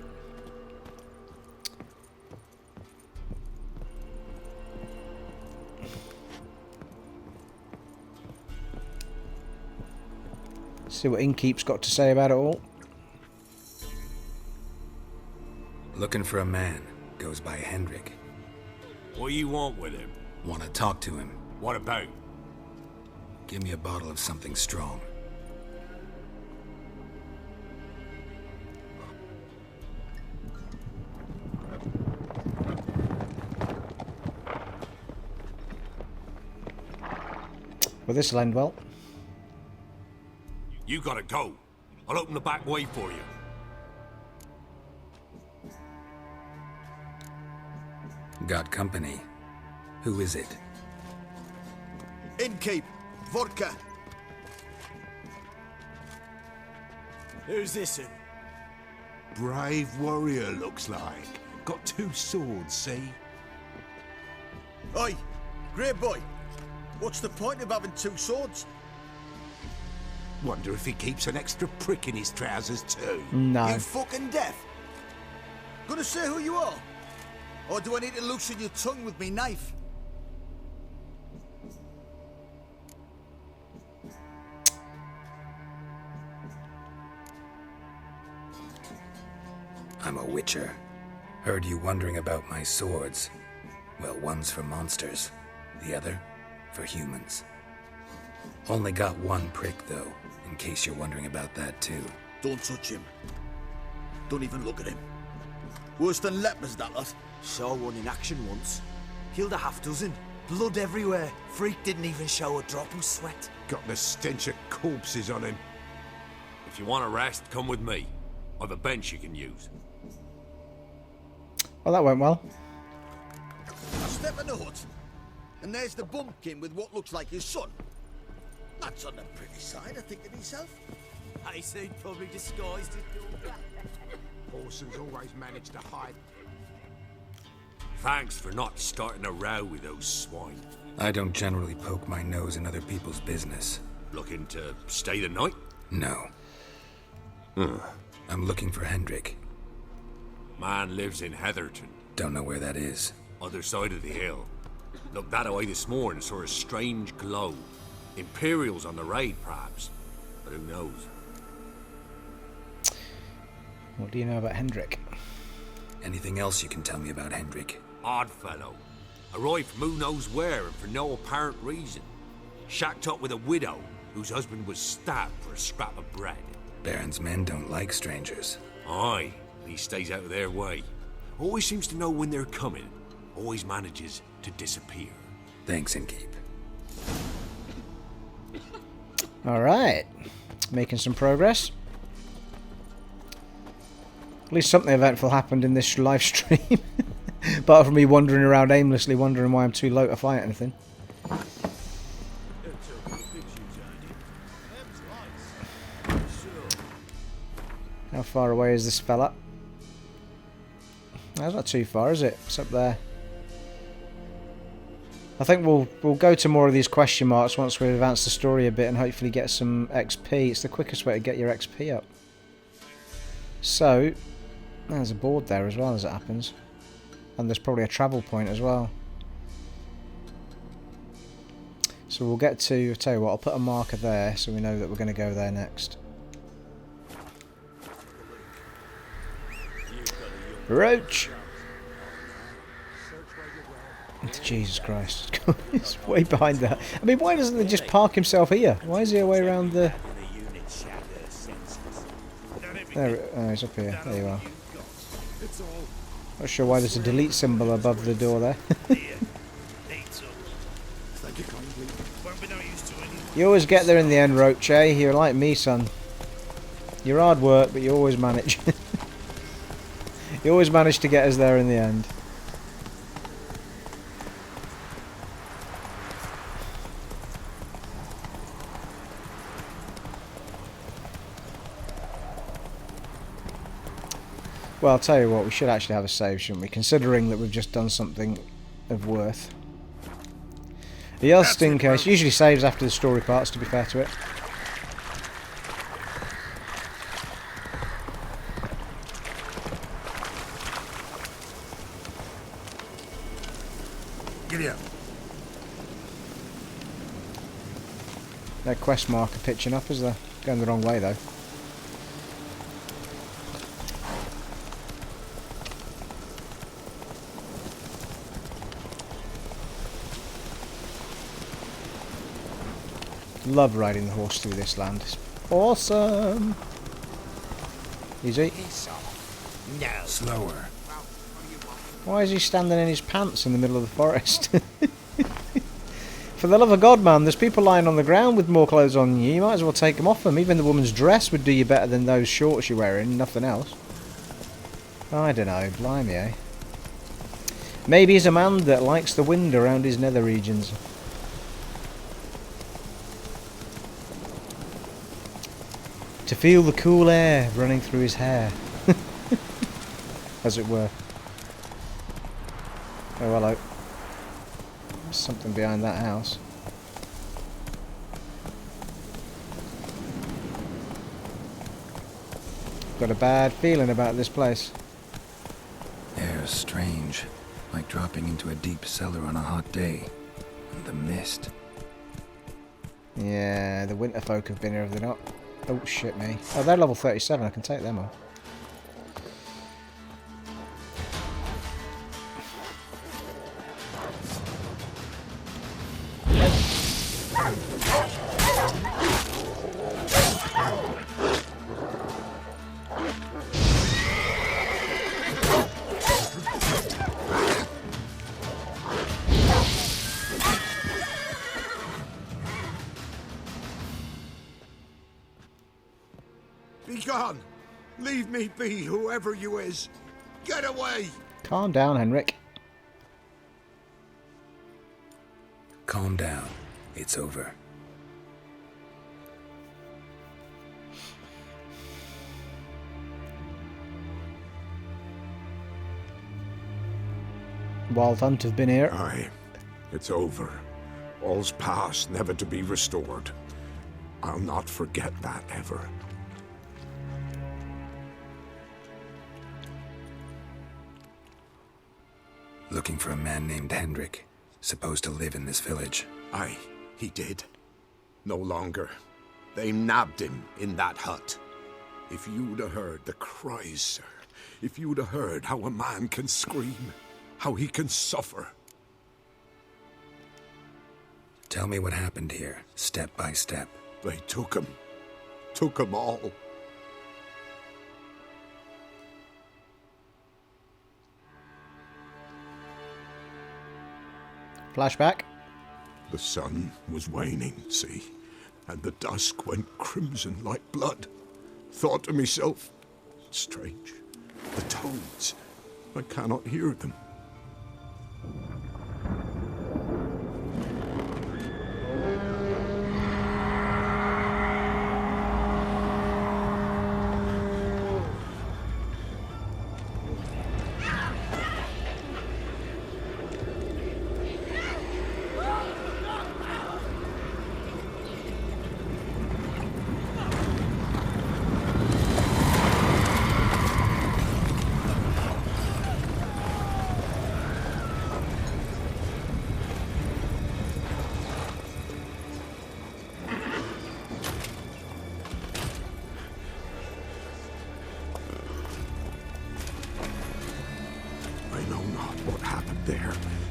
See what Innkeep's got to say about it all. Looking for a man. Goes by Hendrik. What do you want with him? Want to talk to him. What about? Give me a bottle of something strong. Well, this'll end well. You gotta go. I'll open the back way for you. Got company. Who is it? Innkeep, vodka. Who's this? Brave warrior, looks like. Got 2 swords, see? Oi, great boy. What's the point of having 2 swords? Wonder if he keeps an extra prick in his trousers too. No. You fucking deaf? Gonna say who you are? Or do I need to loosen your tongue with me knife? I'm a witcher. Heard you wondering about my swords. Well, one's for monsters, the other for humans. Only got 1 prick, though, in case you're wondering about that, too. Don't touch him. Don't even look at him. Worse than lepers, that lot. Saw one in action once. Killed a half-dozen. Blood everywhere. Freak didn't even show a drop of sweat. Got the stench of corpses on him. If you want a rest, come with me. I've a bench you can use. Well, that went well. I step in the hut, and there's the bumpkin with what looks like his son. That's on the pretty side, I think, of himself. I say probably disguised it. Orson's always managed to hide. Thanks for not starting a row with those swine. I don't generally poke my nose in other people's business. Looking to stay the night? No. I'm looking for Hendrik. Man lives in Heatherton. Don't know where that is. Other side of the hill. Looked that away this morning, saw a strange glow. Imperials on the raid, perhaps. But who knows? What do you know about Hendrik? Anything else you can tell me about Hendrik? Odd fellow. Arrived from who knows where and for no apparent reason. Shacked up with a widow whose husband was stabbed for a scrap of bread. Baron's men don't like strangers. Aye, he stays out of their way. Always seems to know when they're coming. Always manages to disappear. Thanks, Innkeep. Alright. Making some progress. At least something eventful happened in this live stream. Apart from me wandering around aimlessly, wondering why I'm too low to fight anything. How far away is this fella? That's not too far, is it? It's up there. I think we'll go to more of these question marks once we've advanced the story a bit and hopefully get some XP. It's the quickest way to get your XP up. So, there's a board there as well as it happens. And there's probably a travel point as well. So we'll get to, I'll tell you what, I'll put a marker there so we know that we're going to go there next. Roach! Jesus Christ. It's way behind that. I mean, why doesn't he just park himself here? Why is he away around the... There, oh, he's up here. There you are. Not sure why there's a delete symbol above the door there. You always get there in the end, Roach, eh? You're like me, son. You're hard work, but you always manage. You always manage to get us there in the end. Well, I'll tell you what, we should actually have a save, shouldn't we? Considering that we've just done something of worth. Just in case. Usually saves after the story parts, to be fair to it. Giddy up. No quest marker pitching up, is there? Going the wrong way, though. Love riding the horse through this land. It's awesome. Easy. No. Slower. Why is he standing in his pants in the middle of the forest? For the love of God, man, there's people lying on the ground with more clothes on than you. You might as well take them off them. Even the woman's dress would do you better than those shorts you're wearing. Nothing else. I don't know. Blimey, eh? Maybe he's a man that likes the wind around his nether regions. To feel the cool air running through his hair. As it were. Oh, hello. There's something behind that house. Got a bad feeling about this place. Air's strange. Like dropping into a deep cellar on a hot day. And the mist. Yeah, the winter folk have been here, have they not? Oh, shit me. Oh, they're level 37. I can take them on. Be gone! Leave me be, whoever you is! Get away! Calm down, Henrik. Calm down. It's over. Wild Hunt have been here. Aye, it's over. All's past, never to be restored. I'll not forget that ever. Looking for a man named Hendrik, supposed to live in this village. Aye, he did. No longer. They nabbed him in that hut. If you'd have heard the cries, sir. If you'd have heard how a man can scream. How he can suffer. Tell me what happened here, step by step. They took him. Took him all. Flashback. The sun was waning, see, and the dusk went crimson like blood. Thought to myself, strange. The toads. I cannot hear them.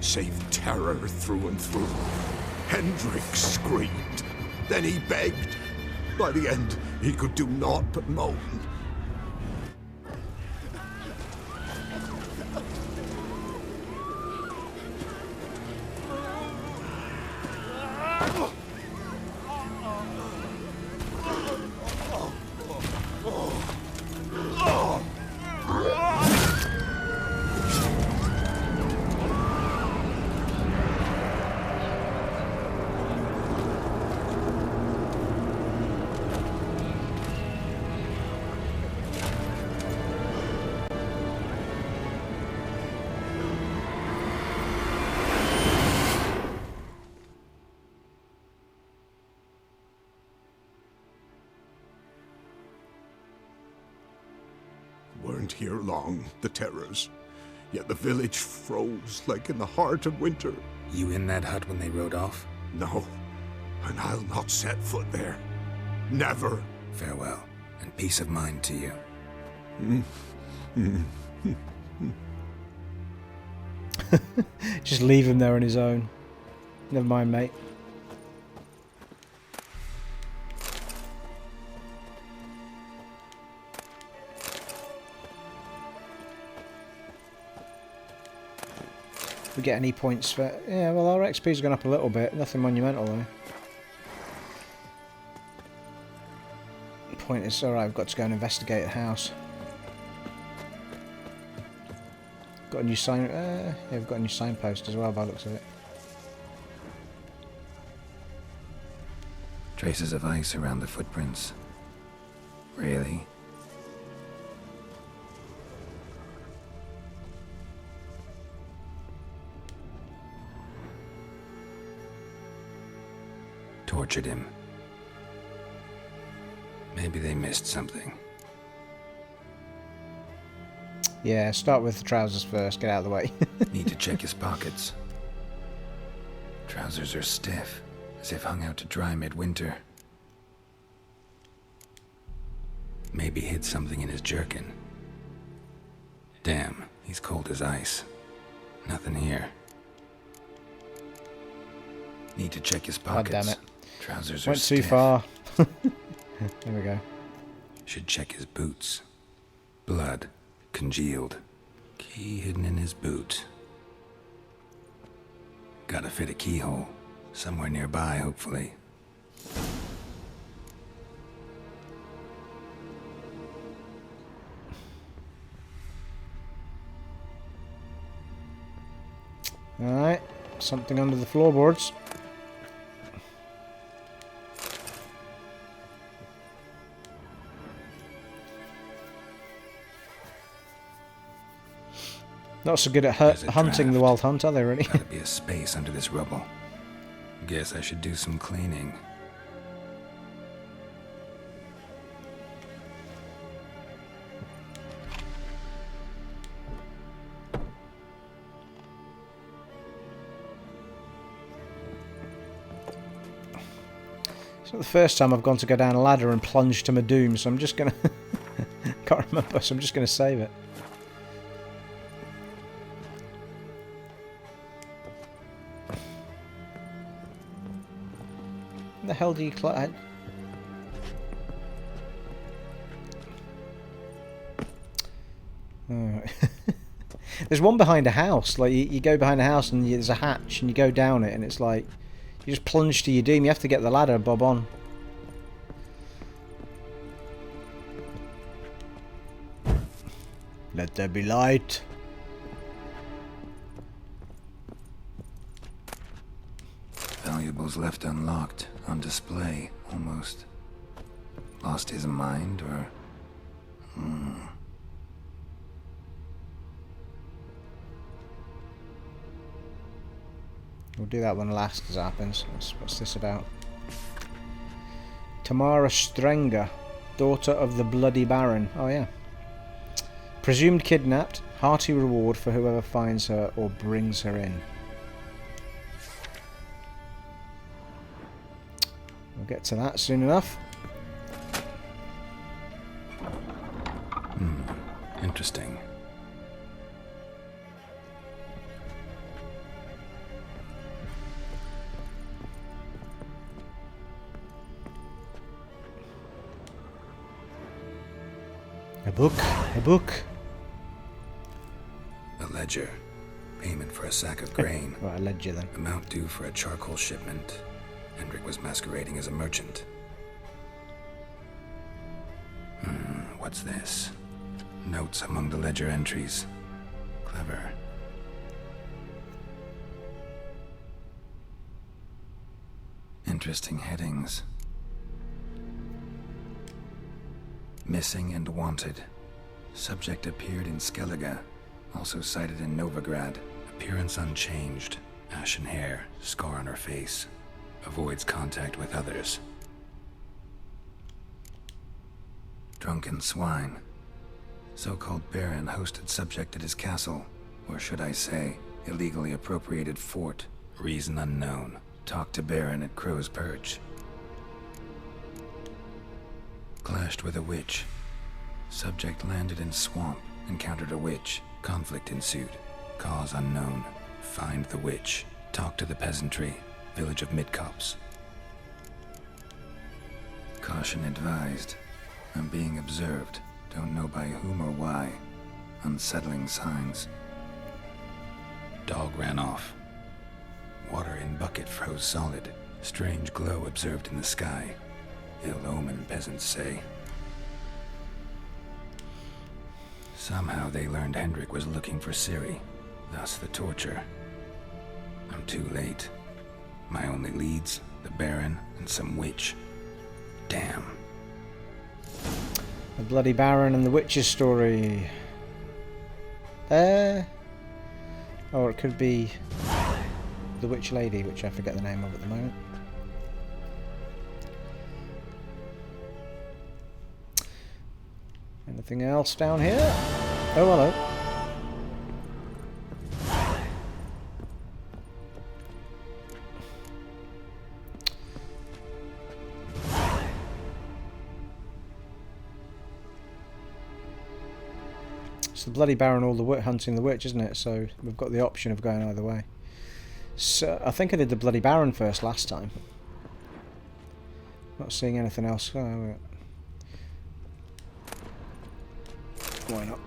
Save terror through and through. Hendrik screamed. Then he begged. By the end, he could do naught but moan. Weren't here long, the terrors. Yet the village froze like in the heart of winter. You in that hut when they rode off? No, and I'll not set foot there. Never. Farewell, and peace of mind to you. Just leave him there on his own. Never mind, mate. We get any points for... Yeah, well, our XP's gone up a little bit. Nothing monumental, though. The point is, alright, I've got to go and investigate the house. Got a new sign... yeah, we've got a new signpost as well, by the looks of it. Traces of ice around the footprints. Really? Tortured him. Maybe they missed something. Yeah, start with the trousers first, get out of the way. Need to check his pockets. Trousers are stiff, as if hung out to dry midwinter. Maybe hid something in his jerkin. Damn, he's cold as ice. Nothing here. Need to check his pockets. God damn it. Trousers are Went stiff. too far. There we go. Should check his boots. Blood. Congealed. Key hidden in his boot. Gotta fit a keyhole. Somewhere nearby, hopefully. Alright, something under the floorboards. Not so good at hunting the wild hunt, are they, really? Gotta be a space under this rubble. Guess I should do some cleaning. It's not the first time I've gone to go down a ladder and plunge to my doom, so I'm just gonna... Can't remember, so I'm just gonna save it. Where the hell do you climb? Oh. There's one behind a house. Like you go behind a house and there's a hatch, and you go down it, and it's like you just plunge to your doom. You have to get the ladder, bob on. Let there be light. Valuables left unlocked, on display, almost. Lost his mind, or... We'll do that one last as happens. What's this about? Tamara Strenger, daughter of the Bloody Baron. Oh yeah. Presumed kidnapped. Hearty reward for whoever finds her or brings her in. We'll get to that soon enough. Interesting. A book. A book. A ledger. Payment for a sack of grain. Right, a ledger then. Amount due for a charcoal shipment. Hendrik was masquerading as a merchant. What's this? Notes among the ledger entries. Clever. Interesting headings. Missing and wanted. Subject appeared in Skellige. Also sighted in Novigrad. Appearance unchanged. Ashen hair. Scar on her face. Avoids contact with others. Drunken swine. So-called Baron hosted subject at his castle. Or should I say, illegally appropriated fort. Reason unknown. Talked to Baron at Crow's Perch. Clashed with a witch. Subject landed in swamp. Encountered a witch. Conflict ensued. Cause unknown. Find the witch. Talk to the peasantry. Village of Midcopse. Caution advised. I'm being observed. Don't know by whom or why. Unsettling signs. Dog ran off. Water in bucket froze solid. Strange glow observed in the sky. Ill omen, peasants say. Somehow they learned Hendrik was looking for Ciri. Thus the torture. I'm too late. My only leads, the Baron and some witch. Damn. The Bloody Baron and the Witch's story. Or it could be the Witch Lady, which I forget the name of at the moment. Anything else down here? Oh, hello. It's the Bloody Baron all the hunting the witch, isn't it? So we've got the option of going either way. So I think I did the Bloody Baron first last time. Not seeing anything else. Oh, why not?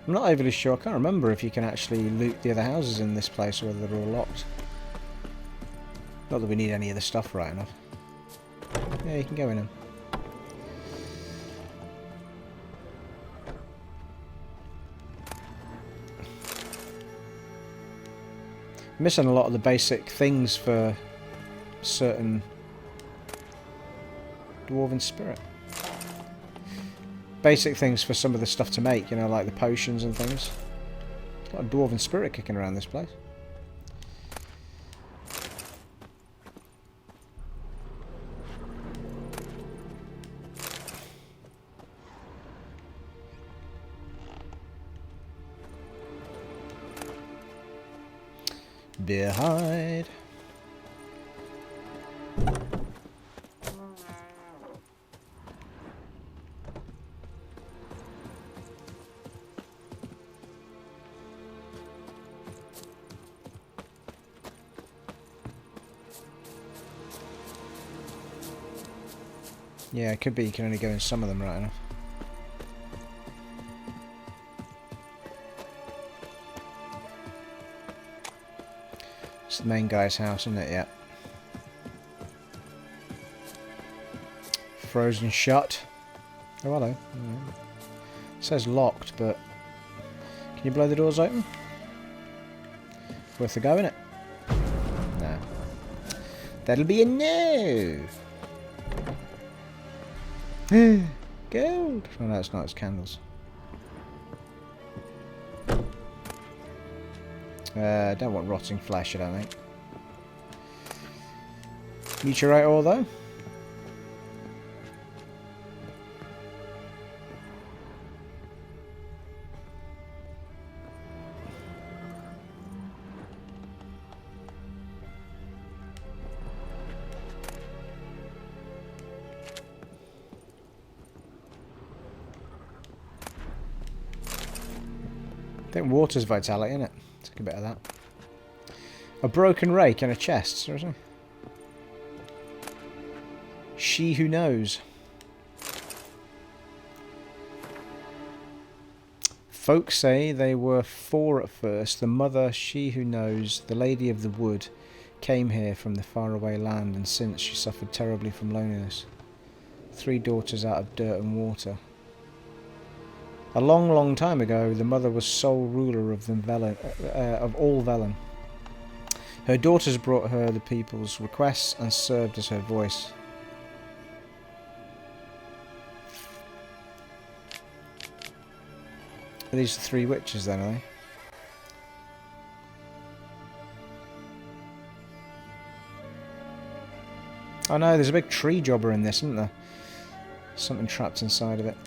I'm not overly sure. I can't remember if you can actually loot the other houses in this place or whether they're all locked. Not that we need any of the stuff right enough. Yeah, you can go in them. Missing a lot of the basic things for certain dwarven spirit. Basic things for some of the stuff to make, you know, like the potions and things. There's a lot of dwarven spirit kicking around this place. Beer hide. Yeah, it could be you can only go in some of them right enough. It's the main guy's house, isn't it? Yeah. Frozen shut. Oh, hello. It says locked, but can you blow the doors open? Worth a go, innit? No. That'll be a no. Gold. Oh no, it's not. It's candles. I don't want rotting flesh, I don't think. Meteorite ore, though. I think water's vitality, isn't it? Take a bit of that. A broken rake and a chest, seriously. She who knows. Folk say they were 4 at first. The mother, she who knows, the lady of the wood, came here from the faraway land, and since she suffered terribly from loneliness. 3 daughters out of dirt and water. A long, long time ago, the mother was sole ruler of all Velen. Her daughters brought her the people's requests and served as her voice. Are these the 3 witches then, are they? Oh no, there's a big tree jobber in this, isn't there? Something trapped inside of it.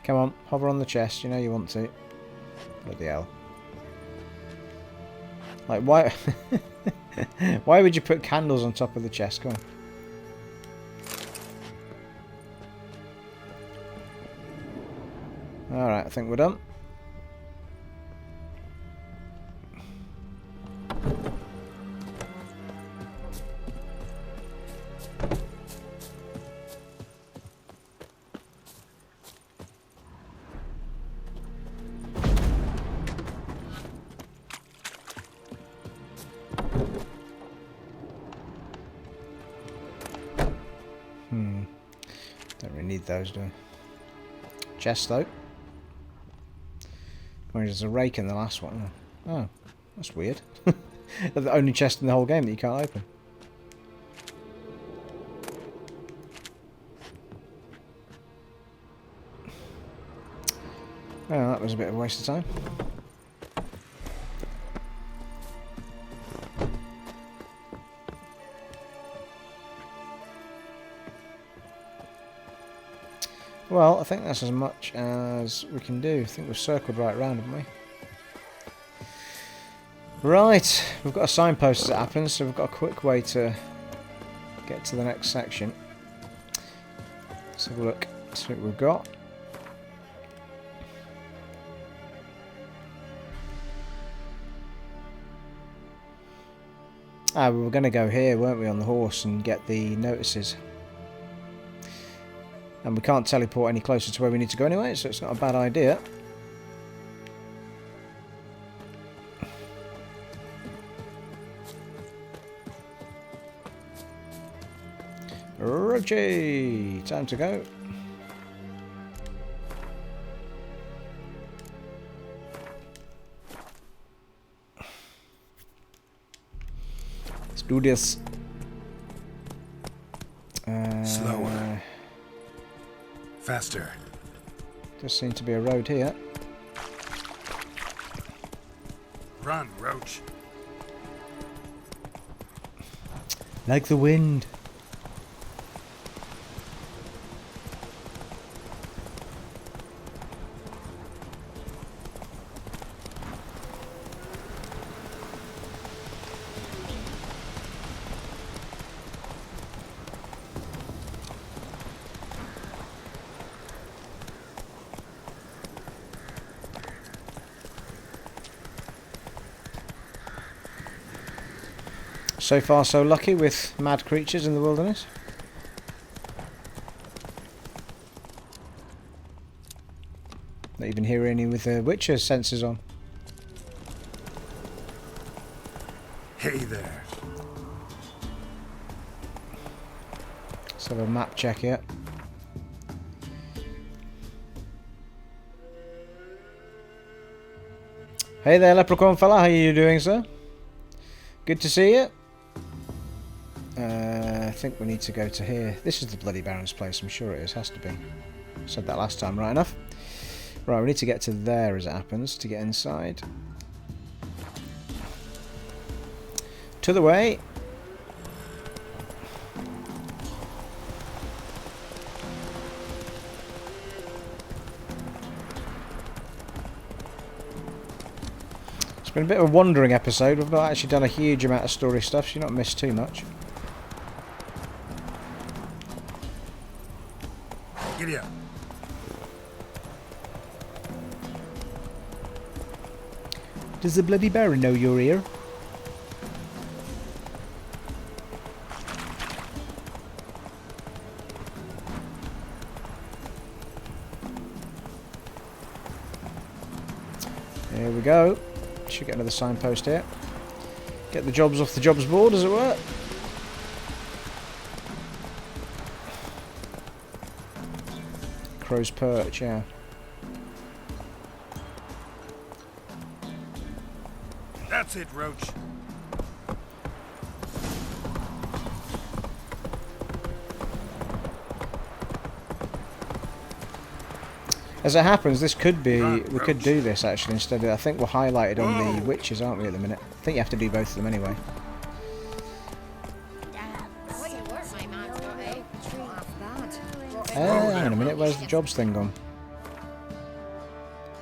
Come on, hover on the chest, you know you want to. Bloody hell. Like, why... why would you put candles on top of the chest? Come on. Alright, I think we're done. Don't really need those, do I? Chest though. There's a rake in the last one. Oh, that's weird. They're the only chest in the whole game that you can't open. Oh, that was a bit of a waste of time. Well, I think that's as much as we can do. I think we've circled right round, haven't we? Right, we've got a signpost as it happens, so we've got a quick way to get to the next section. Let's have a look, see what we've got. Ah, we were going to go here, weren't we, on the horse and get the notices. And we can't teleport any closer to where we need to go anyway, so it's not a bad idea. Roger! Time to go. Let's do this. Slower. Faster. Does seem to be a road here. Run, Roach. Like the wind. So far so lucky with mad creatures in the wilderness. Not even hear any with the Witcher sensors on. Hey there. Let's have a map check here. Hey there, leprechaun fella. How are you doing, sir? Good to see you. I think we need to go to here. This is the bloody Baron's place. I'm sure it is. Has to be. Said that last time. Right enough. Right, we need to get to there as it happens to get inside. To the way. It's been a bit of a wandering episode. We've not actually done a huge amount of story stuff, so you've not missed too much. Giddy up. Does the bloody Baron know you're here? There we go. Should get another signpost here. Get the jobs off the jobs board, as it were. Crow's Perch, yeah. That's it, Roach. As it happens, this could be... we could do this, actually, instead of... I think we're highlighted on the witches, aren't we, at the minute? I think you have to do both of them anyway. Hang on a minute, where's the jobs thing gone?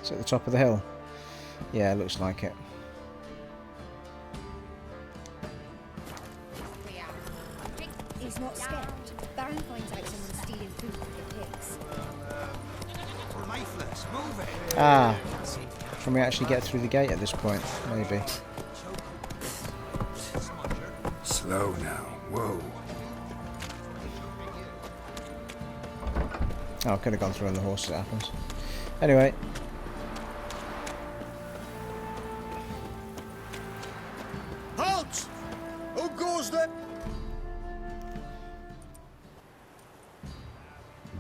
Is it at the top of the hill? Yeah, it looks like it. He's not scared. Baron finds out someone's stealing food from the pigs. Ah, can we actually get through the gate at this point? Maybe. Slow now. Whoa. Oh, I could have gone through on the horse as it happens. Anyway. Halt! Who goes there?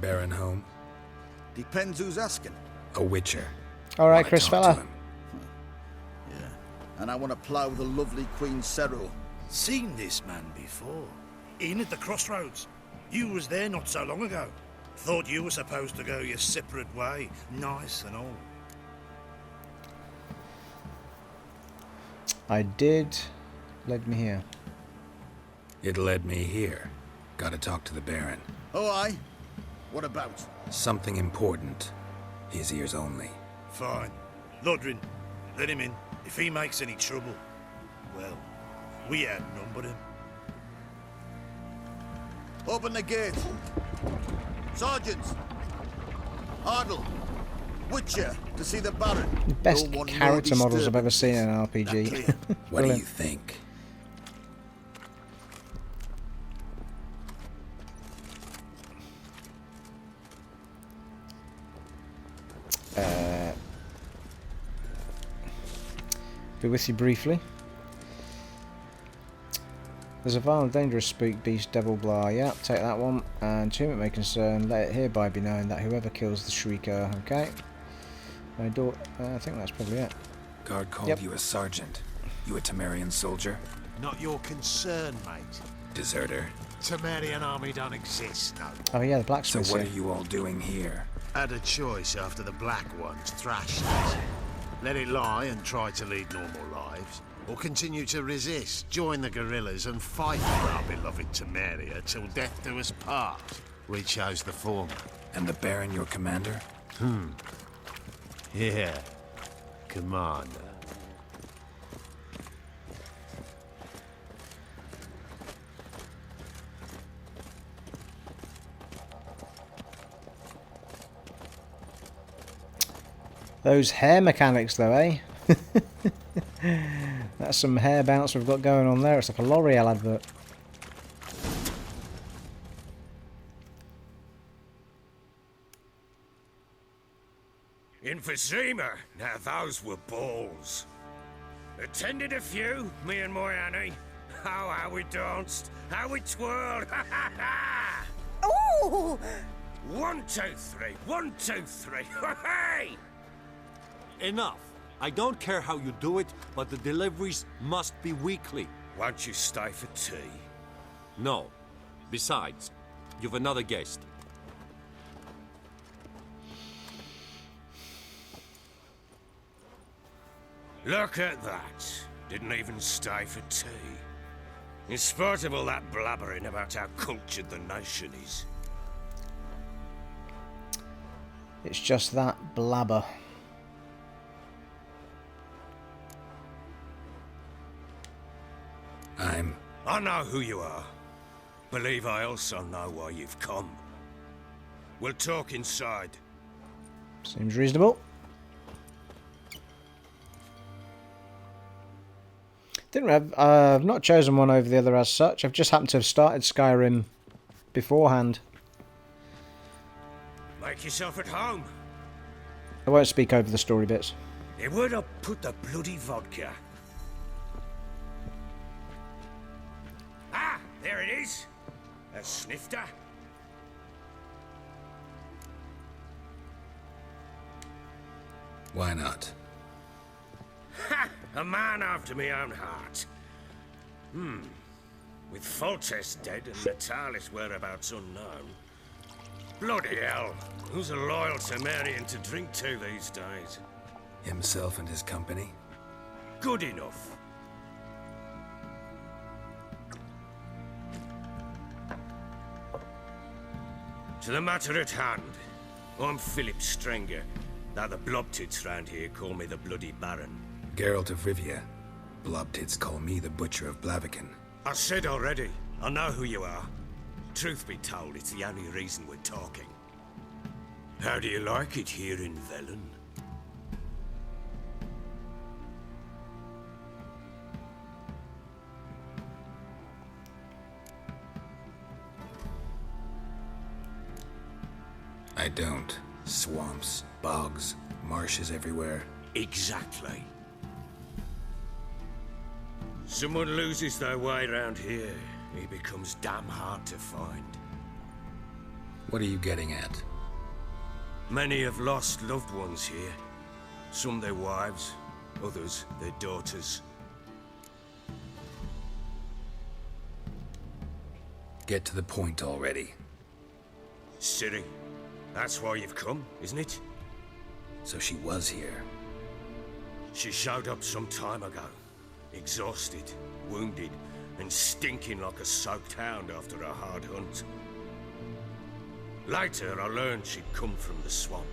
Baron home? Depends who's asking. A witcher. Alright, Chris fella. Yeah. And I want to plough the lovely Queen Cyril. Seen this man before. In at the crossroads. You was there not so long ago. Thought you were supposed to go your separate way. Nice and all. I did. Led me here. It led me here. Gotta talk to the Baron. Oh, aye? What about? Something important. His ears only. Fine. Lodrin, let him in. If he makes any trouble, well, we outnumbered him. Open the gate. Sergeants. Ardle. Witcher, to see the Baron. The best character models I've ever seen in an RPG. What do you think? Be with you briefly. There's a vile and dangerous spook beast, devil blah. Yeah, take that one. And to whom it may concern, let it hereby be known that whoever kills the shrieker, okay. My daughter, I think that's probably it. Guard called you a sergeant. You a Temerian soldier? Not your concern, mate. Deserter. Temerian army don't exist, no. Oh yeah, the blacksmith. So what are you all doing here? Had a choice after the Black Ones thrashed us. Let it lie and try to lead normal lives, or continue to resist, join the guerrillas and fight for our beloved Temeria till death do us part. We chose the former. And the Baron your commander? Yeah. Commander. Those hair mechanics though, eh? That's some hair bounce we've got going on there. It's like a L'Oreal advert. In Vizima, now those were balls. Attended a few, me and my Annie. Oh, how we danced, how we twirled, ha ha ha! Ooh! 1, 2, 3, 1, 2, 3, hey! Enough. I don't care how you do it, but the deliveries must be weekly. Won't you stay for tea? No. Besides, you've another guest. Look at that. Didn't even stay for tea. In spite of all that blabbering about how cultured the nation is. It's just that blabber. I know who you are. Believe I also know why you've come. We'll talk inside. Seems reasonable. I've not chosen one over the other as such. I've just happened to have started Skyrim beforehand. Make yourself at home. I won't speak over the story bits. Where would I put the bloody vodka? Ah, there it is. A snifter. Why not? Ha! A man after my own heart. With Foltest dead and Natalis whereabouts unknown. Bloody hell. Who's a loyal Temerian to drink to these days? Himself and his company? Good enough. To the matter at hand, I'm Philip Strenger, though the blobtits round here call me the Bloody Baron. Geralt of Rivia. Blobtits call me the Butcher of Blaviken. I said already, I know who you are. Truth be told, it's the only reason we're talking. How do you like it here in Velen? I don't. Swamps, bogs, marshes everywhere. Exactly. Someone loses their way around here, he becomes damn hard to find. What are you getting at? Many have lost loved ones here. Some their wives, others their daughters. Get to the point already. Ciri, that's why you've come, isn't it? So she was here. She showed up some time ago. Exhausted, wounded, and stinking like a soaked hound after a hard hunt. Later, I learned she'd come from the swamp.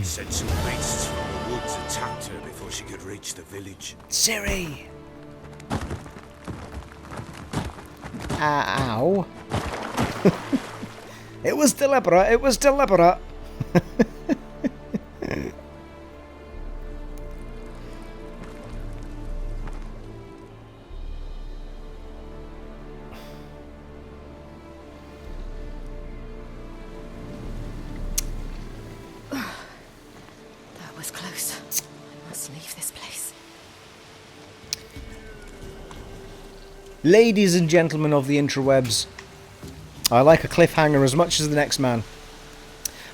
Said some beasts from the woods attacked her before she could reach the village. Ciri! Ow. It was deliberate, it was deliberate. That was close. I must leave this place. Ladies and gentlemen of the interwebs, I like a cliffhanger as much as the next man.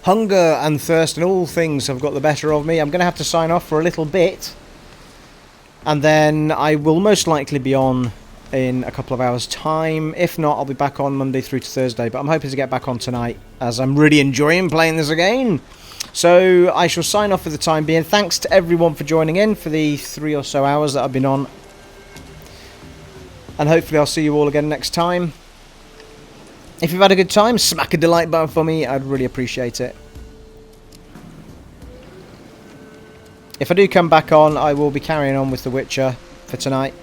Hunger and thirst and all things have got the better of me. I'm going to have to sign off for a little bit. And then I will most likely be on in a couple of hours' time. If not, I'll be back on Monday through to Thursday. But I'm hoping to get back on tonight, as I'm really enjoying playing this again. So I shall sign off for the time being. Thanks to everyone for joining in for the 3 or so hours that I've been on. And hopefully I'll see you all again next time. If you've had a good time, smack a like button for me. I'd really appreciate it. If I do come back on, I will be carrying on with The Witcher for tonight.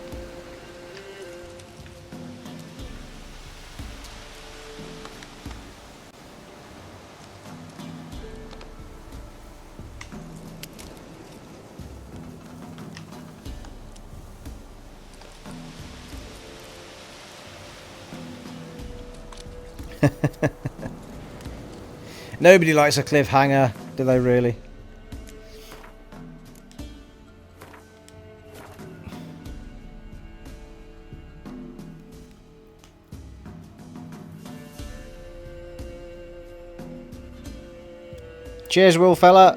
Nobody likes a cliffhanger, do they really? Cheers, Will fella.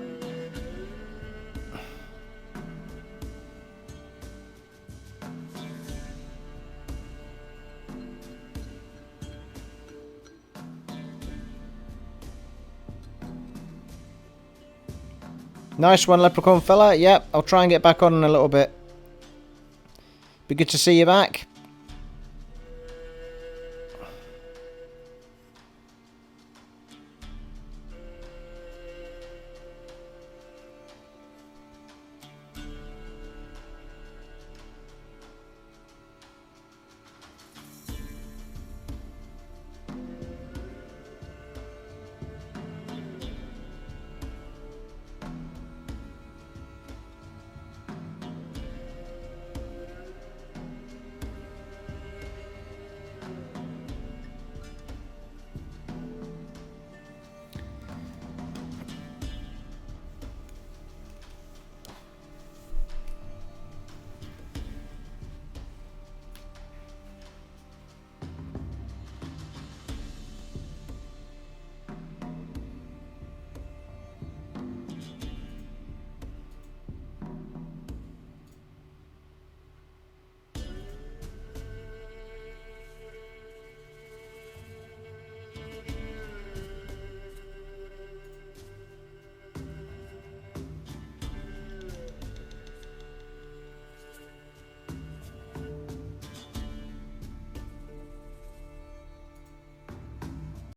Nice one, Leprechaun fella. Yep, I'll try and get back on in a little bit. Be good to see you back.